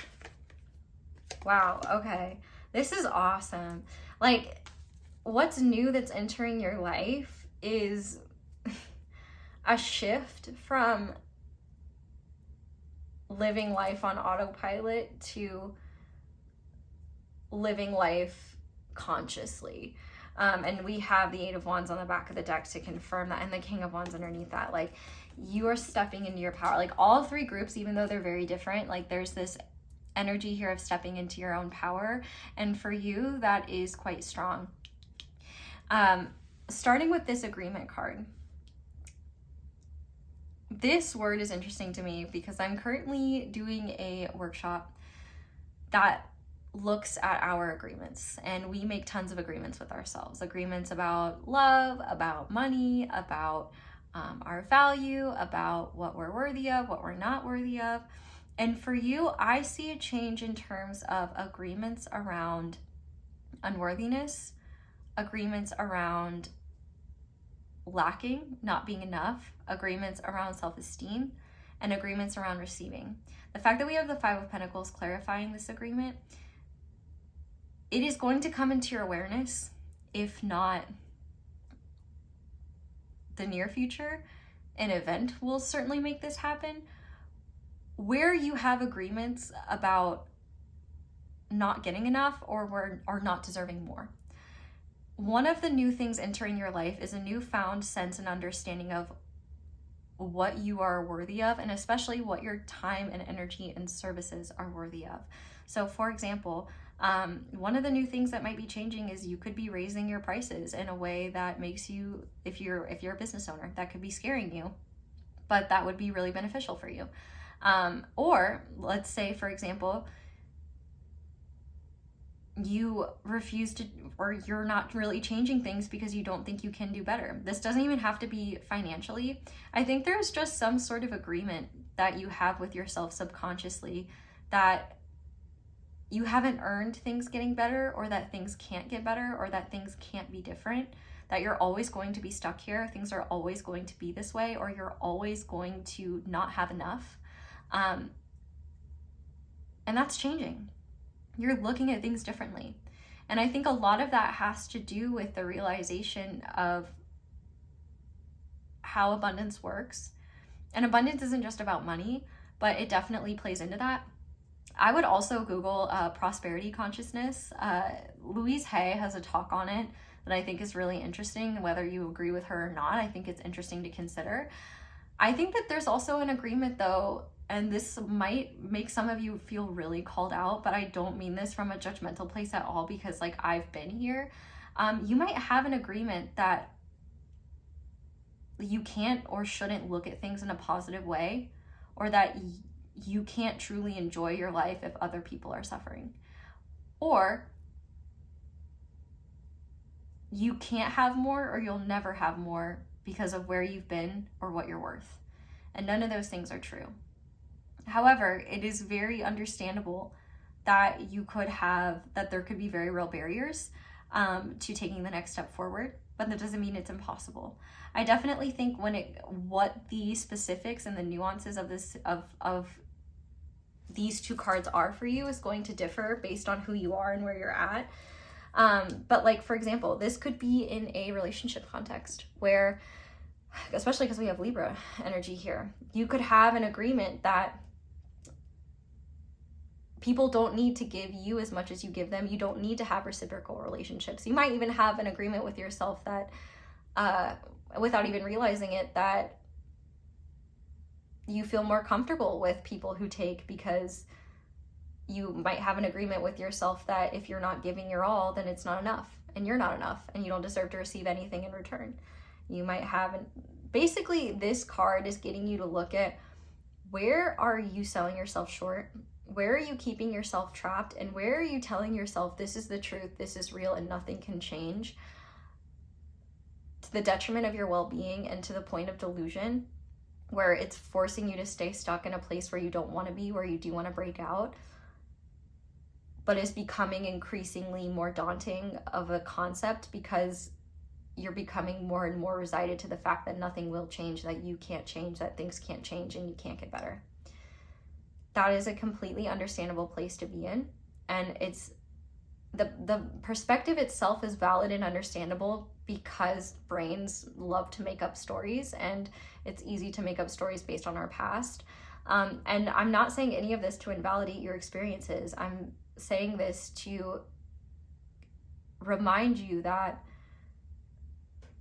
Wow, okay. This is awesome. Like, what's new that's entering your life is a shift from living life on autopilot to living life consciously. And we have the 8 of Wands on the back of the deck to confirm that, and the King of Wands underneath that. Like, you are stepping into your power. Like, all 3 groups, even though they're very different, like, there's this energy here of stepping into your own power. And for you, that is quite strong. Starting with this agreement card. This word is interesting to me because I'm currently doing a workshop that looks at our agreements, and we make tons of agreements with ourselves. Agreements about love, about money, about our value, about what we're worthy of, what we're not worthy of. And for you, I see a change in terms of agreements around unworthiness, agreements around lacking, not being enough, agreements around self-esteem, and agreements around receiving. The fact that we have the 5 of Pentacles clarifying this agreement, it is going to come into your awareness, if not the near future. An event will certainly make this happen, where you have agreements about not getting enough or are not deserving more. One of the new things entering your life is a newfound sense and understanding of what you are worthy of, and especially what your time and energy and services are worthy of. So for example, one of the new things that might be changing is you could be raising your prices in a way that makes you, if you're a business owner, that could be scaring you, but that would be really beneficial for you. Or let's say, for example, you refuse to, or you're not really changing things because you don't think you can do better. This doesn't even have to be financially. I think there's just some sort of agreement that you have with yourself subconsciously that you haven't earned things getting better, or that things can't get better, or that things can't be different, that you're always going to be stuck here, things are always going to be this way, or you're always going to not have enough. And that's changing. You're looking at things differently. And I think a lot of that has to do with the realization of how abundance works. And abundance isn't just about money, but it definitely plays into that. I would also Google prosperity consciousness. Louise Hay has a talk on it that I think is really interesting. Whether you agree with her or not, I think it's interesting to consider. I think that there's also an agreement though, and this might make some of you feel really called out, but I don't mean this from a judgmental place at all, because like I've been here. You might have an agreement that you can't or shouldn't look at things in a positive way, or that you can't truly enjoy your life if other people are suffering, or you can't have more, or you'll never have more because of where you've been or what you're worth. And none of those things are true. However, it is very understandable that there could be very real barriers to taking the next step forward, but that doesn't mean it's impossible. I definitely think what the specifics and the nuances of these two cards are for you is going to differ based on who you are and where you're at. But like, for example, this could be in a relationship context where, especially because we have Libra energy here, you could have an agreement that people don't need to give you as much as you give them. You don't need to have reciprocal relationships. You might even have an agreement with yourself that, without even realizing it, that you feel more comfortable with people who take, because you might have an agreement with yourself that if you're not giving your all, then it's not enough, and you're not enough, and you don't deserve to receive anything in return. You might have, basically this card is getting you to look at, where are you selling yourself short? Where are you keeping yourself trapped? And where are you telling yourself, this is the truth, this is real, and nothing can change, to the detriment of your well-being and to the point of delusion, where it's forcing you to stay stuck in a place where you don't want to be, where you do want to break out, but is becoming increasingly more daunting of a concept because you're becoming more and more resigned to the fact that nothing will change, that you can't change, that things can't change, and you can't get better. That is a completely understandable place to be in. And it's the perspective itself is valid and understandable because brains love to make up stories, and it's easy to make up stories based on our past. And I'm not saying any of this to invalidate your experiences. I'm saying this to remind you that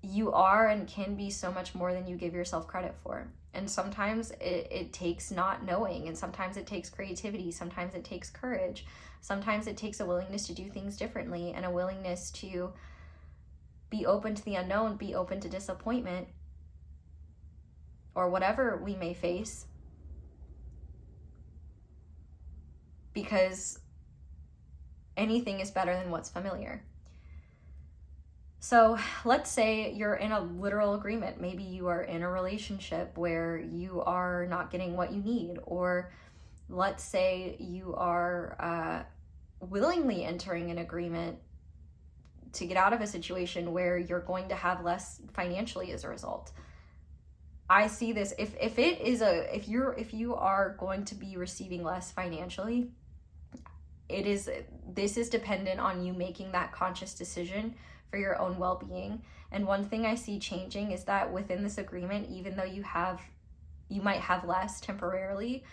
you are and can be so much more than you give yourself credit for. And sometimes it takes not knowing, and sometimes it takes creativity, sometimes it takes courage, sometimes it takes a willingness to do things differently, and a willingness to be open to the unknown, be open to disappointment, or whatever we may face, because anything is better than what's familiar. So let's say you're in a literal agreement. Maybe you are in a relationship where you are not getting what you need, or let's say you are willingly entering an agreement to get out of a situation where you're going to have less financially as a result. I see this, if you are going to be receiving less financially, this is dependent on you making that conscious decision for your own well-being. And one thing I see changing is that within this agreement, even though you might have less temporarily,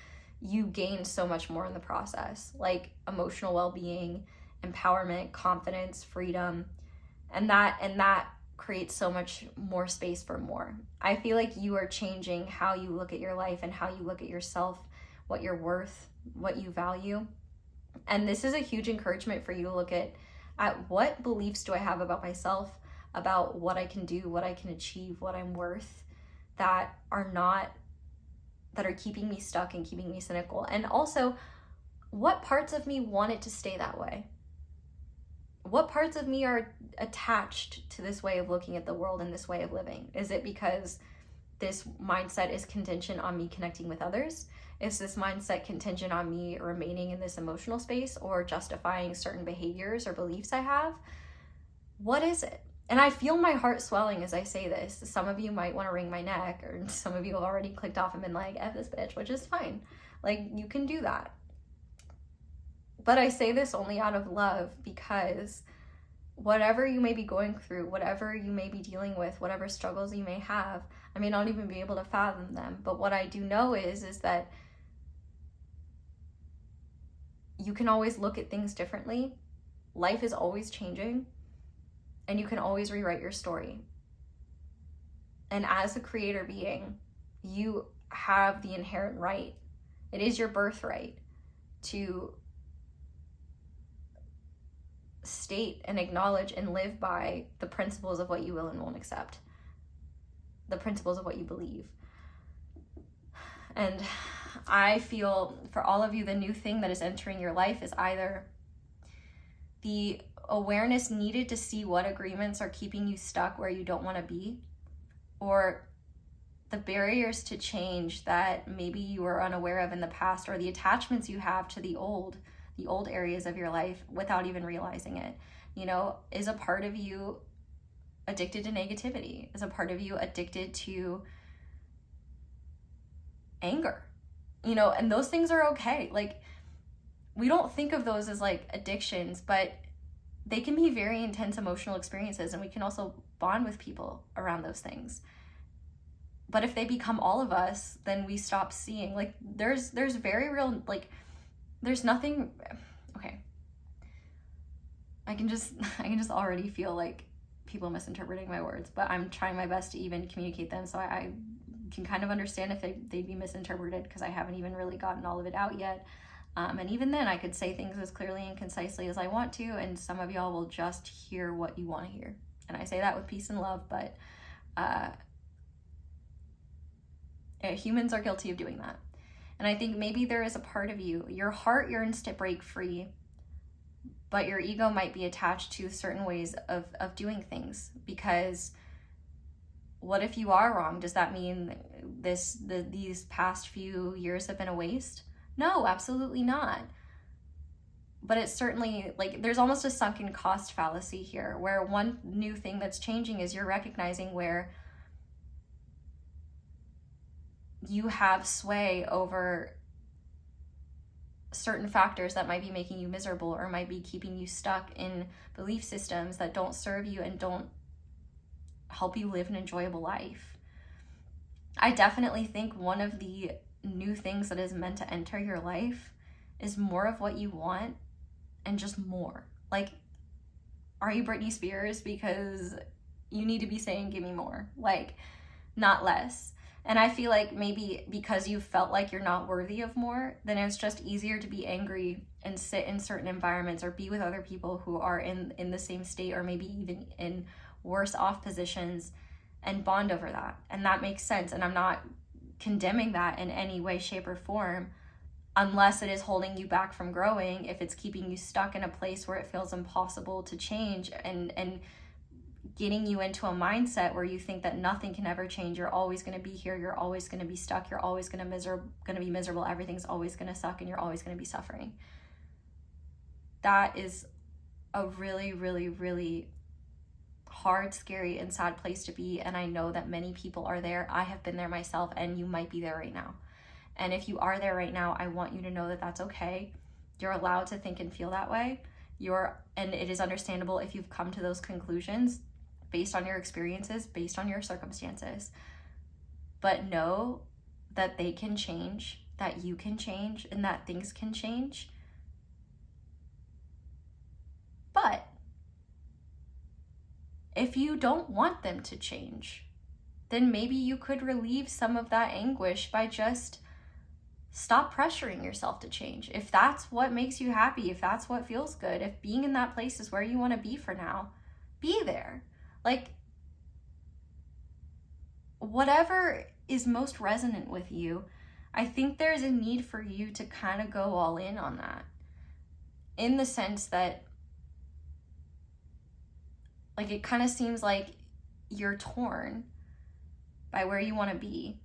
you gain so much more in the process, like emotional well-being, empowerment, confidence, freedom, and that creates so much more space for more. I feel like you are changing how you look at your life and how you look at yourself, what you're worth, what you value. And this is a huge encouragement for you to look at what beliefs do I have about myself, about what I can do, what I can achieve, what I'm worth, that are keeping me stuck and keeping me cynical. And also, what parts of me want it to stay that way? What parts of me are attached to this way of looking at the world and this way of living? Is it because this mindset is contingent on me connecting with others? Is this mindset contingent on me remaining in this emotional space or justifying certain behaviors or beliefs I have? What is it? And I feel my heart swelling as I say this. Some of you might want to wring my neck, or some of you have already clicked off and been like, F this bitch, which is fine. Like, you can do that. But I say this only out of love, because whatever you may be going through, whatever you may be dealing with, whatever struggles you may have, I may not even be able to fathom them. But what I do know is that you can always look at things differently. Life is always changing, and you can always rewrite your story. And as a creator being, you have the inherent right. It is your birthright to state and acknowledge and live by the principles of what you will and won't accept, the principles of what you believe. And I feel for all of you, the new thing that is entering your life is either the awareness needed to see what agreements are keeping you stuck where you don't want to be, or the barriers to change that maybe you were unaware of in the past, or the attachments you have to the old areas of your life without even realizing it. You know, is a part of you addicted to negativity? Is a part of you addicted to anger? You know, and those things are okay. Like, we don't think of those as like addictions, but they can be very intense emotional experiences, and we can also bond with people around those things. But if they become all of us, then we stop seeing, like, there's very real, like, there's nothing, okay. I can just already feel like people misinterpreting my words, but I'm trying my best to even communicate them, so I can kind of understand if they'd be misinterpreted, because I haven't even really gotten all of it out yet. And even then, I could say things as clearly and concisely as I want to, and some of y'all will just hear what you want to hear. And I say that with peace and love, but humans are guilty of doing that. And I think maybe there is a part of you, your heart yearns to break free, but your ego might be attached to certain ways of doing things. Because what if you are wrong? Does that mean these past few years have been a waste? No, absolutely not. But it's certainly, like, there's almost a sunken cost fallacy here, where one new thing that's changing is you're recognizing where you have sway over certain factors that might be making you miserable, or might be keeping you stuck in belief systems that don't serve you and don't help you live an enjoyable life. I definitely think one of the new things that is meant to enter your life is more of what you want, and just more. Like, are you Britney Spears? Because you need to be saying, give me more, like, not less. And I feel like maybe because you felt like you're not worthy of more, then it's just easier to be angry and sit in certain environments, or be with other people who are in the same state, or maybe even in worse off positions, and bond over that. And that makes sense. And I'm not condemning that in any way, shape, or form, unless it is holding you back from growing. If it's keeping you stuck in a place where it feels impossible to change, and getting you into a mindset where you think that nothing can ever change, you're always going to be here, you're always going to be stuck, you're always going to be miserable, everything's always going to suck, and you're always going to be suffering. That is a really, really, really hard, scary, and sad place to be. And I know that many people are there. I have been there myself, and you might be there right now. And if you are there right now, I want you to know that that's okay. You're allowed to think and feel that way. And it is understandable if you've come to those conclusions based on your experiences, based on your circumstances. But know that they can change, that you can change and that things can change. But if you don't want them to change, then maybe you could relieve some of that anguish by just stop pressuring yourself to change. If that's what makes you happy, if that's what feels good, if being in that place is where you want to be for now, be there. Like, whatever is most resonant with you, I think there's a need for you to kind of go all in on that. In the sense that, like, it kind of seems like you're torn by where you want to be,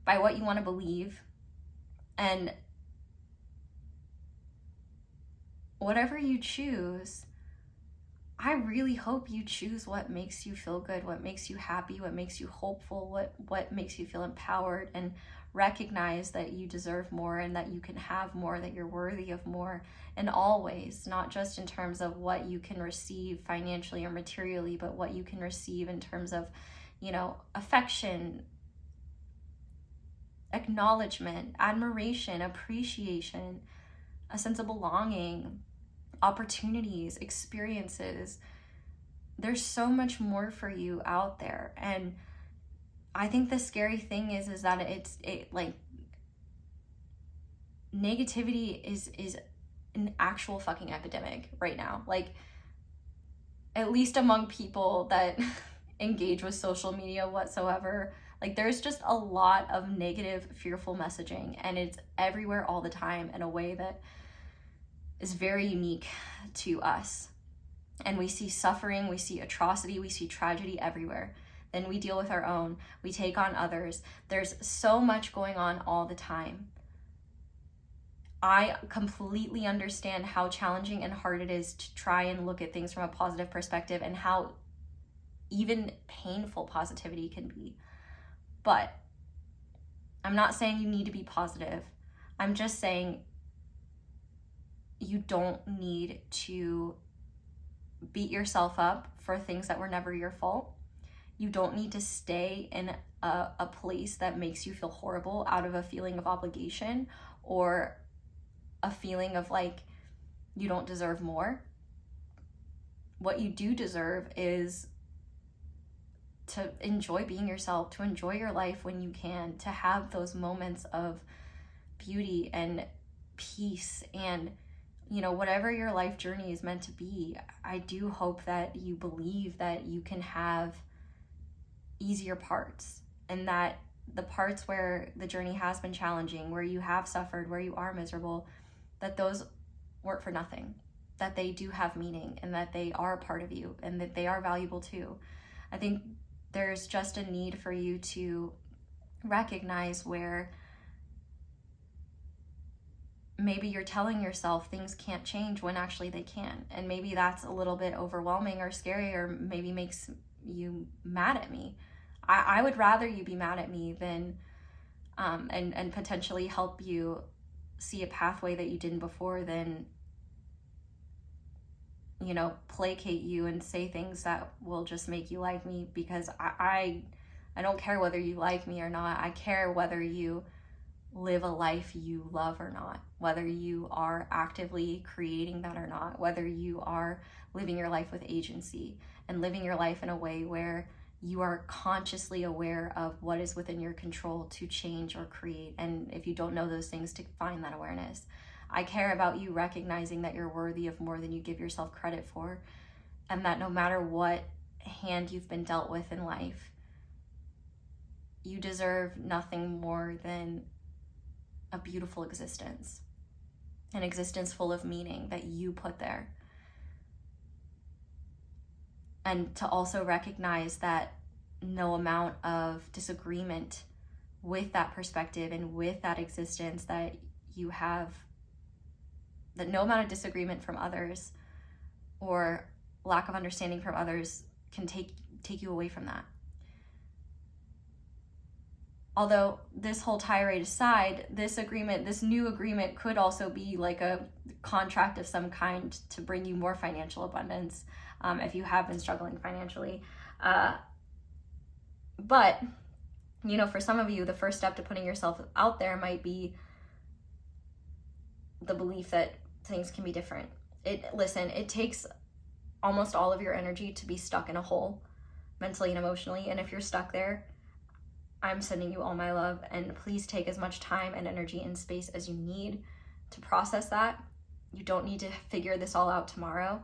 by what you want to believe, and whatever you choose, I really hope you choose what makes you feel good, what makes you happy, what makes you hopeful, what makes you feel empowered, and recognize that you deserve more and that you can have more, that you're worthy of more in all ways, not just in terms of what you can receive financially or materially, but what you can receive in terms of, you know, affection, acknowledgement, admiration, appreciation, a sense of belonging, opportunities, experiences. There's so much more for you out there. And I think the scary thing is that it like, negativity is an actual fucking epidemic right now. Like, at least among people that engage with social media whatsoever. Like, there's just a lot of negative, fearful messaging, and it's everywhere all the time in a way that is very unique to us. And we see suffering, we see atrocity, we see tragedy everywhere. Then we deal with our own, we take on others. There's so much going on all the time. I completely understand how challenging and hard it is to try and look at things from a positive perspective, and how even painful positivity can be. But I'm not saying you need to be positive. I'm just saying you don't need to beat yourself up for things that were never your fault. You don't need to stay in a place that makes you feel horrible out of a feeling of obligation or a feeling of like you don't deserve more. What you do deserve is to enjoy being yourself, to enjoy your life when you can, to have those moments of beauty and peace and, you know, whatever your life journey is meant to be. I do hope that you believe that you can have easier parts, and that the parts where the journey has been challenging, where you have suffered, where you are miserable, that those weren't for nothing, that they do have meaning, and that they are a part of you, and that they are valuable too. I think there's just a need for you to recognize where maybe you're telling yourself things can't change when actually they can. And maybe that's a little bit overwhelming or scary, or maybe makes you mad at me. I would rather you be mad at me than and potentially help you see a pathway that you didn't before, than, you know, placate you and say things that will just make you like me. Because I don't care whether you like me or not. I care whether you live a life you love or not, whether you are actively creating that or not, whether you are living your life with agency and living your life in a way where you are consciously aware of what is within your control to change or create. And if you don't know those things, to find that awareness. I care about you recognizing that you're worthy of more than you give yourself credit for, and that no matter what hand you've been dealt with in life, you deserve nothing more than a beautiful existence, an existence full of meaning that you put there. And to also recognize that no amount of disagreement with that perspective and with that existence that you have, that no amount of disagreement from others or lack of understanding from others can take you away from that. Although this whole tirade aside, this new agreement could also be like a contract of some kind to bring you more financial abundance if you have been struggling financially. But, you know, for some of you, the first step to putting yourself out there might be the belief that things can be different. Listen, it takes almost all of your energy to be stuck in a hole, mentally and emotionally. And if you're stuck there, I'm sending you all my love, and please take as much time and energy and space as you need to process that. You don't need to figure this all out tomorrow.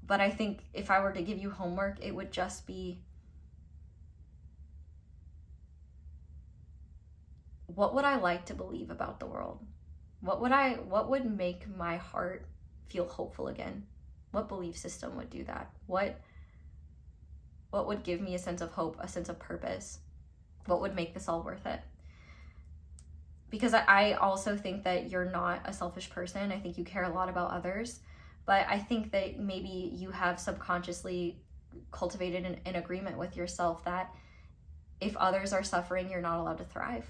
But I think if I were to give you homework, it would just be, what would I like to believe about the world? What would make my heart feel hopeful again? What belief system would do that? What would give me a sense of hope, a sense of purpose? What would make this all worth it? Because I also think that you're not a selfish person. I think you care a lot about others, but I think that maybe you have subconsciously cultivated an agreement with yourself that if others are suffering, you're not allowed to thrive.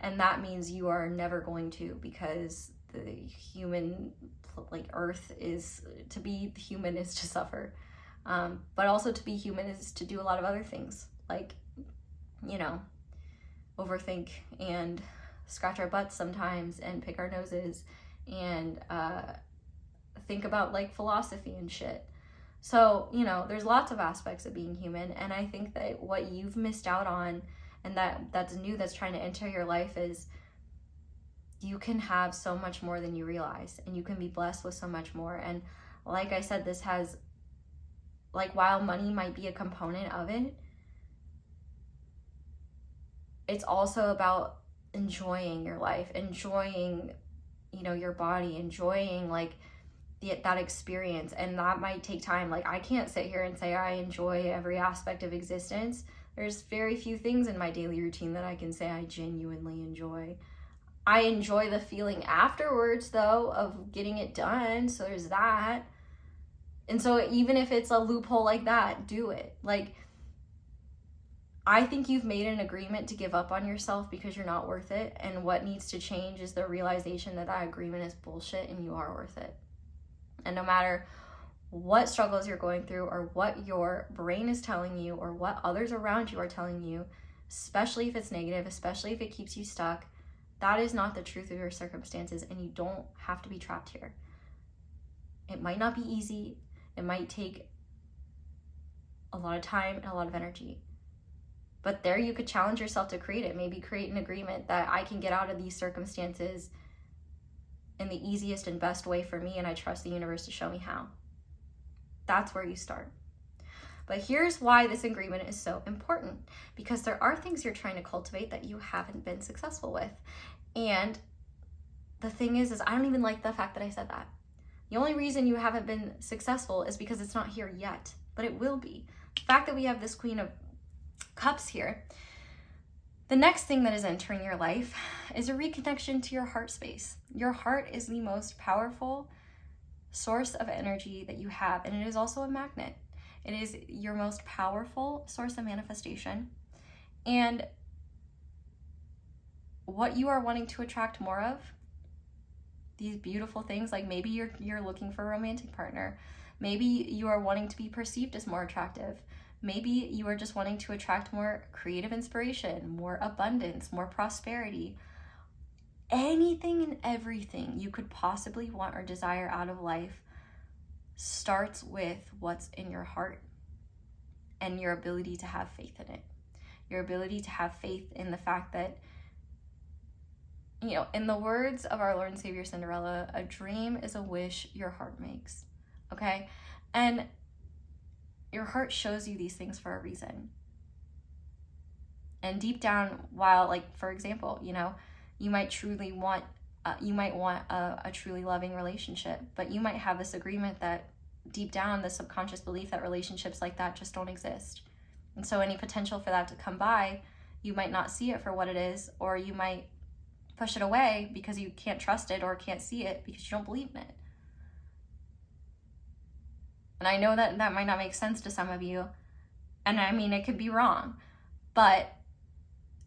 And that means you are never going to, because the human, like Earth, is to be human is to suffer. But also to be human is to do a lot of other things, like, you know, overthink and scratch our butts sometimes and pick our noses and think about like philosophy and shit. So, you know, there's lots of aspects of being human. And I think that what you've missed out on, and that's new, that's trying to enter your life, is you can have so much more than you realize, and you can be blessed with so much more. And like I said, this has, like, while money might be a component of it, it's also about enjoying your life, enjoying, you know, your body, enjoying like that experience. And that might take time. Like, I can't sit here and say I enjoy every aspect of existence. There's very few things in my daily routine that I can say I genuinely enjoy. I enjoy the feeling afterwards, though, of getting it done. So there's that. And so even if it's a loophole like that, do it. Like, I think you've made an agreement to give up on yourself because you're not worth it. And what needs to change is the realization that that agreement is bullshit and you are worth it. And no matter what struggles you're going through, or what your brain is telling you, or what others around you are telling you, especially if it's negative, especially if it keeps you stuck, that is not the truth of your circumstances, and you don't have to be trapped here. It might not be easy. It might take a lot of time and a lot of energy. But there you could challenge yourself to create it. Maybe create an agreement that I can get out of these circumstances in the easiest and best way for me, and I trust the universe to show me how. That's where you start. But here's why this agreement is so important. Because there are things you're trying to cultivate that you haven't been successful with. And the thing is I don't even like the fact that I said that. The only reason you haven't been successful is because it's not here yet, but it will be. The fact that we have this Queen of Cups here, the next thing that is entering your life is a reconnection to your heart space. Your heart is the most powerful source of energy that you have, and it is also a magnet. It is your most powerful source of manifestation. And what you are wanting to attract more of, these beautiful things, like maybe you're looking for a romantic partner. Maybe you are wanting to be perceived as more attractive. Maybe you are just wanting to attract more creative inspiration, more abundance, more prosperity. Anything and everything you could possibly want or desire out of life starts with what's in your heart and your ability to have faith in it. Your ability to have faith in the fact that, you know, in the words of our Lord and Savior Cinderella, a dream is a wish your heart makes, okay? And your heart shows you these things for a reason. And deep down, while, like, for example, you know, you might truly want, a truly loving relationship, but you might have this agreement that deep down, the subconscious belief that relationships like that just don't exist. And so any potential for that to come by, you might not see it for what it is, or you might push it away because you can't trust it or can't see it because you don't believe in it. And I know that that might not make sense to some of you, and I mean, it could be wrong, but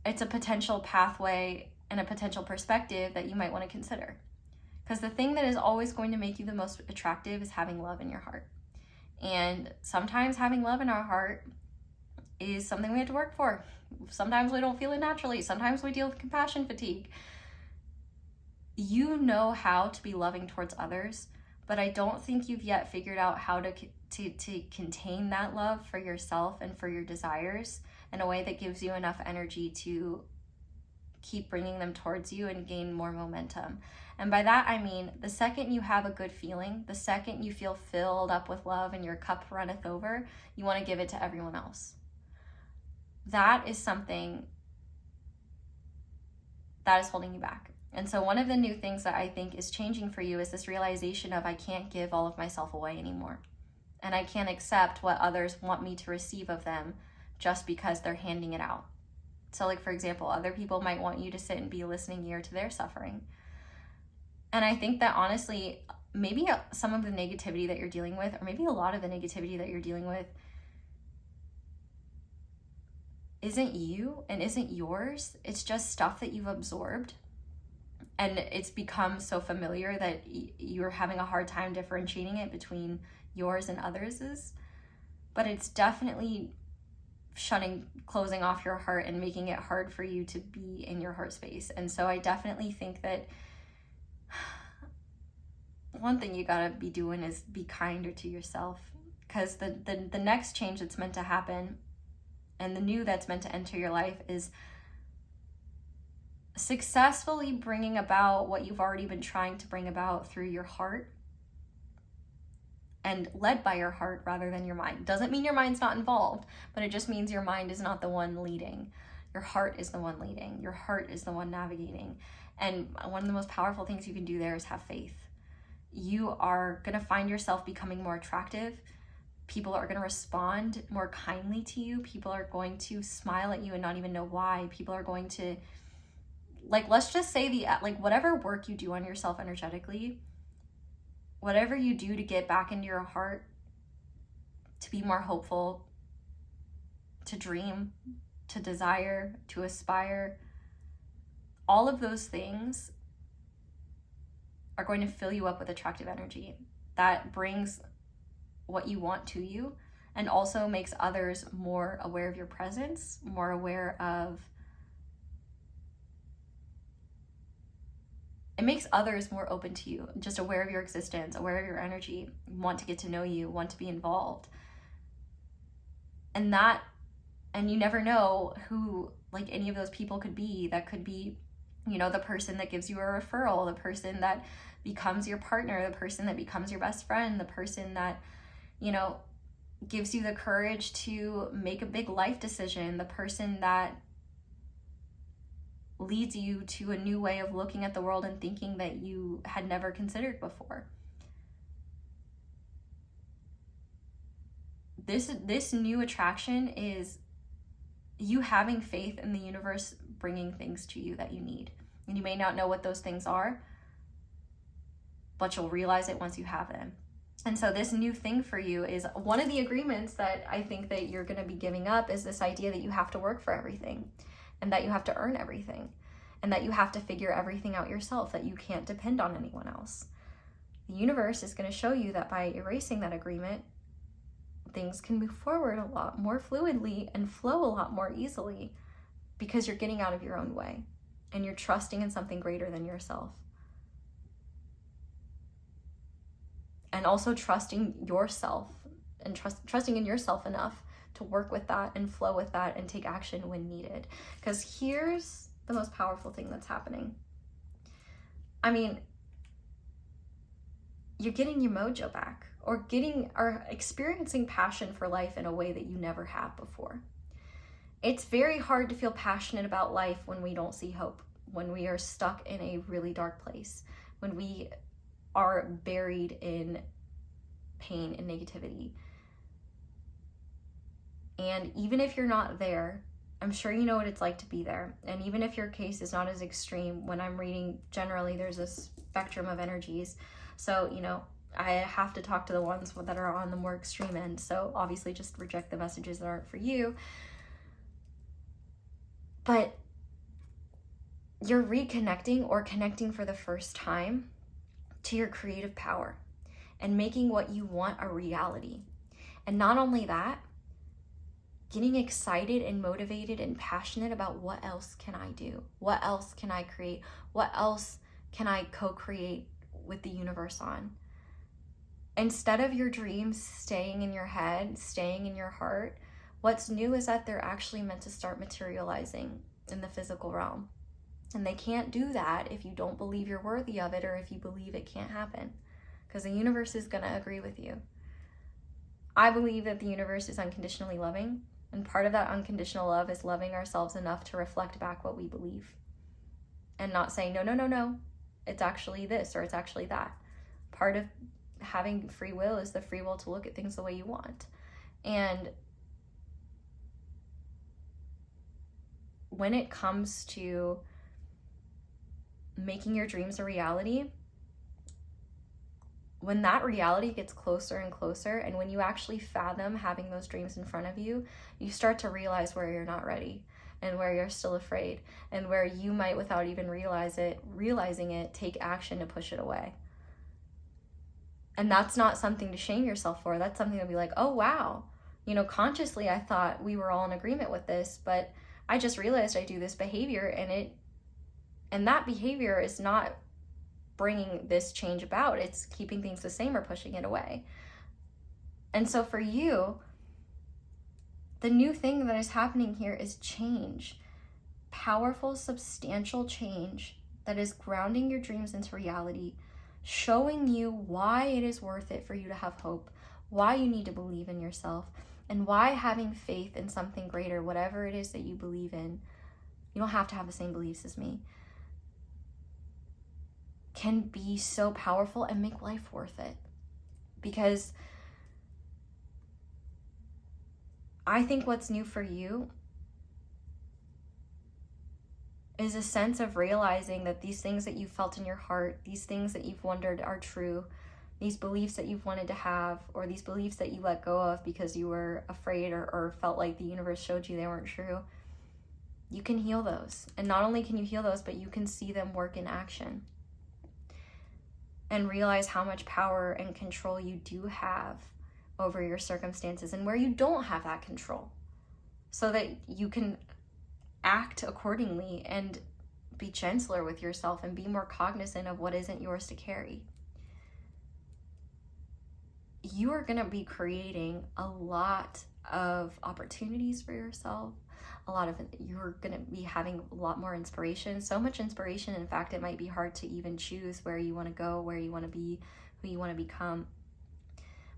it's a potential pathway and a potential perspective that you might want to consider. Because the thing that is always going to make you the most attractive is having love in your heart. And sometimes having love in our heart is something we have to work for. Sometimes we don't feel it naturally. Sometimes we deal with compassion fatigue. you know how to be loving towards others, but I don't think you've yet figured out how to contain that love for yourself and for your desires in a way that gives you enough energy to keep bringing them towards you and gain more momentum. And by that, I mean, the second you have a good feeling, the second you feel filled up with love and your cup runneth over, you want to give it to everyone else. That is something that is holding you back. And so one of the new things that I think is changing for you is this realization of, I can't give all of myself away anymore. And I can't accept what others want me to receive of them just because they're handing it out. So like, for example, other people might want you to sit and be a listening ear to their suffering. And I think that honestly, maybe some of the negativity that you're dealing with, or maybe a lot of the negativity that you're dealing with, isn't you and isn't yours. It's just stuff that you've absorbed. And it's become so familiar that you're having a hard time differentiating it between yours and others's. But it's definitely closing off your heart and making it hard for you to be in your heart space. And so I definitely think that one thing you gotta be doing is be kinder to yourself, because the next change that's meant to happen and the new that's meant to enter your life is successfully bringing about what you've already been trying to bring about through your heart and led by your heart rather than your mind. Doesn't mean your mind's not involved, but it just means your mind is not the one leading. Your heart is the one leading. Your heart is the one navigating. And one of the most powerful things you can do there is have faith. You are going to find yourself becoming more attractive. People are going to respond more kindly to you. People are going to smile at you and not even know why. People are going to, like, let's just say whatever work you do on yourself energetically, whatever you do to get back into your heart, to be more hopeful, to dream, to desire, to aspire, all of those things are going to fill you up with attractive energy that brings what you want to you, and also makes others more aware of your presence, more aware of, it makes others more open to you, just aware of your existence, aware of your energy, want to get to know you, want to be involved. And you never know who, like, any of those people could be. That could be, the person that gives you a referral, the person that becomes your partner, the person that becomes your best friend, the person that, gives you the courage to make a big life decision, the person that leads you to a new way of looking at the world and thinking that you had never considered before. This new attraction is you having faith in the universe bringing things to you that you need. And you may not know what those things are, but you'll realize it once you have them. And so this new thing for you is one of the agreements that I think that you're going to be giving up is this idea that you have to work for everything, and that you have to earn everything, and that you have to figure everything out yourself, that you can't depend on anyone else. The universe is going to show you that by erasing that agreement, things can move forward a lot more fluidly and flow a lot more easily, because you're getting out of your own way and you're trusting in something greater than yourself. And also trusting yourself and trusting in yourself enough to work with that and flow with that and take action when needed. Because here's the most powerful thing that's happening. I mean, you're getting your mojo back, or experiencing passion for life in a way that you never have before. It's very hard to feel passionate about life when we don't see hope, when we are stuck in a really dark place, when we are buried in pain and negativity. And even if you're not there, I'm sure you know what it's like to be there. And even if your case is not as extreme, when I'm reading, generally there's a spectrum of energies. So, I have to talk to the ones that are on the more extreme end. So obviously just reject the messages that aren't for you. But you're reconnecting or connecting for the first time to your creative power and making what you want a reality. And not only that, getting excited and motivated and passionate about what else can I do? What else can I create? What else can I co-create with the universe on? Instead of your dreams staying in your head, staying in your heart, what's new is that they're actually meant to start materializing in the physical realm. And they can't do that if you don't believe you're worthy of it, or if you believe it can't happen, because the universe is going to agree with you. I believe that the universe is unconditionally loving, and part of that unconditional love is loving ourselves enough to reflect back what we believe and not saying, no, no, no, no, it's actually this or it's actually that. Part of having free will is the free will to look at things the way you want. And when it comes to making your dreams a reality, when that reality gets closer and closer, and when you actually fathom having those dreams in front of you, you start to realize where you're not ready and where you're still afraid, and where you might, without even realizing it, take action to push it away. And that's not something to shame yourself for. That's something to be like, oh wow, consciously I thought we were all in agreement with this, but I just realized I do this behavior, and that behavior is not bringing this change about. It's keeping things the same or pushing it away. And so for you, the new thing that is happening here is change. Powerful, substantial change that is grounding your dreams into reality, showing you why it is worth it for you to have hope, why you need to believe in yourself, and why having faith in something greater, whatever it is that you believe in, you don't have to have the same beliefs as me, can be so powerful and make life worth it. Because I think what's new for you is a sense of realizing that these things that you felt in your heart, these things that you've wondered are true, these beliefs that you've wanted to have, or these beliefs that you let go of because you were afraid or felt like the universe showed you they weren't true, you can heal those. And not only can you heal those, but you can see them work in action and realize how much power and control you do have over your circumstances, and where you don't have that control, so that you can act accordingly and be gentler with yourself and be more cognizant of what isn't yours to carry. You are going to be creating a lot of opportunities for yourself. You're going to be having a lot more inspiration, so much inspiration. In fact, it might be hard to even choose where you want to go, where you want to be, who you want to become.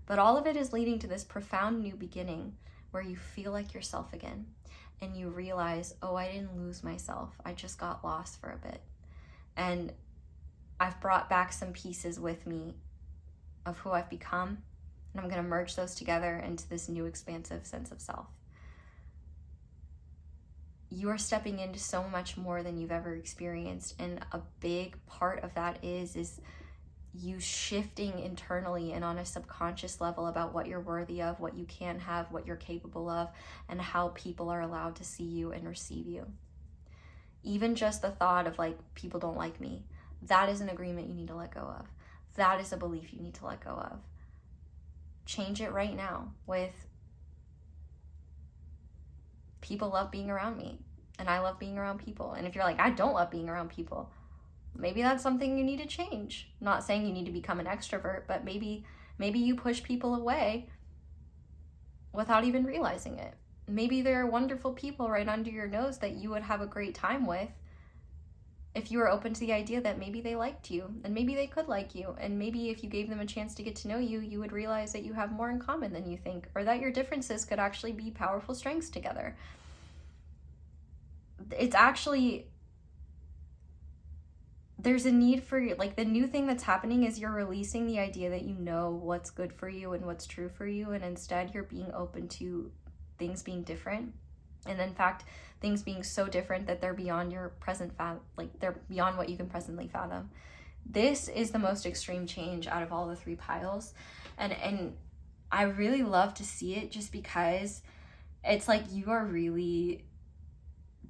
But all of it is leading to this profound new beginning where you feel like yourself again, and you realize, oh, I didn't lose myself. I just got lost for a bit. And I've brought back some pieces with me of who I've become, and I'm going to merge those together into this new expansive sense of self. You are stepping into so much more than you've ever experienced, and a big part of that is you shifting internally and on a subconscious level about what you're worthy of, what you can have, what you're capable of, and how people are allowed to see you and receive you. Even just the thought of like, people don't like me, that is an agreement you need to let go of. That is a belief you need to let go of. Change it right now with, people love being around me, and I love being around people. And if you're like, I don't love being around people, maybe that's something you need to change. Not saying you need to become an extrovert, but maybe you push people away without even realizing it. Maybe there are wonderful people right under your nose that you would have a great time with if you were open to the idea that maybe they liked you, and maybe they could like you, and maybe if you gave them a chance to get to know you, you would realize that you have more in common than you think, or that your differences could actually be powerful strengths together. It's actually, there's a need for, like, the new thing that's happening is you're releasing the idea that you know what's good for you and what's true for you, and instead you're being open to things being different, and in fact things being so different that they're beyond your present they're beyond what you can presently fathom. This is the most extreme change out of all the three piles, and I really love to see it, just because it's like you are really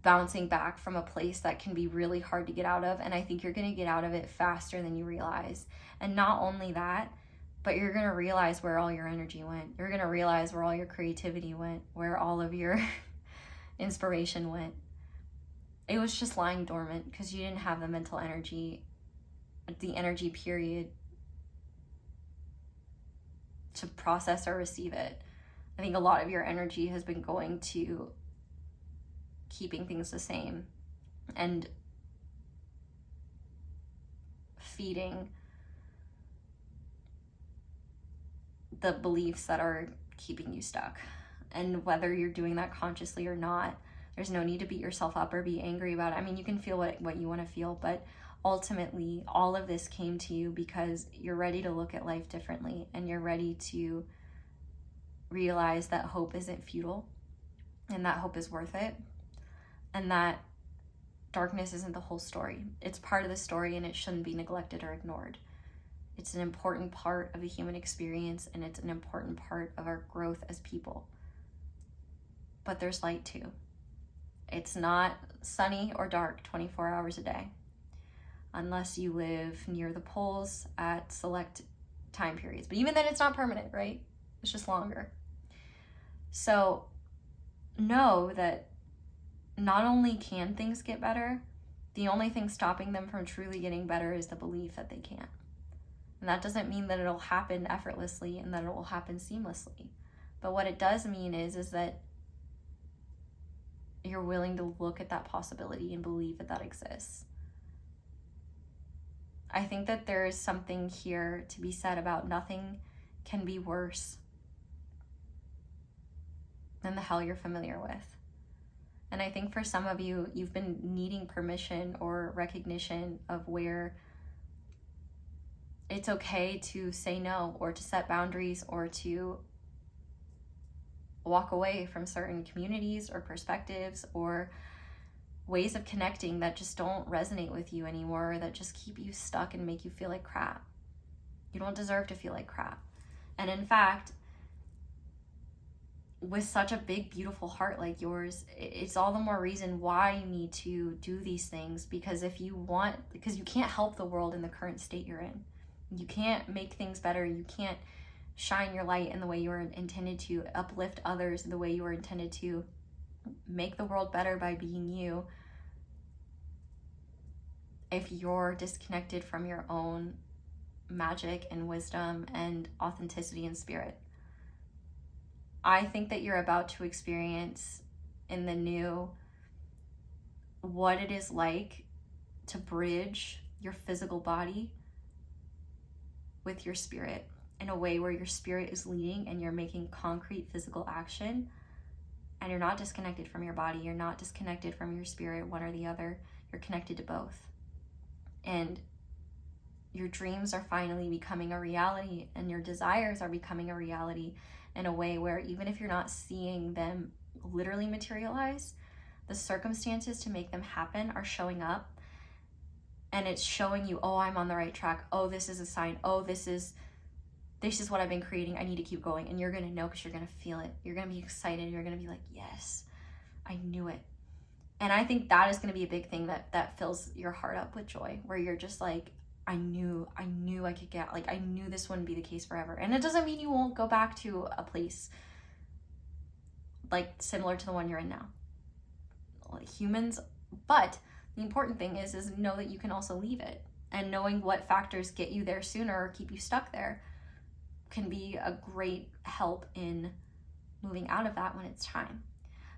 bouncing back from a place that can be really hard to get out of, and I think you're going to get out of it faster than you realize. And not only that, but you're going to realize where all your energy went. You're going to realize where all your creativity went, where all of your inspiration went. It was just lying dormant because you didn't have the mental energy the energy period to process or receive it. I think a lot of your energy has been going to keeping things the same and feeding the beliefs that are keeping you stuck. And whether you're doing that consciously or not, there's no need to beat yourself up or be angry about it. I mean, you can feel what you want to feel, but ultimately all of this came to you because you're ready to look at life differently, and you're ready to realize that hope isn't futile, and that hope is worth it, and that darkness isn't the whole story. It's part of the story, and it shouldn't be neglected or ignored. It's an important part of the human experience, and it's an important part of our growth as people. But there's light too. It's not sunny or dark 24 hours a day, unless you live near the poles at select time periods. But even then, it's not permanent, right? It's just longer. So know that not only can things get better, the only thing stopping them from truly getting better is the belief that they can. And that doesn't mean that it'll happen effortlessly and that it will happen seamlessly. But what it does mean is that you're willing to look at that possibility and believe that that exists. I think that there is something here to be said about nothing can be worse than the hell you're familiar with. And I think for some of you, you've been needing permission or recognition of where it's okay to say no, or to set boundaries, or to walk away from certain communities or perspectives or ways of connecting that just don't resonate with you anymore, or that just keep you stuck and make you feel like crap. You don't deserve to feel like crap. And in fact, with such a big, beautiful heart like yours, it's all the more reason why you need to do these things, because you can't help the world in the current state you're in. You can't make things better. You can't shine your light in the way you were intended to, uplift others the way you were intended to, make the world better by being you, if you're disconnected from your own magic and wisdom and authenticity and spirit. I think that you're about to experience in the new what it is like to bridge your physical body with your spirit in a way where your spirit is leading and you're making concrete physical action, and you're not disconnected from your body, you're not disconnected from your spirit, one or the other, you're connected to both. And your dreams are finally becoming a reality, and your desires are becoming a reality in a way where even if you're not seeing them literally materialize, the circumstances to make them happen are showing up, and it's showing you, oh, I'm on the right track. Oh, this is a sign. Oh, this is what I've been creating. I need to keep going. And you're going to know, because you're going to feel it. You're going to be excited. You're going to be like, yes, I knew it. And I think that is going to be a big thing that fills your heart up with joy, where you're just like, I knew I could get, like, I knew this wouldn't be the case forever. And it doesn't mean you won't go back to a place like similar to the one you're in now. Like humans, but the important thing is know that you can also leave it, and knowing what factors get you there sooner or keep you stuck there can be a great help in moving out of that when it's time.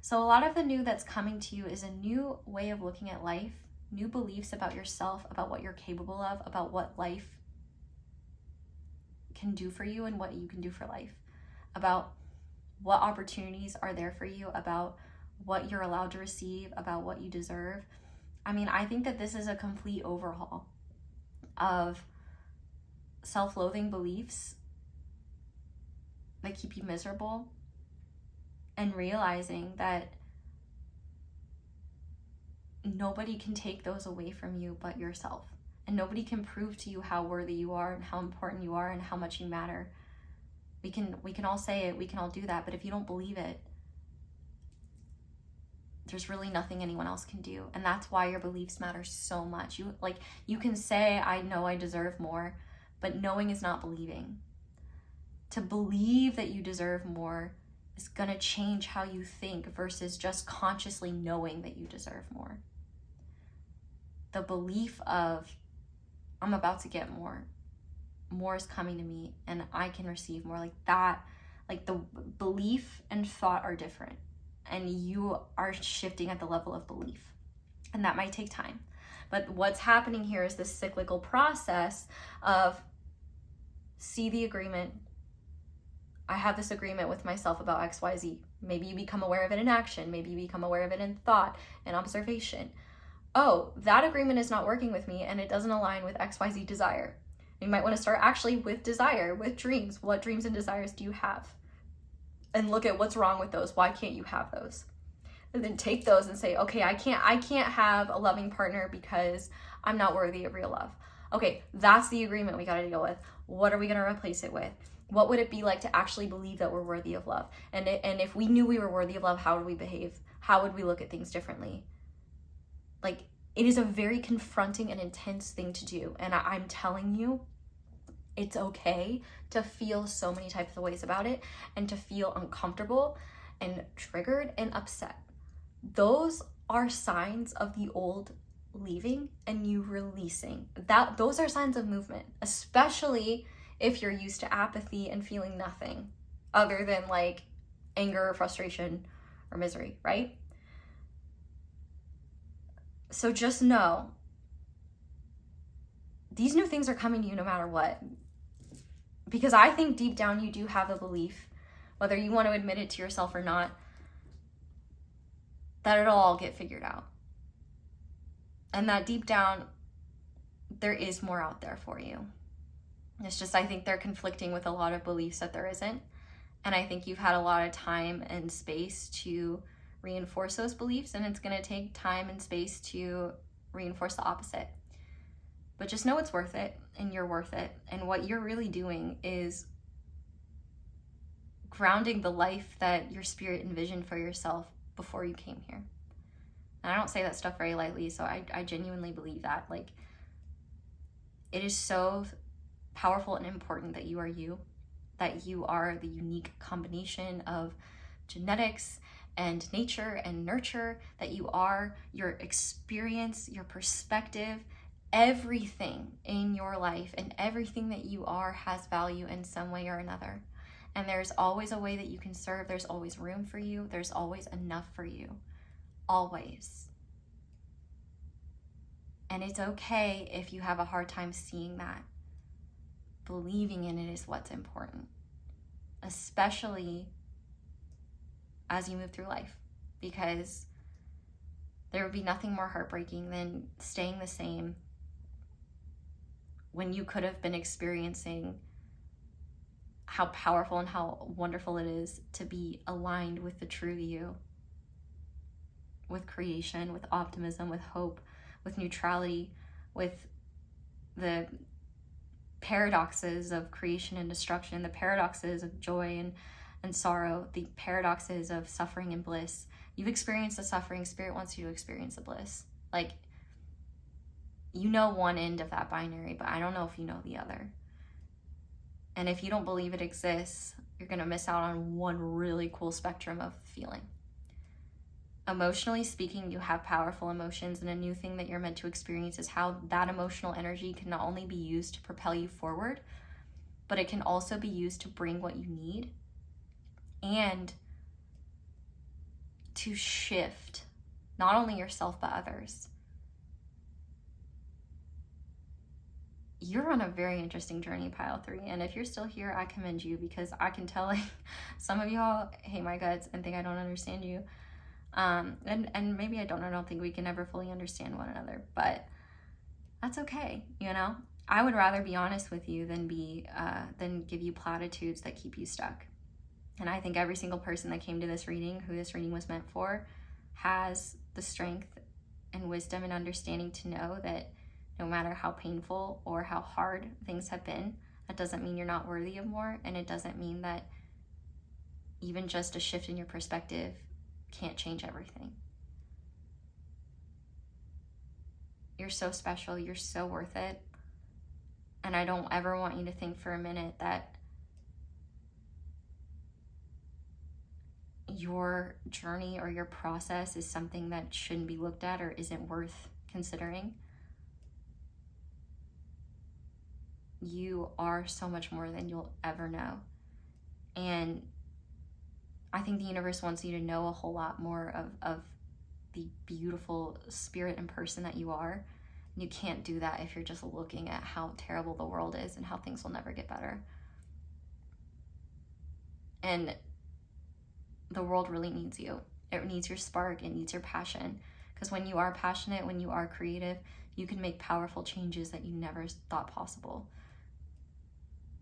So a lot of the new that's coming to you is a new way of looking at life, new beliefs about yourself, about what you're capable of, about what life can do for you and what you can do for life, about what opportunities are there for you, about what you're allowed to receive, about what you deserve. I mean, I think that this is a complete overhaul of self-loathing beliefs that keep you miserable, and realizing that nobody can take those away from you but yourself. And nobody can prove to you how worthy you are and how important you are and how much you matter. We can all say it, we can all do that, but if you don't believe it, there's really nothing anyone else can do. And that's why your beliefs matter so much. You can say, I know I deserve more, but knowing is not believing. To believe that you deserve more is gonna change how you think versus just consciously knowing that you deserve more. The belief of I'm about to get more. More is coming to me and I can receive more. Like that, like the belief and thought are different, and you are shifting at the level of belief, and that might take time. But what's happening here is this cyclical process of see the agreement. I have this agreement with myself about XYZ. Maybe you become aware of it in action. Maybe you become aware of it in thought and observation. Oh, that agreement is not working with me and it doesn't align with XYZ desire. You might want to start actually with desire, with dreams. What dreams and desires do you have? And look at what's wrong with those. Why can't you have those? And then take those and say, okay, I can't have a loving partner because I'm not worthy of real love. Okay, that's the agreement we got to deal with. What are we going to replace it with? What would it be like to actually believe that we're worthy of love? And if we knew we were worthy of love, how would we behave? How would we look at things differently? Like, it is a very confronting and intense thing to do. And I'm telling you, it's okay to feel so many types of ways about it and to feel uncomfortable and triggered and upset. Those are signs of the old leaving and you releasing. Those are signs of movement, especially if you're used to apathy and feeling nothing other than like anger or frustration or misery, right? So just know these new things are coming to you no matter what. Because I think deep down you do have a belief, whether you want to admit it to yourself or not, that it'll all get figured out. And that deep down, there is more out there for you. It's just, I think they're conflicting with a lot of beliefs that there isn't. And I think you've had a lot of time and space to reinforce those beliefs, and it's going to take time and space to reinforce the opposite. But just know it's worth it, and you're worth it. And what you're really doing is grounding the life that your spirit envisioned for yourself before you came here. And I don't say that stuff very lightly, so I genuinely believe that. Like, it is so powerful and important that you are you, that you are the unique combination of genetics and nature and nurture, that you are your experience, your perspective, everything in your life and everything that you are has value in some way or another. And there's always a way that you can serve. There's always room for you. There's always enough for you. Always. And it's okay if you have a hard time seeing that. Believing in it is what's important, especially as you move through life, because there would be nothing more heartbreaking than staying the same when you could have been experiencing how powerful and how wonderful it is to be aligned with the true you, with creation, with optimism, with hope, with neutrality, with the paradoxes of creation and destruction, the paradoxes of joy and sorrow, the paradoxes of suffering and bliss. You've experienced the suffering. Spirit wants you to experience the bliss. Like, you know one end of that binary, but I don't know if you know the other. And if you don't believe it exists, you're going to miss out on one really cool spectrum of feeling. Emotionally speaking, you have powerful emotions, and a new thing that you're meant to experience is how that emotional energy can not only be used to propel you forward, but it can also be used to bring what you need and to shift not only yourself but others. You're on a very interesting journey, pile 3, and if you're still here, I commend you, because I can tell, like, some of y'all hate my guts and think I don't understand you. And maybe I don't think we can ever fully understand one another, but that's okay. You know, I would rather be honest with you than give you platitudes that keep you stuck. And I think every single person that came to this reading, who this reading was meant for, has the strength and wisdom and understanding to know that no matter how painful or how hard things have been, that doesn't mean you're not worthy of more, and it doesn't mean that even just a shift in your perspective can't change everything. You're so special. You're so worth it. And I don't ever want you to think for a minute that your journey or your process is something that shouldn't be looked at or isn't worth considering. you are so much more than you'll ever know. And I think the universe wants you to know a whole lot more of the beautiful spirit and person that you are. And you can't do that if you're just looking at how terrible the world is and how things will never get better. And the world really needs you. It needs your spark. It needs your passion. Because when you are passionate, when you are creative, you can make powerful changes that you never thought possible.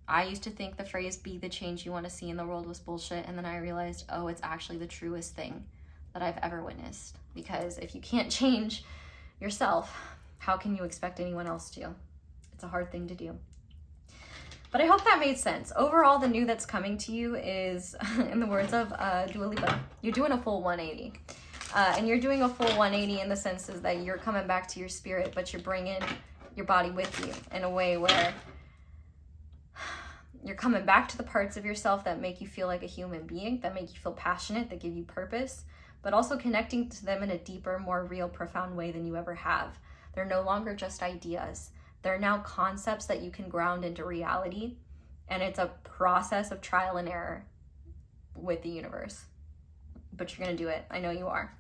I used to think the phrase "be the change you want to see in the world" was bullshit, and then I realized, oh, it's actually the truest thing that I've ever witnessed. Because if you can't change yourself, how can you expect anyone else to? It's a hard thing to do. But I hope that made sense. Overall, the new that's coming to you is, in the words of Dua Lipa, you're doing a full 180. And you're doing a full 180 in the sense is that you're coming back to your spirit, but you're bringing your body with you in a way where you're coming back to the parts of yourself that make you feel like a human being, that make you feel passionate, that give you purpose, but also connecting to them in a deeper, more real, profound way than you ever have. They're no longer just ideas. They're now concepts that you can ground into reality, and it's a process of trial and error with the universe. But you're gonna do it. I know you are.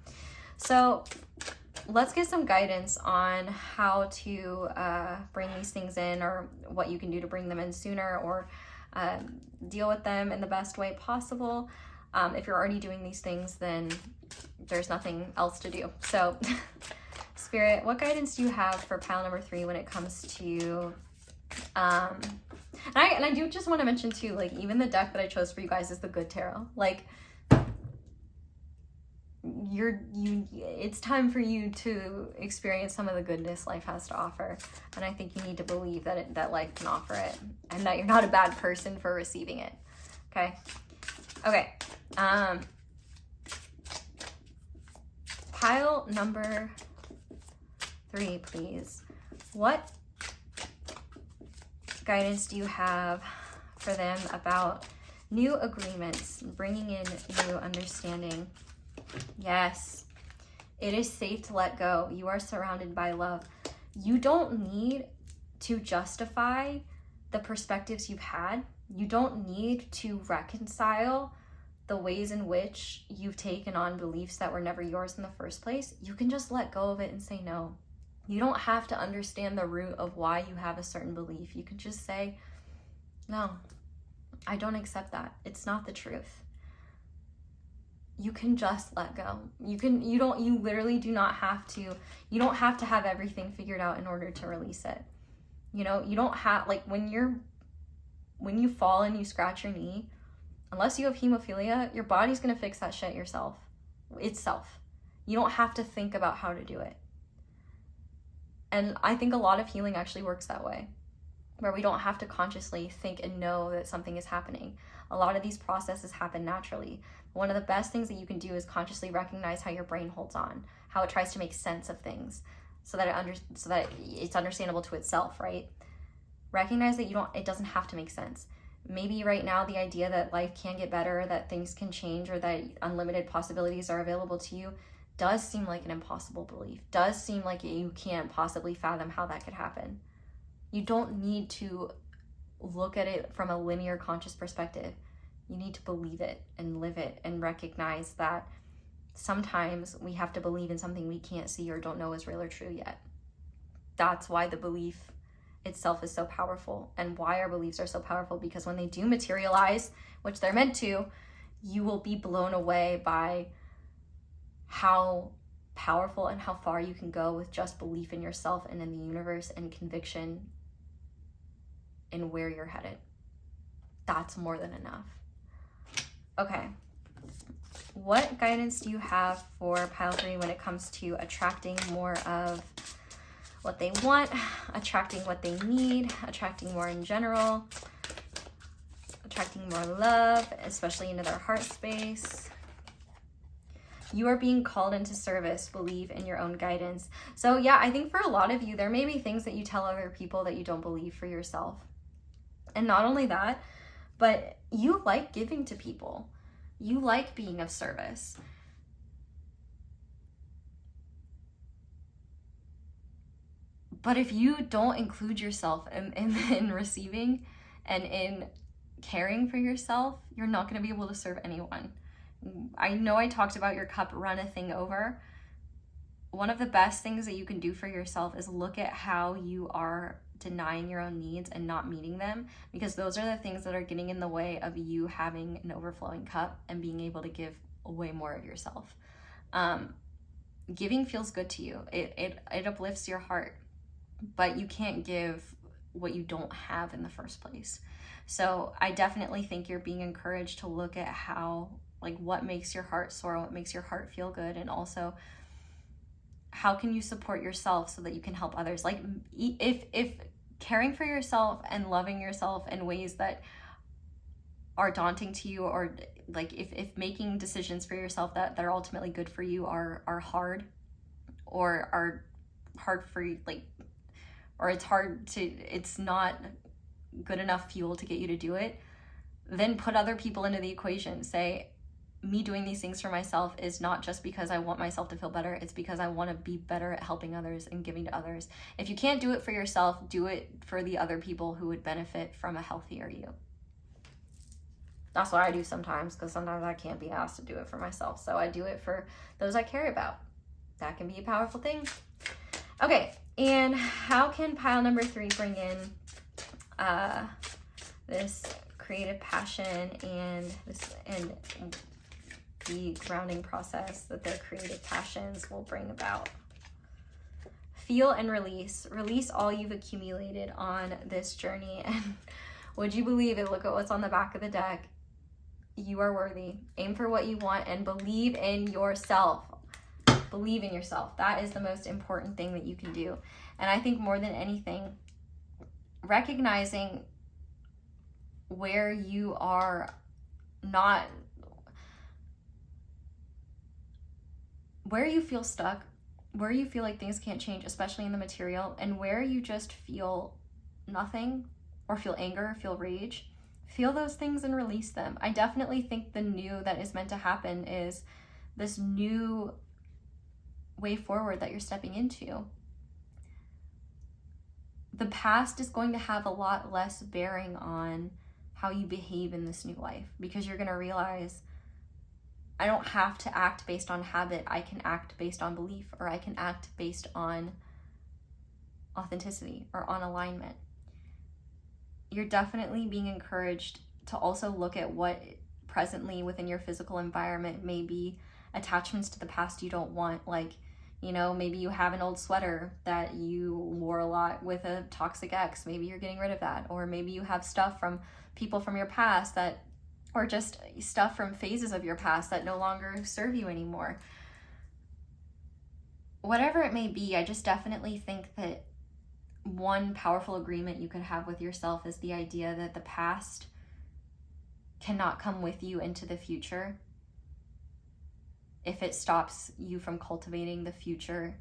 So let's get some guidance on how to bring these things in, or what you can do to bring them in sooner, or deal with them in the best way possible. If you're already doing these things, then there's nothing else to do. So Spirit, what guidance do you have for pile number 3 when it comes to and I do just want to mention too, like, even the deck that I chose for you guys is the Good Tarot. Like, it's time for you to experience some of the goodness life has to offer, and I think you need to believe that life can offer it, and that you're not a bad person for receiving it. Okay. Pile number 3, please. What guidance do you have for them about new agreements, bringing in new understanding? Yes, it is safe to let go. You are surrounded by love. You don't need to justify the perspectives you've had. You don't need to reconcile the ways in which you've taken on beliefs that were never yours in the first place. You can just let go of it and say no. You don't have to understand the root of why you have a certain belief. You can just say, no, I don't accept that. It's not the truth. You can just let go. You literally do not have to, you don't have to have everything figured out in order to release it. You know, you don't have, like, when you fall and you scratch your knee, unless you have hemophilia, your body's gonna fix that shit itself. You don't have to think about how to do it. And I think a lot of healing actually works that way, where we don't have to consciously think and know that something is happening. A lot of these processes happen naturally. One of the best things that you can do is consciously recognize how your brain holds on, how it tries to make sense of things so that it's understandable to itself, right? Recognize that it doesn't have to make sense. Maybe right now the idea that life can get better, that things can change, or that unlimited possibilities are available to you does seem like an impossible belief, does seem like you can't possibly fathom how that could happen. You don't need to look at it from a linear conscious perspective. You need to believe it and live it, and recognize that sometimes we have to believe in something we can't see or don't know is real or true yet. That's why the belief itself is so powerful, and why our beliefs are so powerful, because when they do materialize, which they're meant to, you will be blown away by how powerful and how far you can go with just belief in yourself and in the universe, and conviction in where you're headed. That's more than enough. Okay. What guidance do you have for pile 3 when it comes to attracting more of what they want, attracting what they need, attracting more in general, attracting more love, especially into their heart space? You are being called into service. Believe in your own guidance. So yeah, I think for a lot of you, there may be things that you tell other people that you don't believe for yourself. And not only that, but you like giving to people. You like being of service. But if you don't include yourself in receiving and in caring for yourself, you're not going to be able to serve anyone. I know I talked about your cup runneth over. One of the best things that you can do for yourself is look at how you are denying your own needs and not meeting them, because those are the things that are getting in the way of you having an overflowing cup and being able to give way more of yourself. Giving feels good to you. It uplifts your heart, but you can't give what you don't have in the first place. So I definitely think you're being encouraged to look at how, like, what makes your heart soar, what makes your heart feel good, and also how can you support yourself so that you can help others. Like, if caring for yourself and loving yourself in ways that are daunting to you, or like if making decisions for yourself that are ultimately good for you are hard, or are hard for you, like, or it's not good enough fuel to get you to do it, then put other people into the equation. Say, me doing these things for myself is not just because I want myself to feel better, it's because I want to be better at helping others and giving to others. If you can't do it for yourself, do it for the other people who would benefit from a healthier you. That's what I do sometimes, because sometimes I can't be asked to do it for myself. So I do it for those I care about. That can be a powerful thing. Okay, and how can pile number 3 bring in this creative passion and the grounding process that their creative passions will bring about? Feel and release. Release all you've accumulated on this journey. And would you believe it? Look at what's on the back of the deck. You are worthy. Aim for what you want and believe in yourself. Believe in yourself. That is the most important thing that you can do. And I think more than anything, recognizing where you are not, where you feel stuck, where you feel like things can't change, especially in the material, and where you just feel nothing, or feel anger, feel rage. Feel those things and release them. I definitely think the new that is meant to happen is this new way forward that you're stepping into. The past is going to have a lot less bearing on how you behave in this new life, because you're going to realize, I don't have to act based on habit. I can act based on belief, or I can act based on authenticity or on alignment. You're definitely being encouraged to also look at what presently within your physical environment may be attachments to the past you don't want. Like, you know, maybe you have an old sweater that you wore a lot with a toxic ex. Maybe you're getting rid of that. Or maybe you have stuff from people from your past that, or just stuff from phases of your past that no longer serve you anymore. Whatever it may be, I just definitely think that one powerful agreement you could have with yourself is the idea that the past cannot come with you into the future if it stops you from cultivating the future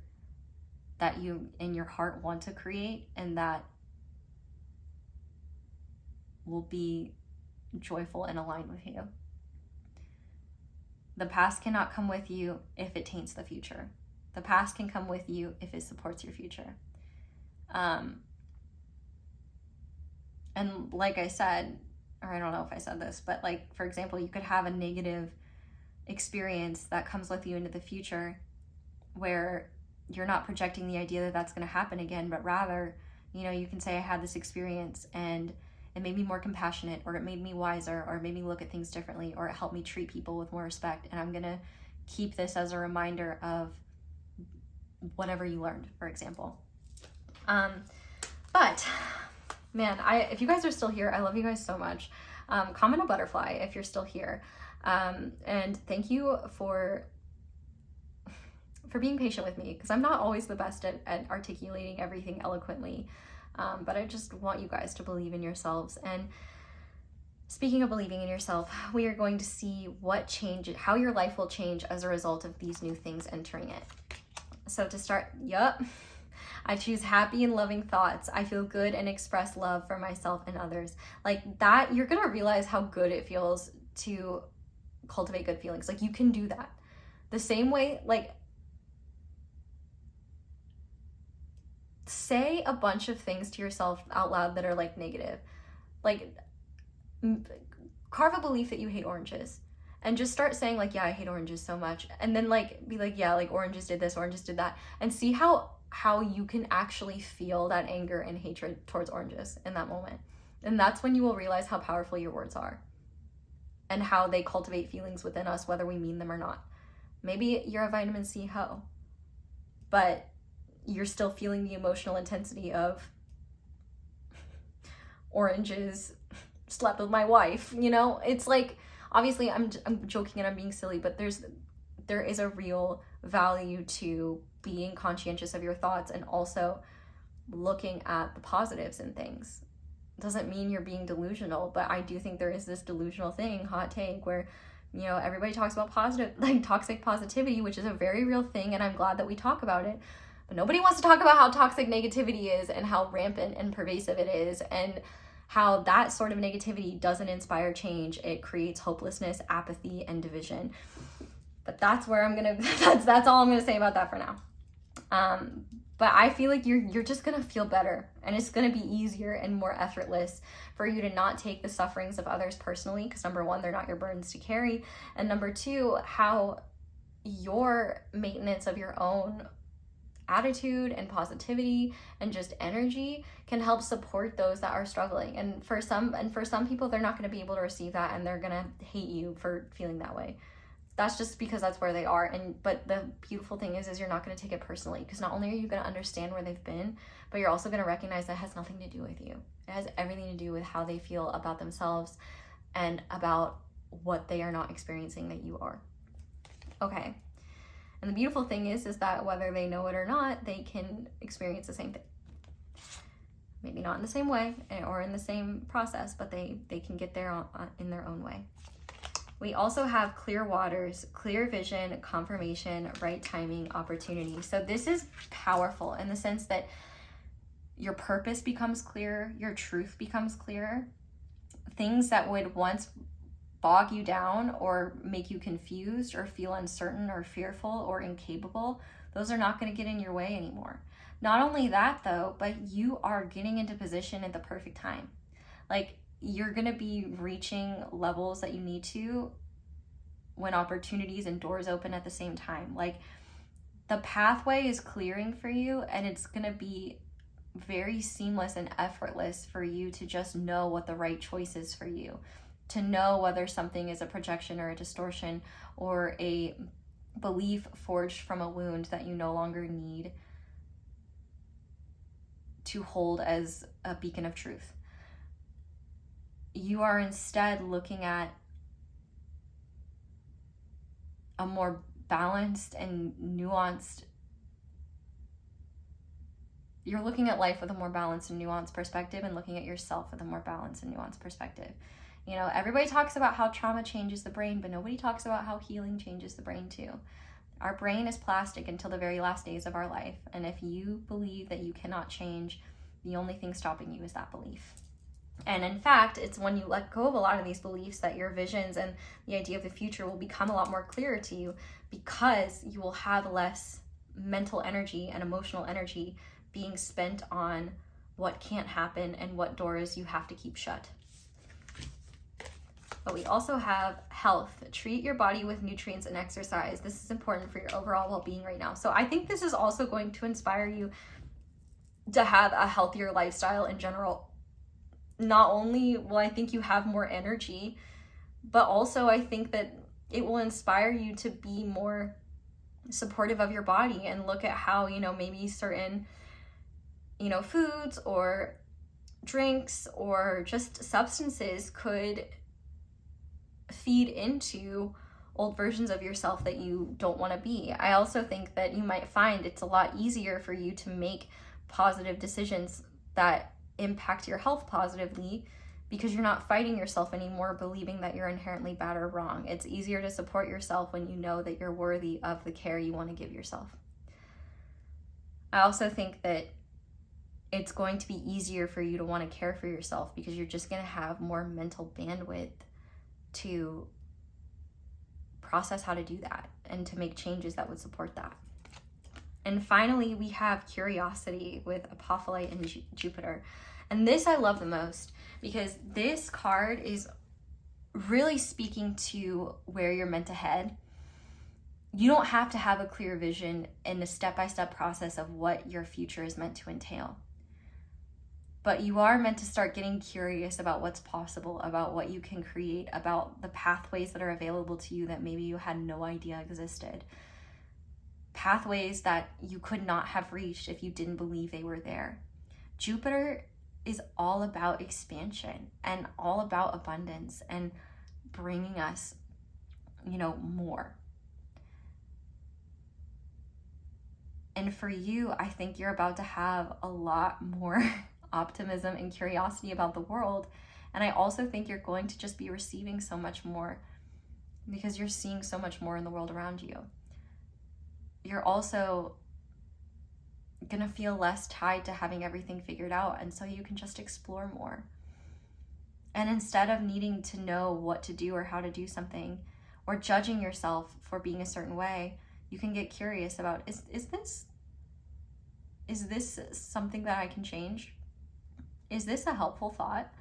that you in your heart want to create, and that will be joyful and aligned with you. The past cannot come with you if it taints the future. The past can come with you if it supports your future. And like I said, or I don't know if I said this, but like, for example, you could have a negative experience that comes with you into the future where you're not projecting the idea that that's going to happen again, but rather, you know, you can say, I had this experience and it made me more compassionate, or it made me wiser, or it made me look at things differently, or it helped me treat people with more respect. And I'm going to keep this as a reminder of whatever you learned, for example. But man, if you guys are still here, I love you guys so much. Comment a butterfly if you're still here. And thank you for being patient with me, because I'm not always the best at articulating everything eloquently. But I just want you guys to believe in yourselves. And speaking of believing in yourself, we are going to see how your life will change as a result of these new things entering it. So to start, I choose happy and loving thoughts. I feel good and express love for myself and others. Like that, you're going to realize how good it feels to cultivate good feelings. Like, you can do that. The same way, like, say a bunch of things to yourself out loud that are like negative. Like, carve a belief that you hate oranges and just start saying like, yeah, I hate oranges so much. And then like be like, yeah, like oranges did this, oranges did that, and see how you can actually feel that anger and hatred towards oranges in that moment. And that's when you will realize how powerful your words are and how they cultivate feelings within us, whether we mean them or not. Maybe you're a vitamin C hoe, but you're still feeling the emotional intensity of oranges, slept with my wife, you know? It's like, obviously I'm joking and I'm being silly, but there is a real value to being conscientious of your thoughts and also looking at the positives in things. It doesn't mean you're being delusional, but I do think there is this delusional thing, hot take, where, you know, everybody talks about positive, like toxic positivity, which is a very real thing, and I'm glad that we talk about it. But nobody wants to talk about how toxic negativity is and how rampant and pervasive it is, and how that sort of negativity doesn't inspire change. It creates hopelessness, apathy, and division. But that's where I'm gonna, that's all I'm gonna say about that for now. But I feel like you're just gonna feel better, and it's gonna be easier and more effortless for you to not take the sufferings of others personally, because number one, they're not your burdens to carry, and number two, how your maintenance of your own attitude and positivity and just energy can help support those that are struggling. And for some people, they're not going to be able to receive that, and they're going to hate you for feeling that way. That's just because that's where they are. But the beautiful thing is you're not going to take it personally, because not only are you going to understand where they've been, but you're also going to recognize that it has nothing to do with you. It has everything to do with how they feel about themselves and about what they are not experiencing that you are. Okay. And the beautiful thing is that whether they know it or not, they can experience the same thing. Maybe not in the same way or in the same process, but they can get there in their own way. We also have clear waters, clear vision, confirmation, right timing, opportunity. So this is powerful in the sense that your purpose becomes clear, your truth becomes clear. Things that would once bog you down or make you confused or feel uncertain or fearful or incapable, those are not going to get in your way anymore. Not only that though, but you are getting into position at the perfect time. Like, you're going to be reaching levels that you need to when opportunities and doors open at the same time. Like, the pathway is clearing for you, and it's going to be very seamless and effortless for you to just know what the right choice is for you, to know whether something is a projection or a distortion or a belief forged from a wound that you no longer need to hold as a beacon of truth. You are instead looking at a more balanced and nuanced, you're looking at life with a more balanced and nuanced perspective, and looking at yourself with a more balanced and nuanced perspective. You know, everybody talks about how trauma changes the brain, but nobody talks about how healing changes the brain too. Our brain is plastic until the very last days of our life. And if you believe that you cannot change, the only thing stopping you is that belief. And in fact, it's when you let go of a lot of these beliefs that your visions and the idea of the future will become a lot more clearer to you, because you will have less mental energy and emotional energy being spent on what can't happen and what doors you have to keep shut. But we also have health. Treat your body with nutrients and exercise. This is important for your overall well-being right now. So I think this is also going to inspire you to have a healthier lifestyle in general. Not only will I think you have more energy, but also I think that it will inspire you to be more supportive of your body and look at how, you know, maybe certain, you know, foods or drinks or just substances could feed into old versions of yourself that you don't want to be. I also think that you might find it's a lot easier for you to make positive decisions that impact your health positively, because you're not fighting yourself anymore, believing that you're inherently bad or wrong. It's easier to support yourself when you know that you're worthy of the care you want to give yourself. I also think that it's going to be easier for you to want to care for yourself, because you're just going to have more mental bandwidth to process how to do that and to make changes that would support that. And finally, we have curiosity with Apophyllite and Jupiter. And this I love the most because this card is really speaking to where you're meant to head. You don't have to have a clear vision in the step-by-step process of what your future is meant to entail. But you are meant to start getting curious about what's possible, about what you can create, about the pathways that are available to you that maybe you had no idea existed. Pathways that you could not have reached if you didn't believe they were there. Jupiter is all about expansion and all about abundance and bringing us, more. And for you, I think you're about to have a lot more optimism and curiosity about the world. And I also think you're going to just be receiving so much more because you're seeing so much more in the world around you. You're also going to feel less tied to having everything figured out, and so you can just explore more. And instead of needing to know what to do or how to do something, or judging yourself for being a certain way, you can get curious about, is this something that I can change? Is this a helpful thought?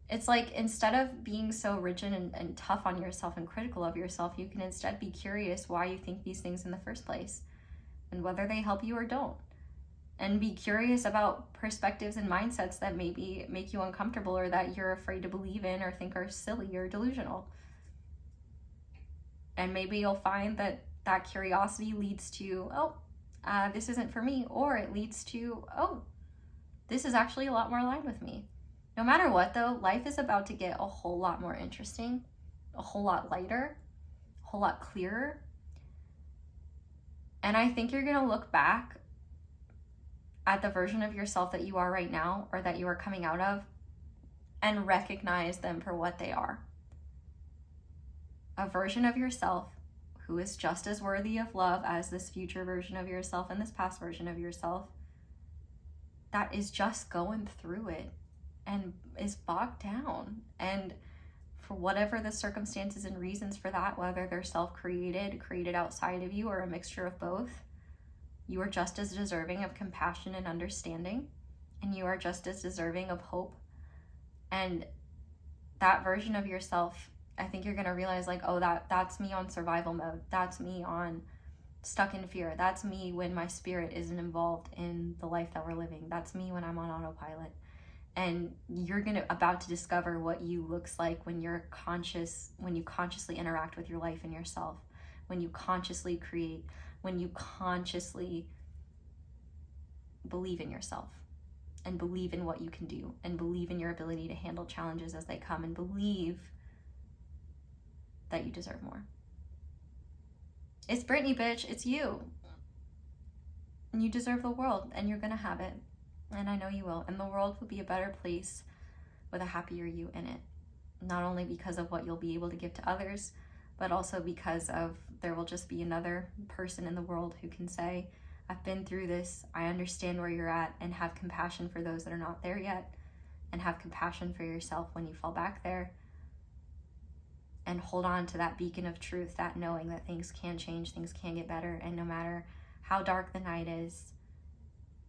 It's like, instead of being so rigid and tough on yourself and critical of yourself, you can instead be curious why you think these things in the first place and whether they help you or don't. And be curious about perspectives and mindsets that maybe make you uncomfortable or that you're afraid to believe in or think are silly or delusional. And maybe you'll find that that curiosity leads to, this isn't for me, or it leads to, this is actually a lot more aligned with me. No matter what, though, life is about to get a whole lot more interesting, a whole lot lighter, a whole lot clearer. And I think you're going to look back at the version of yourself that you are right now, or that you are coming out of, and recognize them for what they are. A version of yourself who is just as worthy of love as this future version of yourself and this past version of yourself, that is just going through it and is bogged down. And for whatever the circumstances and reasons for that, whether they're self-created, created outside of you, or a mixture of both, you are just as deserving of compassion and understanding, and you are just as deserving of hope. And that version of yourself, I think you're going to realize, like, that's me on survival mode. That's me on stuck in fear. That's me when my spirit isn't involved in the life that we're living. That's me when I'm on autopilot. And you're about to discover what you looks like when you're conscious, when you consciously interact with your life and yourself, when you consciously create, when you consciously believe in yourself and believe in what you can do and believe in your ability to handle challenges as they come and believe that you deserve more. It's Brittany, bitch. It's you. And you deserve the world, and you're gonna have it. And I know you will. And the world will be a better place with a happier you in it. Not only because of what you'll be able to give to others, but also because of there will just be another person in the world who can say, I've been through this, I understand where you're at, and have compassion for those that are not there yet, and have compassion for yourself when you fall back there, and hold on to that beacon of truth, that knowing that things can change, things can get better, and no matter how dark the night is,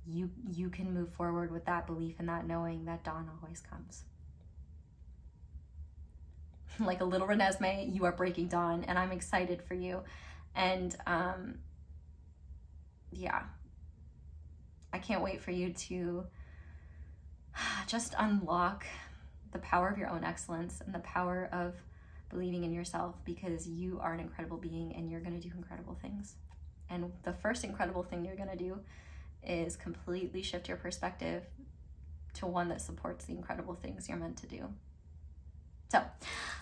you can move forward with that belief and that knowing that dawn always comes. Like a little Renesmee, you are breaking dawn, and I'm excited for you. And yeah, I can't wait for you to just unlock the power of your own excellence and the power of believing in yourself, because you are an incredible being and you're going to do incredible things. And the first incredible thing you're going to do is completely shift your perspective to one that supports the incredible things you're meant to do. So,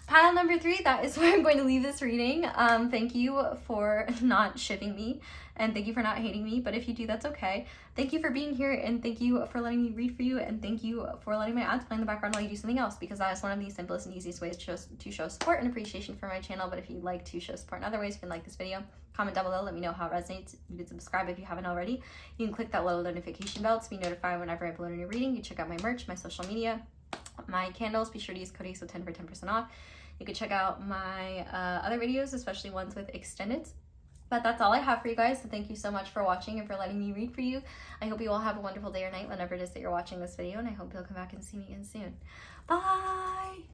pile number 3, that is where I'm going to leave this reading. Thank you for not shipping me, and thank you for not hating me, but if you do, that's okay. Thank you for being here, and thank you for letting me read for you, and thank you for letting my ads play in the background while you do something else, because that is one of the simplest and easiest ways to show support and appreciation for my channel. But if you'd like to show support in other ways, you can like this video, comment down below, let me know how it resonates. You can subscribe if you haven't already. You can click that little notification bell to be notified whenever I upload a new reading. You can check out my merch, my social media, my candles. Be sure to use code XO10 for 10% off. You can check out my other videos, especially ones with extended But that's all I have for you guys, so thank you so much for watching and for letting me read for you. I hope you all have a wonderful day or night whenever it is that you're watching this video, and I hope you'll come back and see me again soon. Bye!